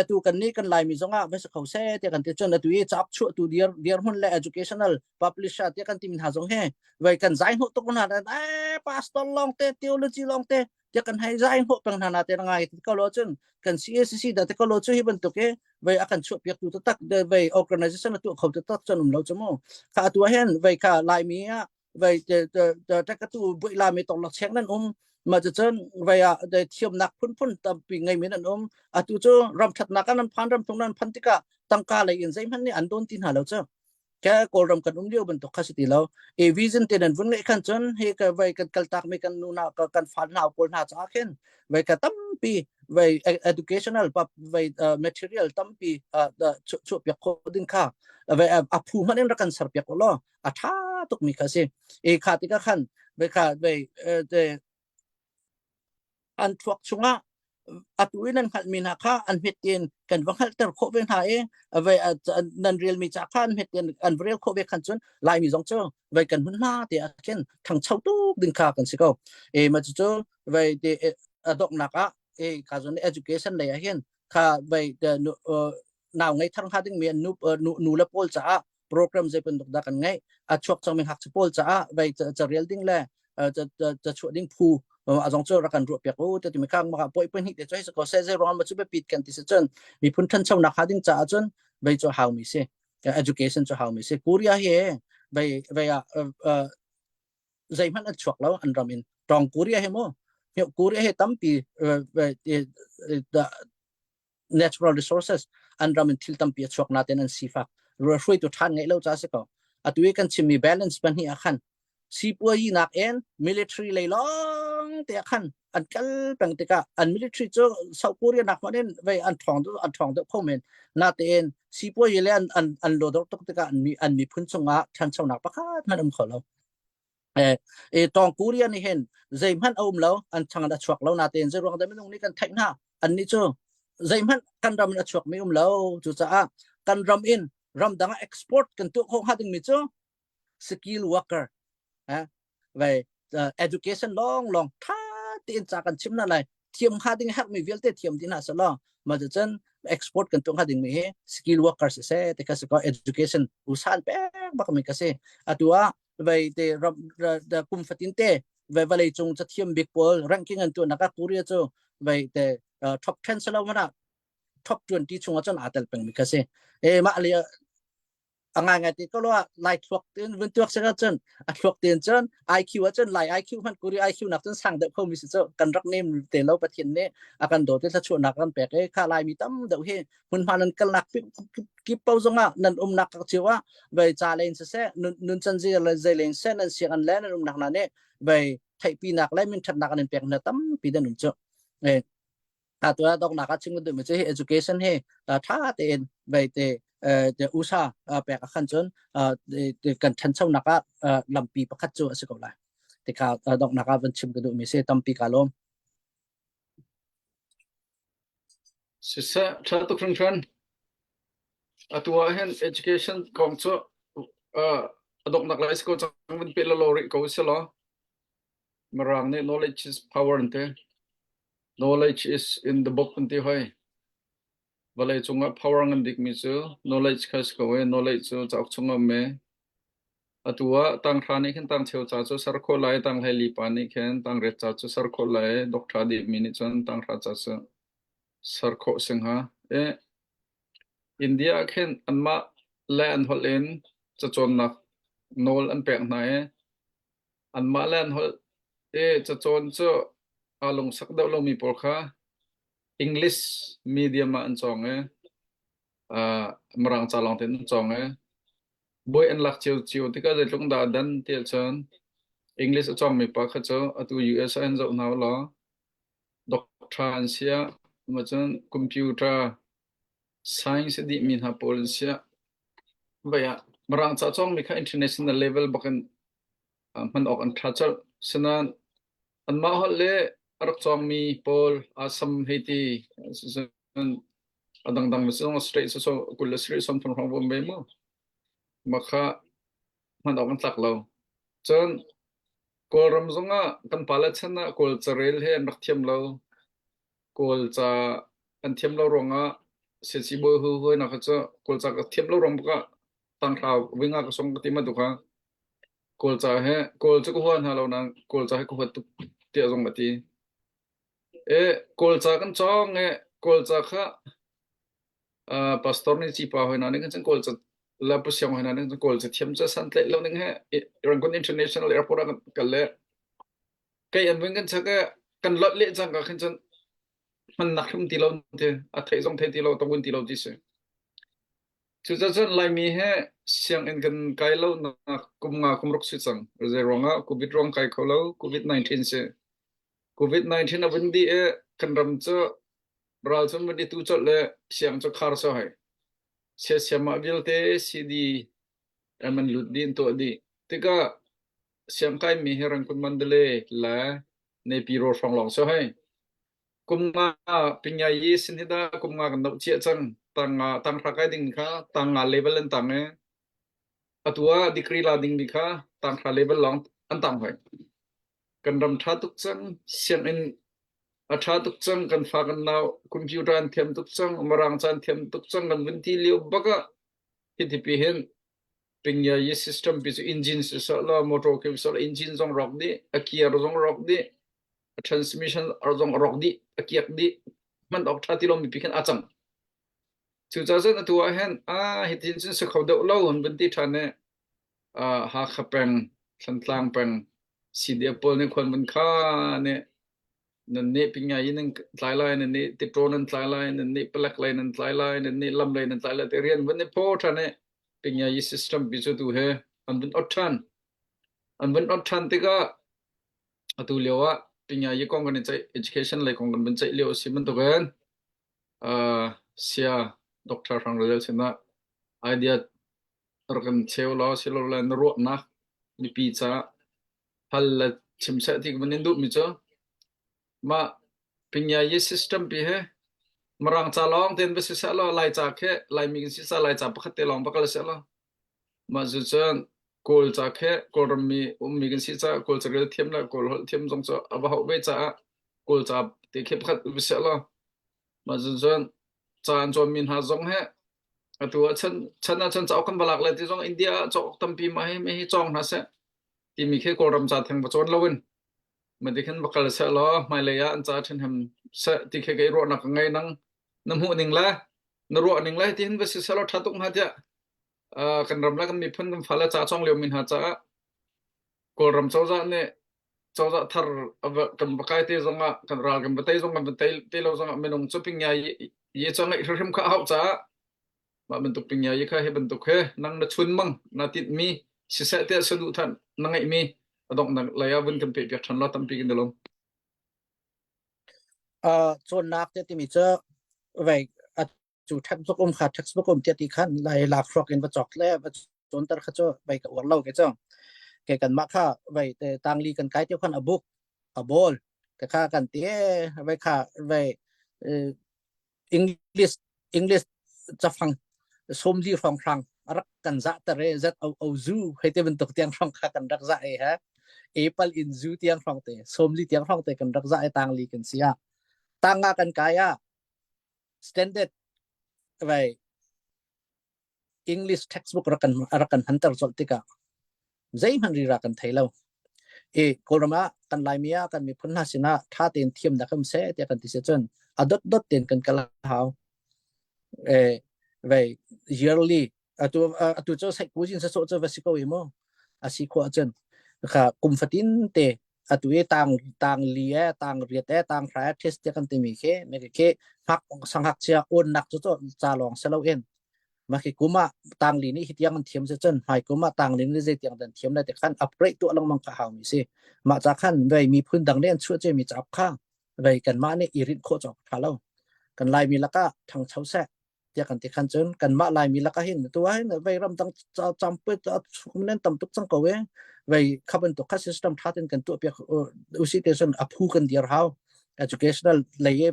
tu kan ni kan lai mi zonga ve sa khau se te kan te chon tu e chap chu tu dear hun le educational publisher te kan tim ha zong he vai kan zain ho to kun ha pastor long te theology long teจะกันให้ใจพวกปัญหาแต่ละไงที่เขาล้อจนกัน CSC แต่ที่เขาล้อช่วยบรรทุกไว้อาการช่วยเปียกตัวตักไว้ organization ตัวเขาจะตักจนเราจะมั่วข้าตัวเห็นไว้ข้าลายมีอ่ะไว้จะกระตุ้นบุยลามีตกหลักเชียงนั่นมาจะเจนไว้ได้เทียมนักพุ่นตามปีไงมีนั่นตัวจะรำทัดนักนั้นพันรำตรงนั้นพันติกาตั้งกาเลยอินไซมันนี่อันโดนตินหาเราเจ้าแค่กอลรำกันเดียวบรรทุกข้าศึกเราวิจันเตือนวันนี้ขันจนให้กับไว้กันกัลตักไม่กันนูนากันฟันหาวปนหาจ้าเข็นไว้กับตั้มปีไว้ educational ปับไว้material ตั้มปีช่วยเปียกโคดิ้งข้าไว้ผู้มันเองรักกันสารเปียกล้อท่าตุกมีข้าศึกขาติกาขันไว้ข้าไว้อันทวกชุงะ atuinan khat min kha an hetin kan wang hal ter kho ven ha e ve nan real mi cha khan hetin an real kho ve khan chun lai mi jong cho ve kan hun na te ken thang chau tu ding kha kan si ko e ma chu ve de adok naka e ka zon education le hen kha ve de nào ngay thang ha ding mi nu nu la pol cha program je pen dok da kan ngai a chok chang mi hak pol cha ve cha real ding le cha chu ding phu azong cho rakan ru pek o te mi khang ma poi pen hi te choi ko se je ron ma chu be pit kan ti se chen mi phun than chau na kha ding cha chun bei cho how mi se education cho how mi se korea he bei zai man an chuak lo an ramin tong korea he mo korea he tampi the natural resources an ramin thil tampi chuak na ten an sifa ro hrui to than ngai lo cha se ko atui kan chimi balance ban hi a khan si pu yi nak en military le long te khan an kal pang te ka an military cho South Korea nak ma den ve an thong do khomen na te en si pu yi le an lo do tok te ka an mi phun chunga than chau nak pakhat man kholo tong Korea ni hen zai man lo an chang da chuak lo na te en ze rong da mi ni kan thai na an ni cho zai man kan ram na chuak mi lo chu cha kan ram in ram dang export kan tu khong ha ding mi cho skill worker về education long tha tin cha kan chim na lai thiam ha ding hak mi velte thiam din ha sa lo ma de chen export kan tung ha ding mi he skill workers se te ka se ko education usan pe ba ka mi ka se atua về te da kum fatin te về vale chung cha thiam big pol ranking an tu na ka Korea cho về te top 10 sa lo ma top 20 chung cha na tel peng mi ka se e ma le angai ngai ti ko lo lai thuak tin vun tuak se ka chen a thuak tin chen IQ a chen lai IQ man kuri IQ nak chen sang de pho mi se cho kan rak nem te lo pathin ne akan do te la chu nak kan pe ke kha lai mi tam de he hun hanan kal nak ki pau zonga nan nak ka chiwa ve cha len se nun chen ji la zai len se nan siang an len nak na ne ve thai pi nak lai min that nak an pe na tam pi de nun cho e ta tu dok nak ka ching de me che education he tha te en ve te de usa pe ka khan chon de kan than chau naka lampi pakhat chu ase ko la te ka dok naka van chim du mi se tampi kalom Sisa cha to krang chan atua hen education kong cho adok nak lai sko chang vin pe lo ri ko se lo marang ne knowledge is power ante knowledge is in the book ante hoi balai chunga power ngan dik mi chu knowledge khas ko we knowledge chu chak chunga me atua tang thani khen tang cheu cha chu sar kho lai tang heli pani khen tang re cha chu sar kho lai dok tha di mi ni chon tang tha cha chu sar kho sing ha e India khen anma land hol in cha chon na nol an pek na e anma land hol e cha chon chu along sak da lo mi por kha English medium an chong e marang cha long ten chong e boy an lak chiu chiu tika de tlung da dan tel chon English chong mi pa kha cho atu US an zo na lo doctor sia ma chon computer science di min ha pol sia baya marang cha chong mi kha international level bakan man ok an tha chal sanan an ma hol le arak chong mi pol asam heti adang dang song straight so kul straight som thong hong bom be mo makha man ok an tlak lo chon kol ram zonga kan pala chana kol charel he nak thiam lo kol cha an thiam lo ronga se chi bo hu hu na kha cha kol cha ka thiam lo rong ka tang tha winga ka song ti ma du kha kol cha he kol cha ko han ha lo nang kol cha he ko tu ti zong ma ti e kol cha kan chong e kol cha kha pastor ni chi pa ho na ni kan kol cha la pu siang ho na ni kol cha thiam cha san tle lo ning he Rangoon International Airport ka le kai an wing kan cha ka kan lot le chang ka khan chan man nak thum ti lo te a thai zong thai ti lo tong ti lo ti se chu cha chan lai mi he siang en kan kai lo na kum nga kum rok si chang ze ronga covid rong kai kho lo covid 19 se covid 19 a win di e kan ram cha ral chum di tu chot le siang cho khar so hai se siama vil te si di man lut din to di tika siang kai mi herang kun mandale la ne pi ro phong long so hai kumnga pingyai sinhida kumnga kan dau chia chang tang rakai ding kha tang level an tang e atua degree la ding bi kha tang level long an tang hoi kan ram tha tuk chang sian in a tha tuk chang kan fa kan naw computer an thiam tuk chang marang chan thiam tuk chang kan vin ti liu baka hi pi hen pingyai system bi engine so la motor ke so engine zong rock di a gear zong rock di transmission zong rock di a kiak di man ok tha ti lom bi khan achang chu cha zen atua hen hitin sin se khode lo hun bin ti thane ha khapeng thantlang peng cd pol ne khon bin kha ne nan ne pinga yin tlai lai ne ti tron nan tlai lai ne plak lai nan tlai lai ne lam lai nan tlai lai te rian bin ne po thane pinga yi system bi chu tu he an bin ot than te ga atu lewa pinga yi kong kan chai education lai kong kan bin chai leo siman to gan sia doctor rang rel sina idea organ cheu lo silo la ro na ni pi cha hal la chim sa ti man ndu mi cho ma pinya ye system pi he marang cha long ten be sa lo lai cha khe lai mi si sa lai cha pakhat te long pakal sa lo ma zu chan kol cha khe kol mi mi gan si cha kol cha rel thiam la kol hol thiam jong cha aba ho be cha kol cha te khe pakhat be sa lo ma zu chan chan cho min ha jong he atua chan chau kan balak le ti jong India chok tampi ma he me hi chong na se ti mi khe ko ram cha thang ba chon lowin ma de khan bakal se lo mai le ya an cha thin ham se ti khe ge ro na ka ngai nang nam hu ning la na ro ning la ti hin ba se lo tha tuk ha ja kan ram la kan mi phun kan phala cha chong leo min ha cha ko ram chau za ne chau za thar kan bakai te zonga kan ral kan batai zonga batai te lo zonga menong choping ya ye chang ai hrim kha hau cha mà bên tục bình nhảy khai hay bên tục he năng nó chun măng na tít mi si sẽ tiệt sơ đủ thằng năng ấy mi động năng lấy áo bên cầm bị việc thằng lo tâm pi kinh được không chon nak te ti mi cha vai chu textbook kha textbook te ti khan lai la frog in ba chok le ba chon tar kha cho vai ka war lo ke chong ke kan ma kha vai te tang li kan kai te khan a book a ball ke kha kan te vai kha vai English cha phang som li phong phang arak kan za ta re zat au zu he te ben tok tiang phong kha kan rak za e ha apple in zu tiang phong te som li tiang phong te kan rak za e tang li kan sia tanga kan kaya standard vai English textbook rakan hunter zol tika zai man ri rakan thailo kolama kan laimia kan mi phunna sina tha ten thiam da kam se te kan ti se chon adot ten kan kala hau vai yearly atu cho sai ku jin sa so cho vasiko imo asi ko chen kha kum fatin te atu e tang lia tang riat e tang fra test te kan ti mi khe me ke phak sanghak chia on nak cho cha long selo en ma ke kuma tang li ni hitiang thiam se chen hai kuma tang li ni je tiang dan thiam la te khan upgrade to lang mang ka haw mi se ma cha khan vai mi phun dang len chu che mi chap kha vai kan ma ne irit kho chok thalo kan lai mi laka thang chau sa tia kan ti khan chon kan ma lai mi laka hin tu hai na vai ram tang cham pe kum nen tam tuk chang ko we vai khaban to kha system thaten kan tu pe usi te son aphu kan dir how educational laye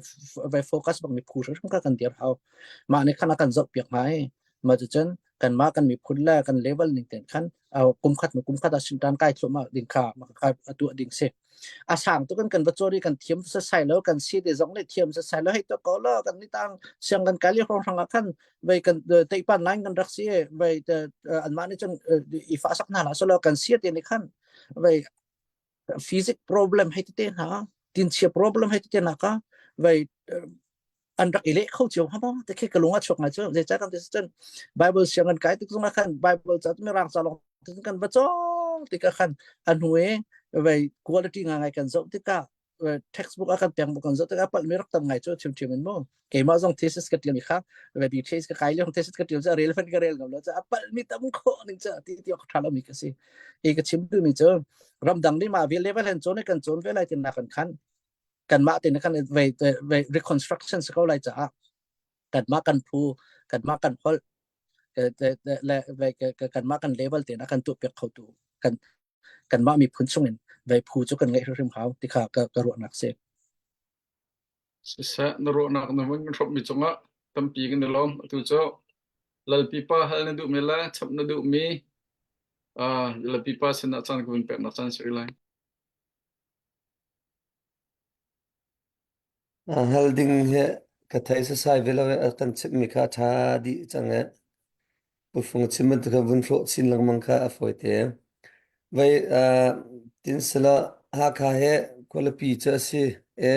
vai focus bang mi phu ka kan dir how ma ne khana kan zok piak mai ma chen kan ma kan mi phun la kan level ning ten khan au kum khat asin tan kai thlo ma ding kha ma kha atu ding se asang tu kan bachori kan thiam sa sai lo kan si de zong le thiam sa sai lo hai to ko lo kan ni tang siang kan kali hong hang khan vai kan te pan line kan rak si vai an ma ni chen ifa sak na la so lo kan si te ni khan vai physics problem hai te ha tin chia problem hai te na ka vai an rak ile khau chiu ha ba te ke kalunga chok na chu je cha kan te chen bible siang kan kai tu zong khan bible cha mi rang sa long kan bachong ti ka khan an hue vai quality ngai kan zo ti ka textbook akan piang bukan zo ti ka pal merak tam ngai chu chim mo ke ma zong thesis ka tiam kha vai bi thesis ka kai long thesis ka tiam za relevant ka rel ngam lo cha apal mi tam kho ning cha ti ka thala mi ka si e ka chim tu mi chu ram dang ni ma vi level han chon kan chon ve lai tin na kan khan kan ma tin kan vai reconstruction sa ko lai cha kan ma kan phu kan ma kan hol kan ma kan level tin akan tu pe khau tu kan ma mi phun sungen vai phu chu kan ngai hrim hau ti kha ka ro nak se Sisa naro nak naman rop mi chunga tampi kan dalom tu cho lal pipa hal na du mela chap na du mi lal pipa sin na chan kun pe na chan sri lai Holding he kathai sa sai velo kan chip mi kha tha di change bufung chimat ka bun ro sin lang mang kha afoi te vai tin sala ha kha he quality cha si e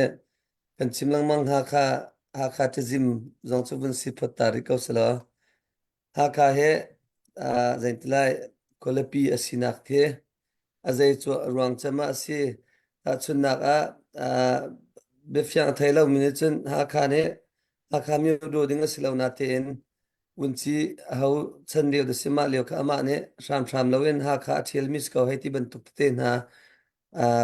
kan chim lang mang ha kha te jim zong chu bun si phat tari ko sala ha kha he zain tilai quality asinak the azai chu ruang chama si chun nak a befyang thailo minute ha kha ne ha kha mi do ding silo na ten unchi hau chan leo de sima leo kha ama ne sham lowen ha kha thel mis ko heti ban tuk te na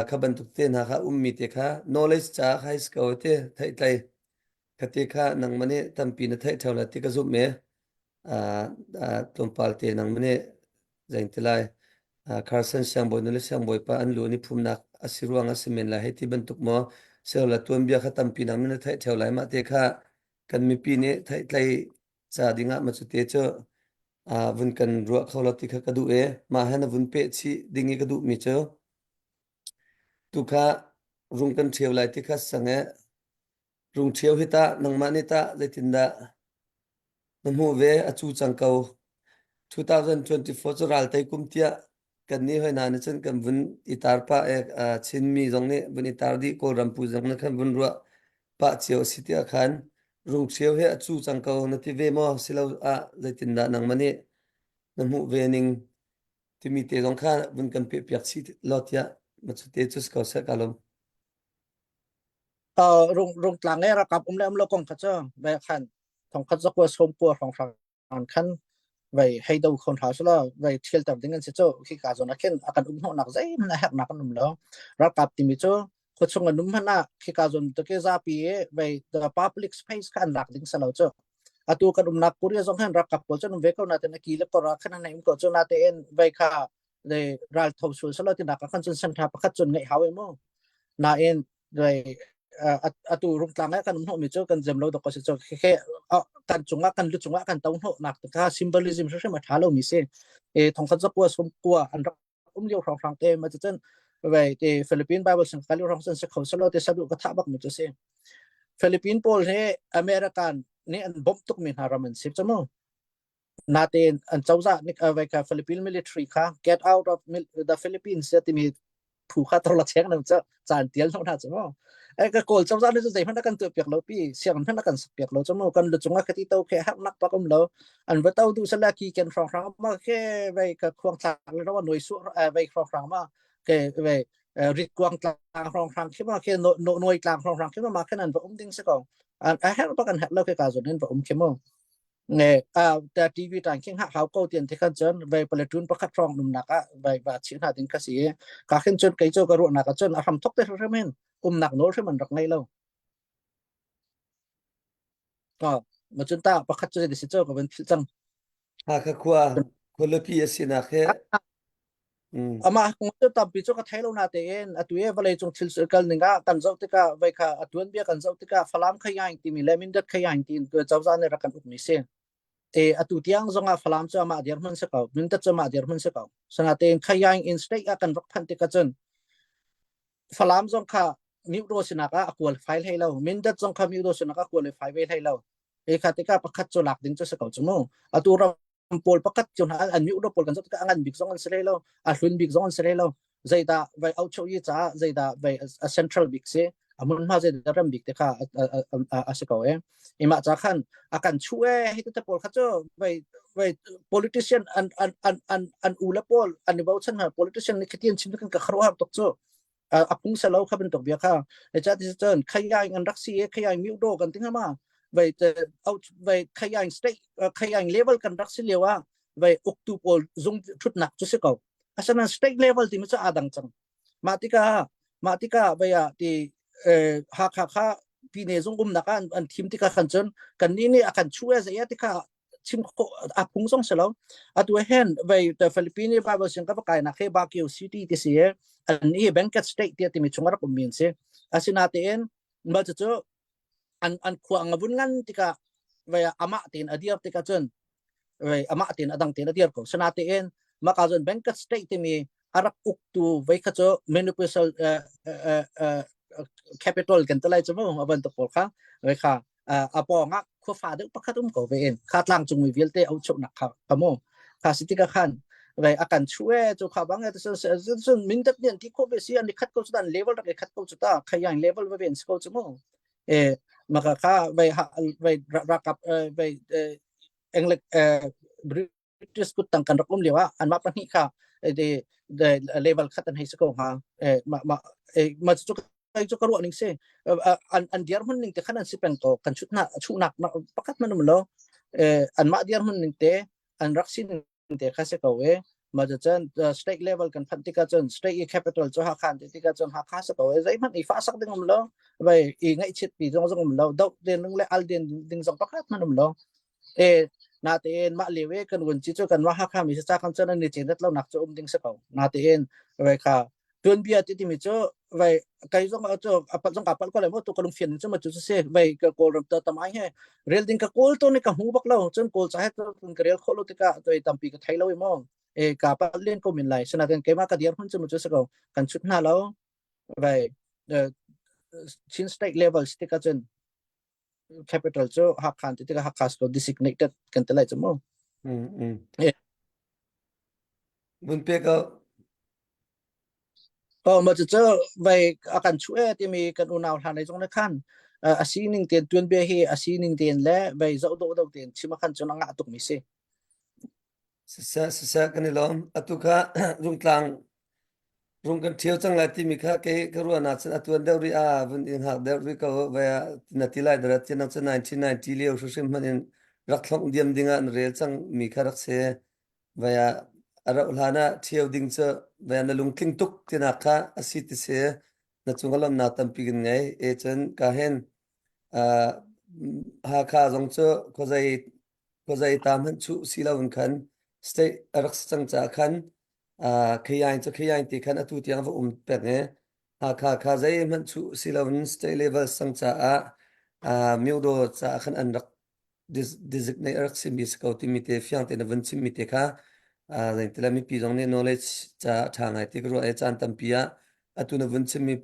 kha ban tuk te na kha ummi te kha knowledge cha khai sko te thai tai khate kha nang mane tampi na thai thawla ti ka zup me tompal te nang mane zain tilai Carson Sangboy nule Sangboy pa an lu ni phumnak asiruang asimen la heti ban tuk mo sela tuan bia kha tampi nang mane thai thawla ma te kha kan mi pi ne thai tai cha dinga ma chu te cho vun kan ro khawla ti kha ka du e ma hana vun pe chi dingi ka du mi cho tu kha rung kan theu lai ti kha sange rung theu hita nang ma ni ta letinda namu ve achu changkau 2024 cho ral tai kumtia kan ni hoi na ni chen kan vun itar pa chin mi jong ne vun itar di ko rampu jong na khan vun ro pa cheu sitia khan rung cheu he achu changkau na ti ve mo silo letinda nang mani namu ve ning ti mi te jong kha vun kan pe piak chi lotia ma chu te chus ko sa kalom rung tlang ra kap le lo kong kha cha ve khan thong kha ko som pu rong rang khan vậy hay đâu không tháo số vậy thiel tập tiếng Anh sẽ cho khi cả rồi nó khen akan họ nạc dây na hẹp nạc nằm đó ra cặp tìm cho có chung là đúng hả khi cả rồi tôi cái ra bìa vậy the public space kan nạc tiếng sao cho tu kan nạc Korea giống hẳn ra cặp có cho nó về câu nào tên là kỳ lệ có ra khăn này có cho nó tên vậy cả để ra thầu số số thì nạc kan chân sân tháp khát chân ngày háo em không na en rồi tu rung tlang kan ho mi cho kan jem lo ko se cho khe kan chunga kan lu chunga kan tong ho nak ka symbolism se ma thalo mi se e thong kha zakwa som kwa an ra liu rong rang te ma chen ve te Philippine Bible sang kali rong sen se khau salo te sabu ka tha bak mi cho se Philippine pol he American ne an bom tuk mi haraman sip chamo natin an chawza nik ve ka Philippine military kha get out of the Philippines se ti mi phu kha tro la cheng nam cha chan tial thong tha chamo cái cổ trong gia đình dạy hắn đã cần tự việc lâu pi xiang hắn đã cần việc lâu cho mà cần được chúng ta cái tàu cái hắc nắp bao công lâu anh với tàu tu sẽ là kỳ kiến phong phong mà cái về cái khoang thang nó là nuôi xuống về phong phong mà cái về rít quang thang phong phong khi mà cái nuôi thang phong phong khi mà cái này vẫn tính sẽ còn anh hết bao cần hết lâu cái cả rồi nên vẫn khi mà nèแต่ทีวีต่างเข่งหาเขาเตียนที่กันจนไปผลิตทุนประคัดรองนุ่มนักไปบาดชิ้นหาถึงกษีกาขึ้นจนไกลโจกระรุนักจนทำทุกแต่เรื่องนักโน้ตที่มันรักไงเราก็มาจนตาประคัดจนได้สิเจ้าก็เป็นจังha kha kwa quality asina khe ama kung ito tampi cho ka thailo na teen atuye valai chung thil circle ninga kan zautika vai kha atuan bia kan zautika falam khayang ti mi lemin dat khayang ti to chawza ne rakan ukmi se e atu tiang zonga falam cha ma dir man se ka min ta cha ma dir man se ka sanga ten khayang in state akan rak phan ti ka chen falam zong kha new ro sinaka qualify hailo min dat zong kha new ro sinaka qualify ve hailo e khatika pakhat cho lak ding cho se ka chumo atu ra pol pakat chon an mi ro pol kan zot ka angan big zong an srelo a hlun big zong an srelo zaida vai au chou yi cha zaida vai a central big se amun ma zaida ram big te kha a se ko e ima cha khan akan chue hi te pol kha cho vai politician an ula pol an bau chan ha politician ni khitian chim kan ka kharo ha tok cho apung sa lo kha ben tok bia kha e cha ti chen khayang an raksi e khayang mi ro kan ting ma vậy vậy khayang state khayang level kan rak silewa vậy uktu pol zung thut nak chu se ko asana state level ti cha adang chang matika vậy ti ha kha pine zung naka an thim tika khan chon kan ni akan chue za ya tika chim ko apung song selo atu hen vậy the Philippine Bible sing ka kai na khe Baguio City ti se an ni Benguet state ti mi chungar ko min se asina te en ma chu an khuang ngavun ngan tika ve ama tin adiar tika chun ve ama tin adang tin adiar ko sanate en maka chun bank state timi arak uk tu ve kha cho manipulation capital kan talai chamo aban to por kha ve kha apo nga khu fa de pakhatum ko ve en kha tlang chung mi velte au chok nak kha kamo kha sitika khan về akan chue cho kha bang so min tak nian ti ko be si an khat ko chudan level tak khat ko chuta khayang level ve ben ko chumo e maka kha về về rakap về englek British kut tang kan rakum lewa an ma pani kha de level khatan hai sko ha ma chu kai chu karu ning se an diar hun ning te khanan sipen to kan chutna chunak pakat manum lo an ma diar hun ning te an raksin te khase ko we ma chan state level kan phanti ka chan state capital cho ha khan ti ka chan ha khase ko we zai man i fa sak ding lo bai i ngai chit pi jong jong lo dau den nung le al den ding jong pakat manum lo na ten ma lewe kan gun chi cho kan wa ha kha mi sa kan chan ni chen dat lo nak cho ding sa ko na ten bai kha tuan bia ti mi cho bai kai jong cho apat jong kapal ko le mo to kalung fian cho ma chu se bai ka ko ram ta tamai he rel ding ka kol to ni ka hu bak lo chen kol sa he to kan rel kholo ti ka to tampi ka thai lo mo ka pa len ko min lai sana kan ke ma ka diar hun chu ma chu sa ko kan chut na lo bai chin state level ti ka chen capital cho ha khan ti ka ha khas ko designated kan te lai cho mo Mun pe ka mà chỉ về akan chue thì mi kan unaw hanai jong na khan asining tiền tuan be hi asining tiền le về dẫu độ đầu tiền chỉ mà khan cho nó ngã tục mi se sa kan ilom atuka rung kan thiau chang la ti mi kha ke karu na chan atun deu ri a bun in hak deu ri ko va na ti lai dara chen 1990 leo shu sim manin raklong diam dinga an rel chang mi kha rak se va ara ulhana thiau ding cha va na lung king tuk tina kha asi ti se na chungalam na tam pi gin ngai e chen ka hen ha kha jong cho ko zai tam han chu silaun khan stay arak chang cha khan khayang cho khayang ti khan atu tiang va pe ne kha zai man chu silaun stay level sang cha miu do cha khan an rak designate arak simi scouting mi te fyang te na van sim mi te kha zai tela mi pi jong ne knowledge cha thangai te ro e chan tam pia atu na van sim mi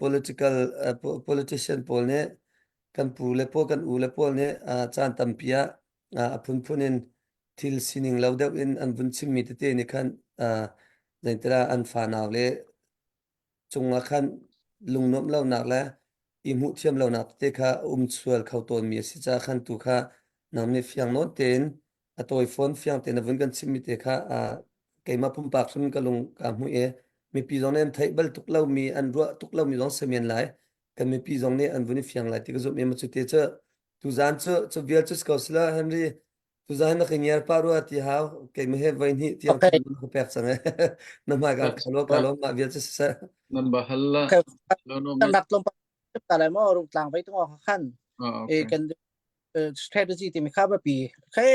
politician pol ne kan pu le po kan u le pol ne chan tam pia apun punin thil sining lo deuh in an vun sim mi te ni khan zai tela an fa naw le chunga khan lungnom lo nak la i mu thiam lo nak te kha sual khau ton mi si cha khan tu kha nam ne fyang no ten atoi phone fyang ten avun kan sim mi te kha keima pum pak sun ka lung ka mu e mi pi jong nem thai bal tuk lo mi an ro tuk lo mi jong semen lai kan mi pi jong ne an vun fyang lai ti ka zo me ma chu te cha tu zan chu vial chu skausla henry tu zan na khiniar paru ati haw ke me he vain hi tiang okay ko pek sang na ma ga kalo ma vial chu sa nan bahalla okay lo no kan mi dak lom pa ta lai mo ru tlang vai tong khan okay kan strategy ti mi kha ba pi khe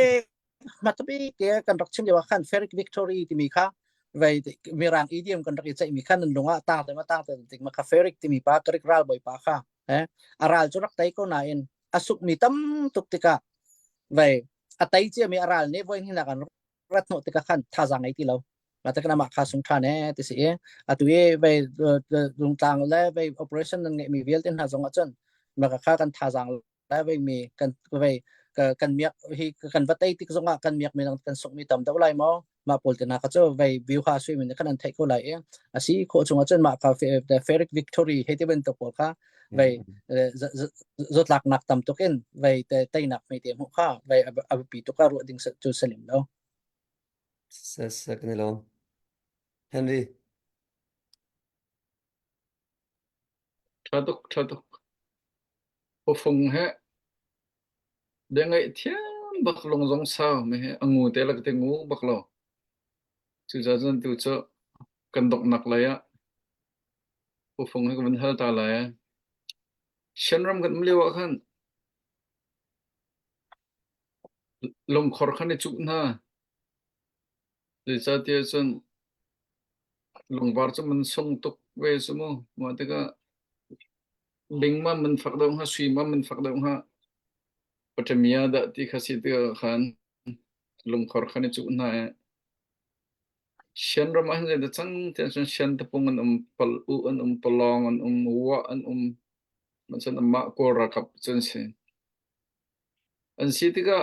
ma ta bi ke kan rak chin lewa khan ferric victory ti mi kha về mirang idiom kan rak chai mi khan lunga ta te ma tik ma kha ferric ti mi pa karik ral boy pa kha aral chu rak tai ko na in asuk mi tam tuk tika về atai che mi aral ne voin hina kan rat no tika khan tha jang ai ti lo ma ta kana ma kha sung tha ne ti si atu ye về lung tang le về operation nge mi vel ten ha jong a chen ma kha kan tha jang le về mi kan về kan miak hi kan vatai tik zonga kan miak mi kan sok mi tam dau lai mo ma pol te na ka cho về view ha swi mi kan an thai ko lai asi kho chung a chen ma kha ferric victory he te ben to ko kha về rốt lạc nạc tầm tục in về tây nạc mấy tiệm hụt kha về bị tục ka ruột đình sự cho selim đâu sa kan ilom henry thaduk po phong he de ngai thiam bak long jong sao me he angu te lak te ngu bak lo chu za zan tu cho kan dok nak la ya po phong he kan hal ta la ya shenram kan mlewa khan long khor khan chu na de cha te chen long bar chu man song tuk we su mo ma te ka bing ma man fak dong ha sui ma man fak dong ha Patamia da ti khasitiga khan lung khor khani chu na shen ramah je da chang tension shen te pung an pal u an palong an wa an macam ma ko rakap chen se an sitiga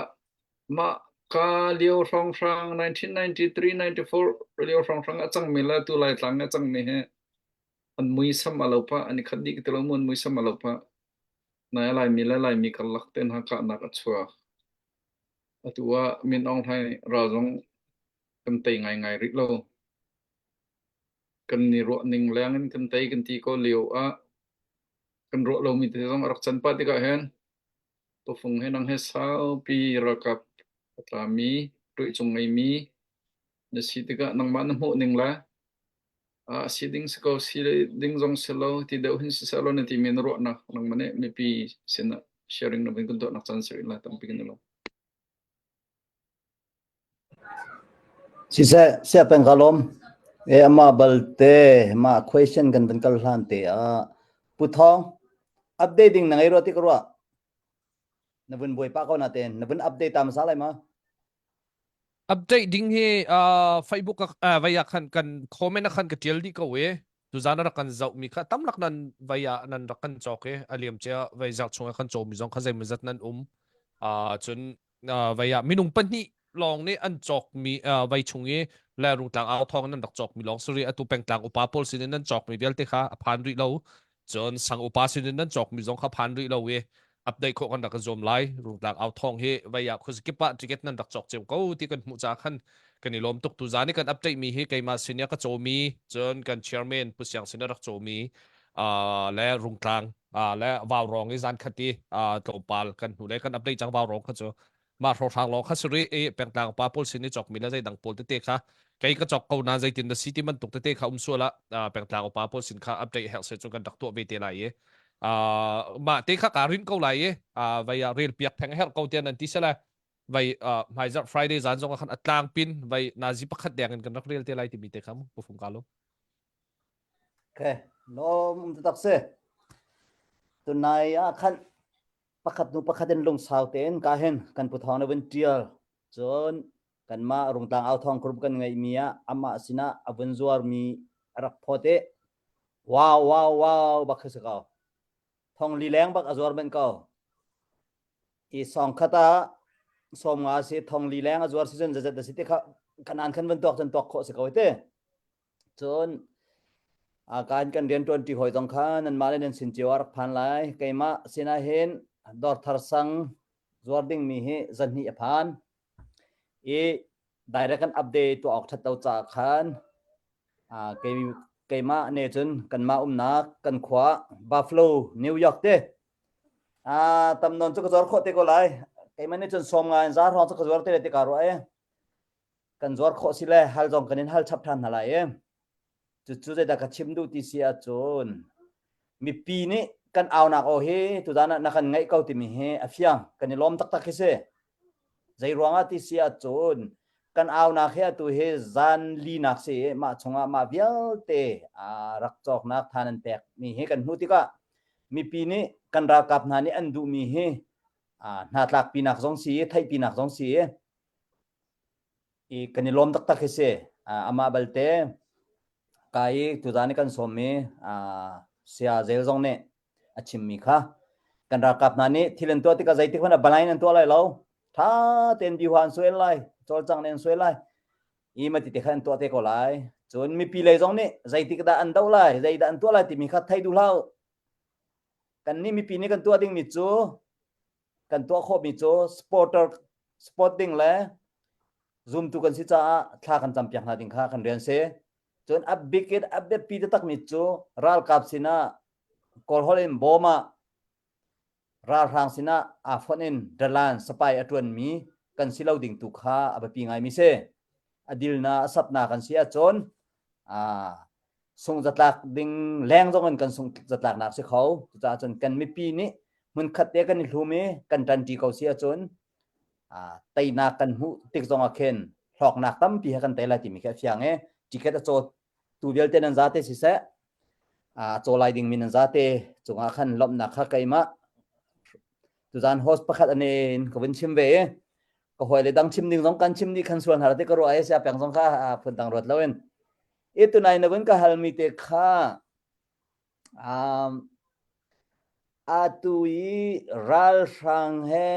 ma ka liu rong rong 1993 94 liu rong rong achang mila tu lai tlang achang me he an mui sam alopa ani khadi ki telo mun mui sam alopa na lai mi kalak ten ha ka na ka chua atua min ong thai ra jong kan tei ngai rik lo kan ni ro ning lang kan tei kan ti ko liu a kan ro lo mi te jong rak chan pa ti ka hen to phung hen ang he sao pi rakap atra mi tui chung ngai mi na si ti ka nang ma na mo ning la a si ding sko si ding jong selo ti deu hin si selo na ti min ro na nang mane mi pi sina sharing na bin kun to nak chan sir la tam pi kan lo Sisa pengkalom ama balte ma question kan benkal hante puthong updating nangai roti korwa nabun boy pa ko natin nabun update tam salai ma update ding he Facebook via kan comment kan katial di ka we tu zana ra kan zau mi kha tamlak nan via nan ra kan choke aliam cha vai zau chunga kan chom mi jong khazai mazat nan chun via minung pani long ne an chok mi vai chungi la rung tang au thong nan dak chok mi long suri atu peng tang upa pol sin nan chok mi bel te kha phan ri lo chun sang upa sin nan chok mi jong kha phan ri lo we update ko kan dak zom lai rung tang au thong he via khus kipa ticket nan dak chok chem ko ti kan mu cha khan kan ni lom tuk tu zani kan update mi he kai ma senior ka chomi chun kan chairman pusyang senior rak chomi le rung tang le vào rong izan khati topal kan hu le kan update chang vào rong kha cho ma ro thang lo kha suri e peng tang pa pol sin ni chok mi la dang pol te kha kai ka chok ko na zai tin the city man tuk te kha suala peng tang pa pol sin kha update health se chu kan dak to be te lai ye ma te kha ka rin ko lai ye vai real piak pheng her ko tian an ti sala vai mai zar friday zan zong khan atlang pin vai nazi pakhat deng kan rak real te lai ti mi te kham pu phum ka lo okay no tak se tunai khan pakhat nu pakhaten long sauten ka hen kan puthong na bun tial chon kan ma rung tang au thong group kan ngai mia ama sina abun zuar mi rak phote wow bakhasakao thong li leng bak azwar ben ko i song khata som nga se thong li leng azwar season jajat da site kha kanan khan ben tok jan tok kho se ko te chon kan kan rian 20 hoi jong khan an malen en sin chiwar phan lai keima sina hen dor thar sang zuar ding mi he zan hi phan e direct an update to ok that tau cha khan keima ne chun kan ma nak kan khwa buffalo new york te tam non chu zor kho te ko lai keima ne chun som nga zar ho chu zor te ka ro e kan zor kho si le hal jong kanin hal chap than hala e chu da ka chim du ti sia chun mi pi ni kan aw nak o he tu dana na kan ngai kau ti mi he afiang kan lom tak tak se zai ruanga ti sia chun kan aw na khe tu he zan li nak se ma chunga ma bial te rak chok nak thanan pek mi he kan hu ti ka mi pi ni kan ra kap na ni an du mi he na tlak pi nak jong si thai pi nak jong si i kan lom tak tak se ama balte kai tu dani kan som me sia zel jong ne achim mi kha kan ra kap na ni thilen to ti ka zai ti khana balain an to lai lo tha ten bi wan suel lai chol chang nen suel lai i ma ti khan to te ko lai chon mi pi le jong ne zai ti ka da an dau lai zai da an to lai ti mi kha thai du lau kan ni mi pi ni kan to ding mi chu kan to kho mi chu sporting le zoom tu kan si cha thla kan cham pyak na ding kha kan rian se chon ab bikit ab de pi tak mi chu ral kap sina kol holen boma ral rang sina afonin dalan sapai atun mi kan silau ding tu kha ab pi ngai mi se adil na asap na kan sia chon sung zatlak ding leng jong kan sung zatlak nak se khau cha chon kan mi pi ni mun khat te kan hlu mi kan tan ti ko sia chon tai na kan hu tik jong a khen hlok nak tam pi kan te la ti mi kha fiang e ticket a cho tu bel ten an zate si se cho lai ding min an zate chunga khan lom na kha kaima tu zan host pakhat anin ko win chim ve ko hoi le dang chim ding zong kan chim ni khan suan har te ko ro ai sia peng zong kha phun dang rot lawen itu nai na win ka hal mi te kha atui ral sang he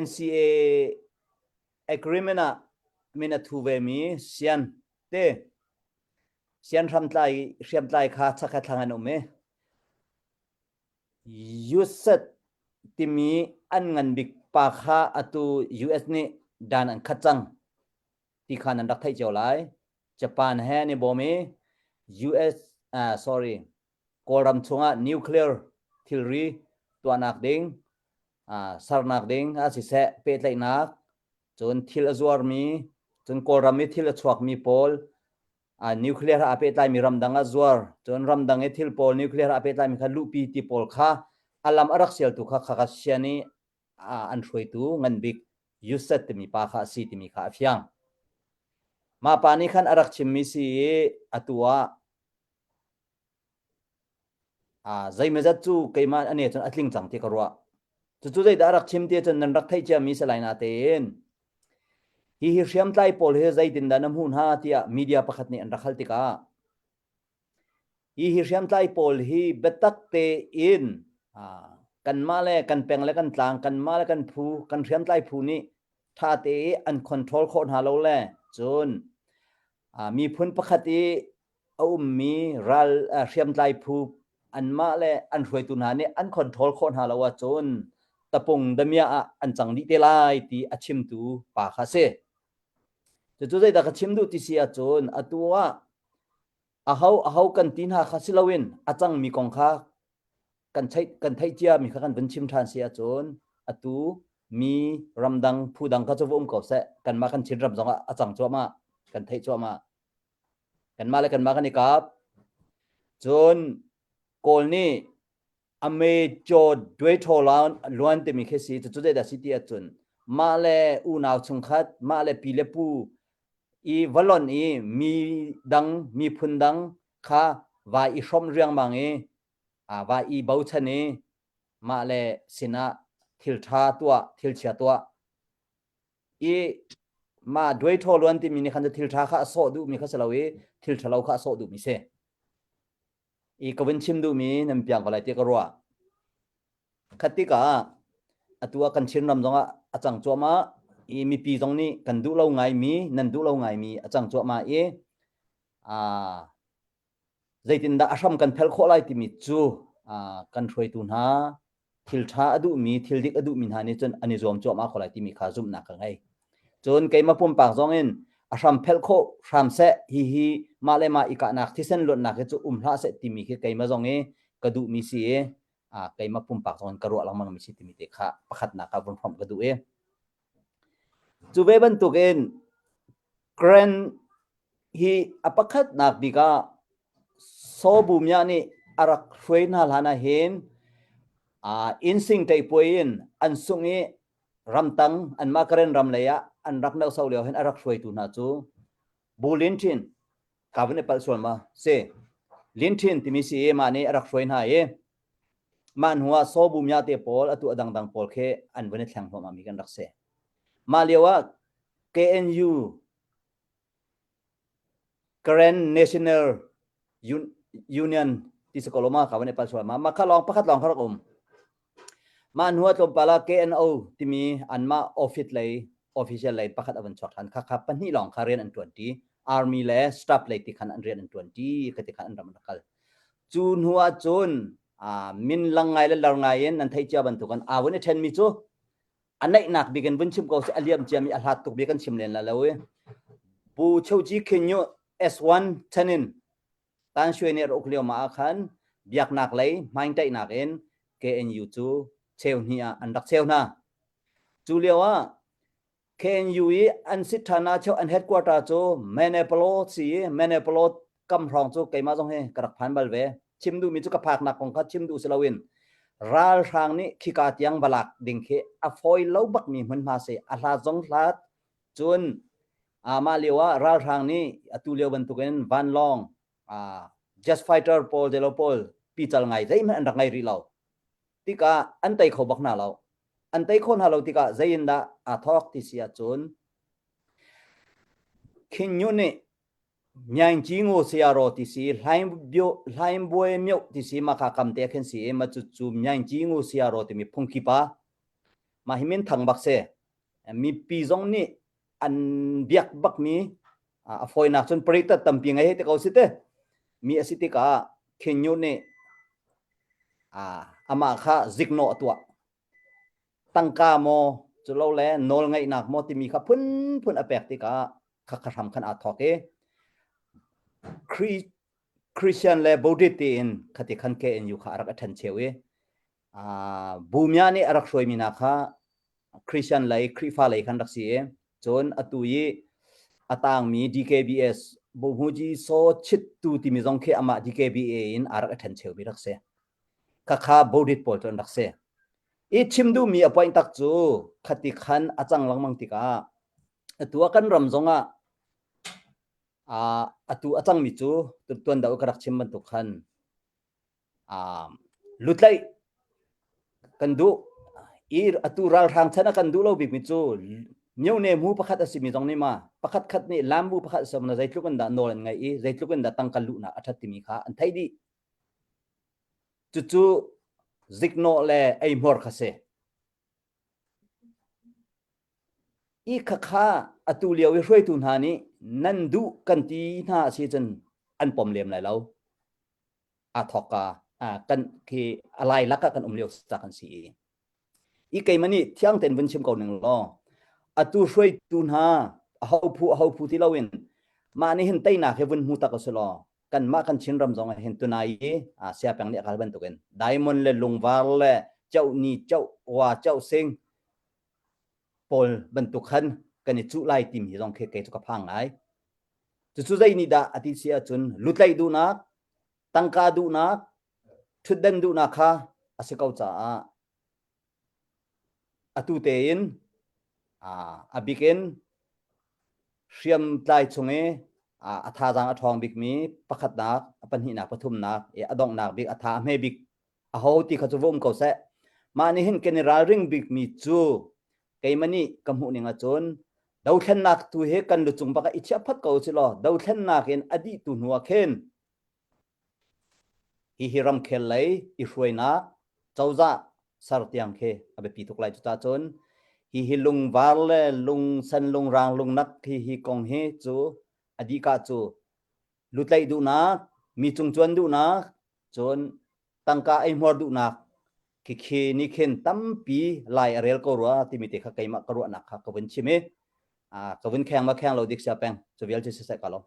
NCA agreement a mina thu ve mi sian te sian ram tlai kha chakha thangan ume yusat timi an ngan bik pa kha atu US ni dan an khachang ti khan an dak thai chaw lai Japan he ni bomi US sorry koram chunga nuclear thilri tuanak ding sarnak ding a si se pe tlai nak chon thil azwar mi chon koram mi thil achwak mi pol nuclear a pe tlai mi ramdang azwar chon ramdang e thil pol nuclear a pe tlai mi kha lupi ti pol kha alam arak sel tu kha kha siani an throi tu ngan bik yusat mi pa kha si ti mi kha fyang ma pani khan arak chim mi si atua zai mezat chu keima ane chon atling chang te karwa chu zai da arak chim te chon nan rak thai cha mi salai na ten hi hriam tlai pol he zai tin da nam hun ha tia media pakhat ni an rakhal tika hi hriam tlai pol hi betak te in kan male kan pengle kan tlang kan male kan phu kan hriam tlai phu ni tha te an control khon ha lo le chon mi phun pakhati mi ral hriam tlai phu an male an hroi tu na ne an control khon ha lo wa chon tapung damia an chang ni te lai ti achim tu pa kha se chu zai da ka chim du ti sia chon atua ahau kan tin ha khasilawin achang mi kong kha kan thai chia mi kha kan bin chim than sia chon atu mi ramdang phudang ka chawum ko se kan ma kan chin ram zonga achang choma kan thai choma kan ma le kan ma kan ikap chon kol ni ame cho doi tho lawn luan te mi khesi chu zai da city a chun ma le u naw chung khat ma le pi le pu i valon i mi phundang kha wa i shom riang mangi wa i bau chani ma le sina thil tha tua thil chia tua i ma doi tho luan ti mi ni khan thil tha kha so du mi kha salawi thil thalau kha so du mi se i kawin chim du mi nam piang ko lai te ka ro khatika atua kan chin ram zonga achang choma i mi pi zong ni kan du lo ngai mi nan du lo ngai mi achang choma e zaitin da asham kan phel kho lai ti mi chu kan throi tu na thil tha adu mi thil dik adu min ha ni chon ani zom choma kho lai ti mi kha zum na ka ngai chon keima pum pak zong in asham phel kho sham se hi ma le ma ika nak thisen lot na ke chu hla se ti mi ke keima zong e kadu mi si e keima pum pak zong ka ro lang mang mi si ti mi te kha pakhat na ka bon phom kadu e chu ve ban tu gen grand hi apakhat nak bika so bumya ni arak hroi na lana hen insing tai poin an sungi ramtang an makaren ramleya an raknau sau leo hen arak hroi tu na chu bulintin kavne pal sol ma se lintin timi si e ma ne arak hroi na e man huwa so bumya te pol atu adang dang pol khe an bane thlang homa mi kan rakse malewa KNU Karen National Union ti sekoloma kavane pal sol ma makhalong pakhat long kharak man huwa tlom pala KNO timi anma official lay pakhat avan chok han kha pani long kharen an 20 army le staff lay ti khan an rian an 20 khati khan an ram nakal chun huwa chun min langai le larngai en an thai cha ban tu kan awone 10 mi chu anai nak bigen bun chim ko se aliam chami alhat tuk bigan chim len la lawe bu chouji khenyo S1 tanin tan shwe ne ro kleo ma khan biak nak lay main tai nak en KNU chu cheu nia an dak cheu na chu lewa KNU an sit thana cheu an headquarter chu Manipalo kam rong chu keima jong he karak phan bal ve chimdu mi chu ka phak nak kong kha chimdu selawin ral rang ni khika tiang balak dingkhe a foi lo bak mi mun ma se a hla jong hlat chun ma lewa ral rang ni atu lew ban tuken van long just fighter pol delopol pi chal ngai zai man rak ngai ri lo tika antai kho bakna lo antai khon halo tika zainda athok ti sia chun khinyu ne nyang chi ngo sia ro ti si hlaim boy myo ti si ma kha kam te khen si ma chu chu nyang chi ngo sia ro ti mi phungki pa ma himin thang bak se mi pi zong ni an biak bak mi a foi na chun prita tampi ngai te ko site mi asiti ka khinyu ne ama kha zikno atwa tangka mo chulo le nol ngai nak mo ti mi kha phun apek ti ka kha tham khan athoke Christian le boditi in khati khan ke en yu kha arak athan chewe bumya ni arak soi mina kha Christian lai krifa lai khan rak si chon atui atang mi DKBS bohuji so chit tu ti mi jong khe ama DKBA in arak athan chewe rak se kha bodit pol ton rak se i chimdu mi appoint tak chu khati khan achang langmang tika atua kan ramzonga atu achang mi chu tuan da karak chim ban tu khan lutlai kan du ir atu ral thang chana kan du lo big mi chu nyau ne mu pakhat asimi jong ni ma pakhat khat ni lambu pakhat sam na zaitlu kan da nol ngai i zaitlu kan da tangkal lu na athat ti mi kha an thai di chu zikno le ai mor khase i kha atu liaw wi hroi tun ha ni nan du kan ti na si chen an pom lem lai lo a thoka kan ki alai laka kan umliaw sa kan si i kai mani thiang ten bun chim ko ning lo atu hroi tun ha hau phu ti lawin ma ni hin tai na he bun mu ta ko selo kan ma kan chin ram jong hin tu nai sia pang ni kal ban to ken diamond le lungwar le chau ni chau wa chau sing pol bentuk khan kan chu lai tim hi jong khe ke chu ka phang ai chu zai ni da ati sia chun lutlai du na tangka du na thudan du na kha asikau cha atu te in abiken siam tlai chunge atha jang athong bik mi pakhat nak apan hi na pathum nak adong nak bik atha me bik a ho ti kha chu vom ko se mani hin general ring bik mi chu kai mani kamhu ninga chon dau thlen nak tu he kan lu chung baka ichha phat ko chilo dau thlen nak en adi tu nuwa khen hi hiram khel lai i hruina chauza sar tiang khe abe pi tuk lai chu ta chon hi lung war le lung san lung rang lung nak hi kong he chu adi ka chu lutlai du na mi chung chuan du na chon tangka ai mor du na ki ni khen tampi lai arel ko ro ti mi te kha kaima ka ro na kha ka bun chime ka bun khang ma khang lo dik sia peng chu vel chi se ka lo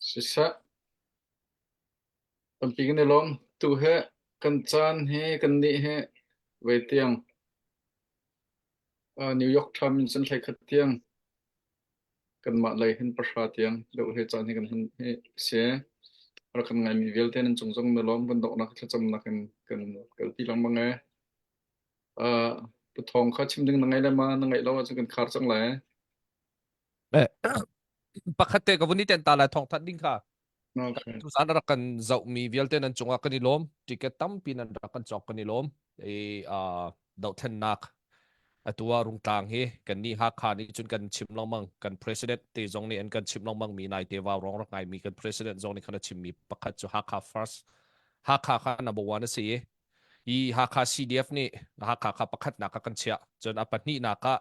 sisa tampi kan lom tu he kan chan he kan ni he ve tiang New York Times in lai khat tiang kan ma lai hin pasha tiang do he chan he kan hin he se ra kan ngai mi vel ten chung chung me lom kan do na kha cham na kan pi lang mangai pu thong kha chim ding na ngai la ma na ngai lo chu kan khar chang lai pakhat te ka vuni ten ta la thong that ding kha okay tu san ra kan zau mi vel ten an chunga kan ni lom ticket tam pin an ra kan chok kan ni lom dau then nak atua rung tang he kan ni ha kha ni chun kan chim long mang kan president te zong ni an kan chim long mang mi nai te wa rong ra ngai mi kan president zong ni khana chim mi pakhat chu ha kha first ha kha number 1 se i ha kha CDF ni ha kha pakhat na ka kan chia chon apat ni na ka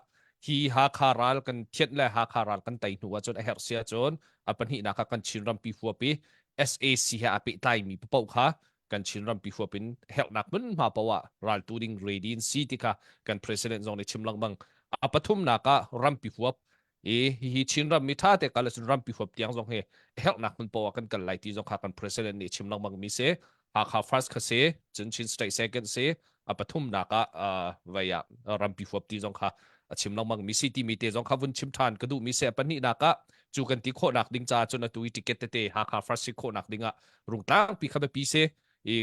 hi ha kha ral kan thiet le ha kha ral kan tai nuwa chon a her sia chon apan hi na ka kan chin ram pi fu pi SAC ha api tai mi pau kha kan chin ram pi fu pin help nak mun ma pawa ral tu ding radin city ka kan president zong ni chim lang bang apathum na ka ram pi fu hi chin ram mi tha te kala sun ram pi fu tiang zong he help nak mun pawa kan lai ti zong kha kan president ni chim lang bang mi se ha kha first kha se chin state second se apathum na ka vaya ram pi fu ti zong kha chim long mang mi city mi te zong khavun chim than kadu mi se pani na ka chu kan ti kho nak ding cha chuna tu ticket te ha kha first kho nak dinga rung tang pi khabe pi se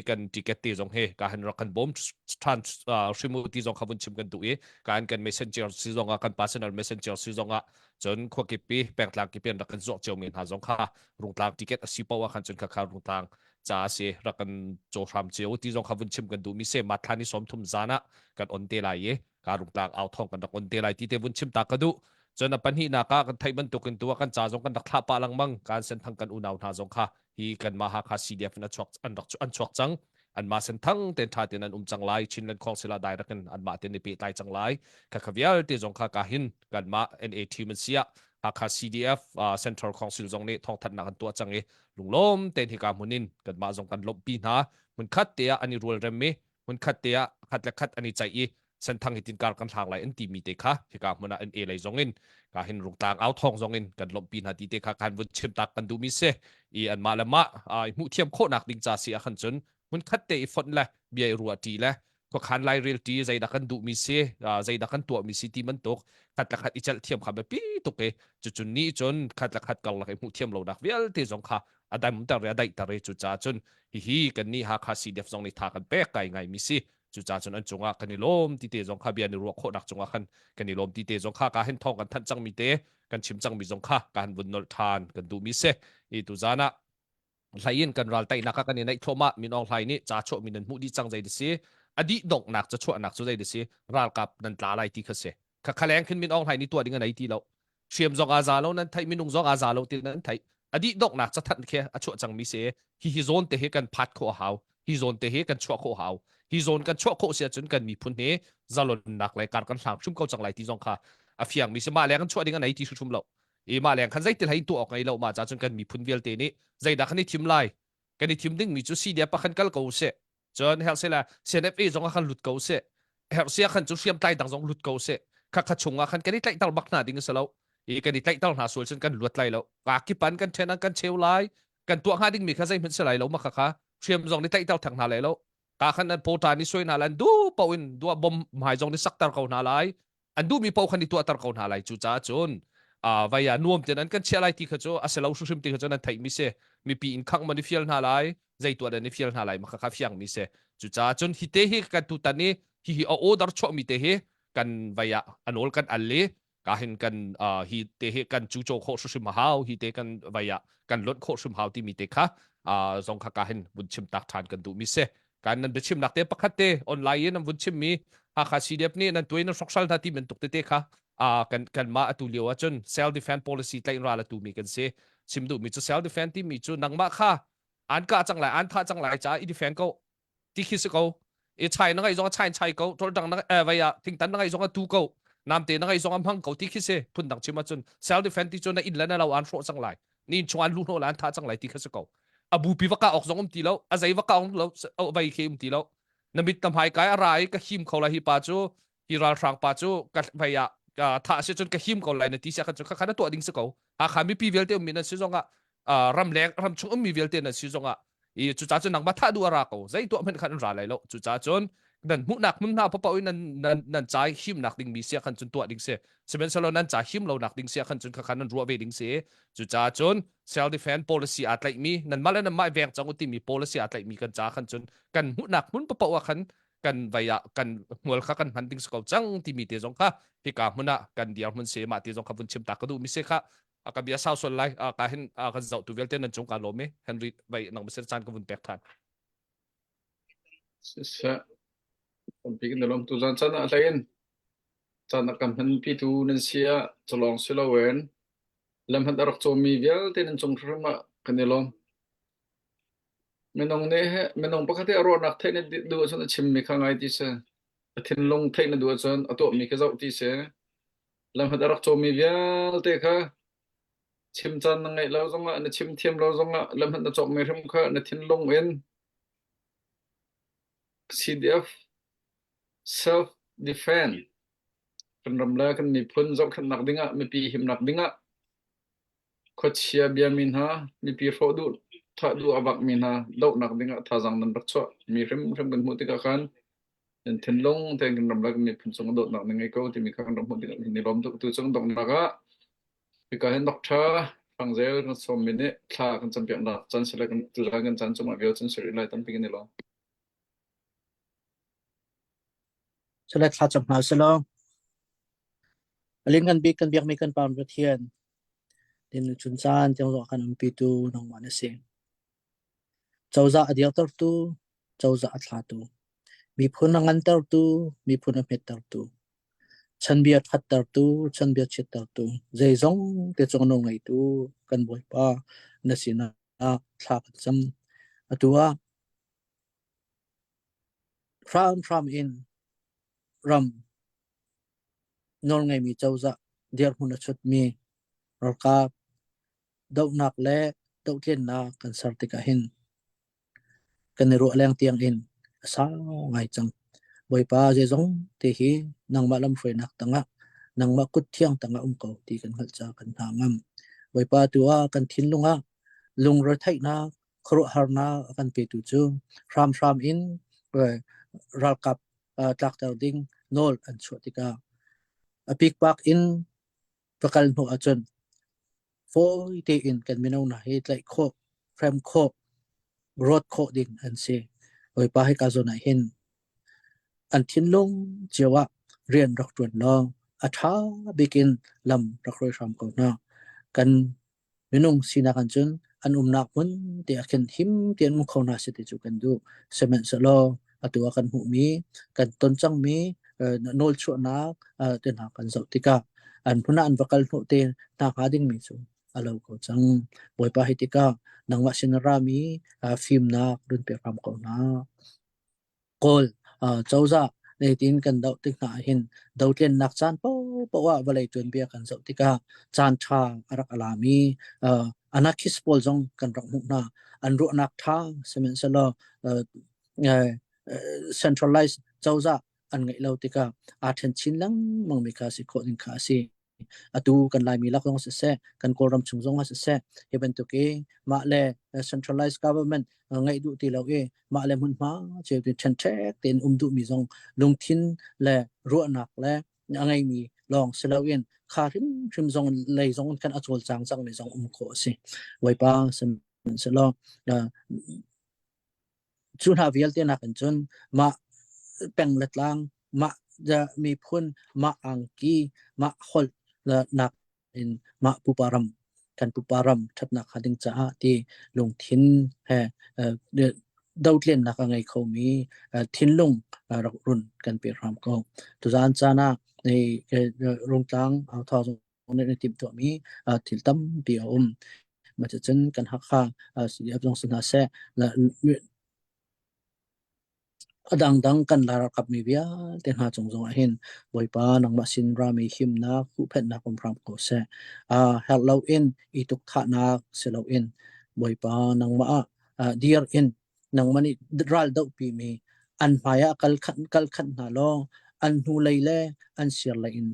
kan ticket te zong he ka han rakan bom than shimu ti zong khavun chim kan tu kan messenger si zong kan personal messenger si zong chon kho ki pi pek lang ki pen rakan zo cheu min ha zong kha rung tang ticket asi pawa khan chun kha rung tang จ้าเสียรักันโจทามเจียวที่จงขบุญชิมกันดูมิเซมาทานิสมทุมจานะกันอนเตลายการุกลางเอาทองกันดักอนเตลายที่เตบุญชิมตากระดูจนปัญหานากันไทยมันตุกันตัวกันจ้าจงกันดักทาปาลังมังการเส้นทางกันอุณาวนาจงค่ะฮีกันมาหาคาซีเดียฟนัดชกอันชกจังอันมาเส้นทางเต็นทาเต็นอันจังไลชินเลนของศิลาได้รักันอันมาเต็นในปีไตจังไลข้าขวิลที่จงค่ะกาหินกันมา NAT มันเสียหาคา CDF Central Council จงนี้ทองทันนักันตัวจังลุงล้มเต็นที่การมุนินกันมาจงกันลบปีนามันคัดเตียอันนี้รัวเรมเมมันคัดเตียคัดและคัดอันนี้ใจเส้นทางหิตินการกันทางไหลอันตีมีเตค่ะที่การมุนอันเลยจงอินการเห็นรุงตางเอาทองจงอินกันลบปีนาตีเตค่ะการวุ่นเชื่อมตักกันดูมิเซอันมาละมะมุเทียมโคนักดิงจ่าเสียขันจนมันคัดเตะฝนเลยเบียรัวตีเลยก็ขันไลเรียลตีใจดักกันดูมิเซใจดักกันตัวมิซิตีมันตกคัดและคัดอิจฉาเทียมขับแบบปีตกจุดนี้จนคัดและคัดกันละมุเทียมเราดักเวลที่จงค่ะada mutar ada itare chu cha chun hi kan ni ha kha si def zong ni tha kan pe kai ngai mi si chu cha chun an chunga kan ni lom ti te zong kha bia ni ro kho dak chunga kan ni lom ti te zong kha ka hen thong kan than chang mi te kan chim chang mi zong kha kan bun nol than kan du mi se i tu zana hlain kan ral tai naka kan ni nai thoma min ong hlai ni cha cho min mu di chang jai di si adi dok nak cha cho nak chu jai di si ral kap nan tla lai ti kha se kha khaleng khin min ong hlai ni tu ding nai ti lo chiam zong a za lo nan thai min ung zong a za lo ti nan thaiอดีตดอกหนักจะทันแค่อช่วจังมีเสียฮีโซนเตะกันพัดโคหาวฮีโซนเตะกันชั่วโคหาวฮีโซนกันชั่วโคเสียจนกันมีพุ่นเฮจะหล่นหนักเลยการกันหลังชุ่มเข้าจังไรที่จงค่ะอาเฟียงมีสมาแรงกันชั่วดิ้งไหนที่ชุ่มเรามาแรงคันใจติดให้ตัวออกไงเรามาจากจนกันมีพุ่นเวลเตนี้ใจดักนี่ทีมไล่กันนี่ทีมดิ้งมีจุดสีเดียปะคันกัลเกาเสียจนเฮลเซล่าเซียนเอฟเอจงคันหลุดเกาเสียเฮลเซียคันจุดเสียมไตดังจงหลุดเกาเสียคัดชงคันกันนี่ไตตัลบักหน้าดิ้งเสลากันนี่ไตตัลหาส่วนจนกันหลุดไล่แล้วกากิปันกันเทนังกันเชลไลกันตัวหาดิ้งมีข้าใจมันสลายแล้วมาค่ะเชื่อมจงนี่ไตตัลทางนาเลยแล้วกาขันนั้นโพธานี่ช่วยนาลันดูปวินดูบอมหายจงนี่สักตาเขานาลายอันดูมีปาวคันนี่ตัวตาเขานาลายจู่จ้าจนวายานวมเจนั้นกันเชื่ออะไรที่เขาจะอาศัยเราสุชิมที่เขาจะนั้นไทยมิเสมีปีอินขังมันนี่ฟิลนาลายใจตัวเดนนี่ฟิลนาลายมาค่ะฟิยังมิเสจู่จ้าจนฮิเตฮิกันตุตันนี่ฮิเอาโอดาร์ชอมิเตฮิกันวายอันโอลกันอัลเลกาเห็นกันฮิเตฮิกันจู่โจโคสุชิมหาวฮิเตกันวายกันลดโคสุชิมหาวที่มีเตค่ะจงกาเห็นบุญชิมตักทานกันดูมิเสการนั้นบุญชิมนักเตะปะคัตเตออนไลน์นั้นบุญชิมมีหากซีเดียบนี่นั้นตัวนั้นสกสัลทัที่มันตกเตะค่ะกันมาตุเลียวจน self defense policy ไล่ราละตูมีกันเสชิมดูมีจุ self defense ที่มีจุนังมาค่ะอันก็จังไรอันท่าจังไรจ้าอี defense ก็ที่คิดสิก็อีใช่นั่งไอ้จงใช่ก็ตัวดังนั่งไว้ทิ้งตันนั่งไอ้จงตูก็น้ำเตะนั่งไอ้จงพังก็ที่คิดสิพุ่นดังชิมมาจน self defense ที่จนนั่นอินแล้วนั่นเราอันโฟจังไรนี่ชวนลูกโนอันท่าจังไรที่คิดสิก็บูปีวักกะออกจงตีแล้วอาศัยวักกะออกแล้วเอาไปเข้มตีแล้วนบิดทำให้กายอะไรก็หิมเขาเลยฮิปาจูฮิรัลฟรังปาจูก็ไปถ้าเสียจนก็หิมเขาเลยในที่เสียกันจนข้าตัวดิ้งสกเอาขามีปีเวลเตอร์มีนั่นสิจงรำแรงรำชงมีเวลเตอร์นั่นสิจงจุดจ้าจนนักบัตรดูอะไรก็ใจตัวมันขันอะไรแล้วจุดจ้าจนนั่นมุนักมุนหน้าพอปอยนั่นใจหิมนักดิ้งมีเสียขันจนตัวดิ้งเสียเสเป็นสโลนั่นใจหิมเรานักดิ้งเสียขันจนข้านั่นรัวเวดิ้งเสียจุดจ้าจน self defense policy อาจจะมีนั่นมาแล้วนั่นไม่แวงจังอุติมี policy อาจจะมีกันจ้าขันจนกันมุนักมุนพอปอยขันกันไปกันหัวข้ากันพันดิ้งสกอจังที่มีเตียงค่ะที่กามุนักกันเดียวมันเสียมาเตียงค่ะบุญชิมตากระดูมิเสียค่ะก็เบียร์สาวส่วนไรก็เห็นกันจะตัวเวลเตนั่นจงการล้มไหมเฮนรี่ไปนั่งมาเสียจานกับบุญแปกทานผมพิกันเดิมตัวจันจันอะไรกันจันนักการพันพิทูนันเสียจะลองเสลาเวนลำพันตรักโจมีเวลเตนันจงครึ่งมากันเดิมไม่น้องเนี่ยไม่น้องปกติอารมณ์นักเทนดูจนชิมมีข้างไงที่เสทินลงเทนดูจนตัวมีก็จะที่เสลำพันตรักโจมีเวลเตค่ะชิมจันนั่งไงเราจงอ่ะนชิมเทียมเราจงอ่ะลำพันตจบไม่รึ่งค่ะนทินลงเอ็น CDF self defense กันรำแรกกันมีพ้นจบกันหนักดิ้งอ่ะมีปีหิมหนักดิ้งอ่ะขดเชียเบียมินฮะมีปีโฟดูถ้าดูอบักมินฮะดอกหนักดิ้งอ่ะท่าจังนั้นรักษามีเริ่มกันหัวติกากันเห็นเทนลงแต่กันรำแรกมีพ้นจงดอกหนักดิ้งไอ้ก็ที่มีการรำหัวติกาในล้อมตัวจงดอกหนักอ่ะมีการเห็นดอกชาฟังเจ้ากันสมมินิท่ากันจำเป็นหนักจันทร์เสร็จกันตัวกันจันทร์จงมาเบียวจันทร์เสร็จเลยตั้งปีกันในล้อมสลัดขาจับหาสลองลิงกันบีกันเบียกไม่กันปามประเทียนดินชุนซานจังหวะกันอัมพีตูน้องมันเสียงจ chawza adiak tar tu chawza athla tu mi phun angan tar tu mi phun aphet tar tu chanbiat khat tar tu chanbiat chet tar tu zai zong te chong no ngai tu kan boi pa nasina a thla cham atua from in ram nor ngai mi chawza der huna chut mi raka dau nak le dau tlen na kan sartika hin kan ro leng tiang in sa ngai chang boi pa je zong te hi nang ma lam frei nak tanga nang ma kut thiang tanga ko ti kan hal cha kan ha ngam boi pa tua kan thin lunga lung ro thai na khro har na kan pe tu chu ram in ral kap tractor ding nol an chotika a pick back in pakal no achon foi te in kan minau na he tlai kho frame kho road kho ding an se boi pa he ka zo na hin an thin long chewa rian rak tuan lo atha bikin lam rakroi ram ko na kan minung sina kan chun an nak mun te aken him tian mu khona se te chu kan du semen sa lo atua kan hu mi kan ton chang mi nol chu na te na kan zau tika an phuna an bakal no te na ha ding mi chu alo ko chang boi pa hitika nangwa sinara mi film na run pe ram ko na kol chawza nei tin kan dau tik na hin dau tlen nak chan po wa valai tun bia kan zau tika chan tha arak alami anakis pol jong kan rak mu na an ro nak tha semen salo centralized chawza an ngai lo tika athen chin lang mang mi kha si kho ding kha si atu kan lai mi lak long se kan koram chung jong se even to ke ma le centralized government ngai du ti lo e ma le mun ma che ti chen thek ten du mi jong lung thin le ro nak le ngai mi long se lo in kha rim jong lei jong kan achol chang mi jong kho si wai pa sem se lo chun ha vial te na kan chun ma peng let lang ma ja mi phun ma angki ma hol la nak in ma puparam kan puparam that nak hading cha ti lung thin he dau tlen nak ngai kho mi thin lung rak run kan pe ram ko tu zan chana nei rung tang au tha ne tip to mi thil tam pi ma chen kan ha kha si ap jong sna se la adang dang kan lar kap mi bia ten ha chung chung a hin boi pa nang ma sin ra mi him na khu phet na kom ram ko se hello in I tuk tha na se lo in boi pa nang ma dear in nang mani ral dau pi mi an maya kal khan na lo an hu lai le an sir la in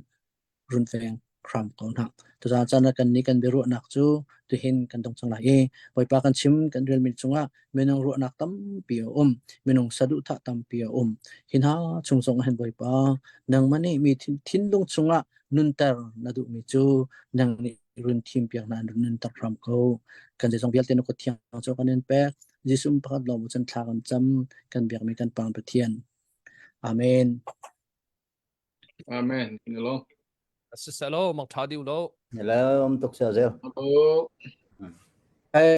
run feng kram ko na to za chana kan ni kan beru nak chu tu hin kan dong chang la e boi pa kan chim kan rel min chunga menong ru nak tam pi menong sadu tha tam pi hin ha chung song hen boi pa nang mani mi thin lung chunga nun tar na du mi chu nang ni run thim piang na nun tar kram ko kan je song bial te no ko thiang cho kan en pe jisum pakhat lo chan thla kan cham kan biak mi kan pang pathian amen Amen. Hello. Assalo mang thadiu lo hello tuk sa zel Hello.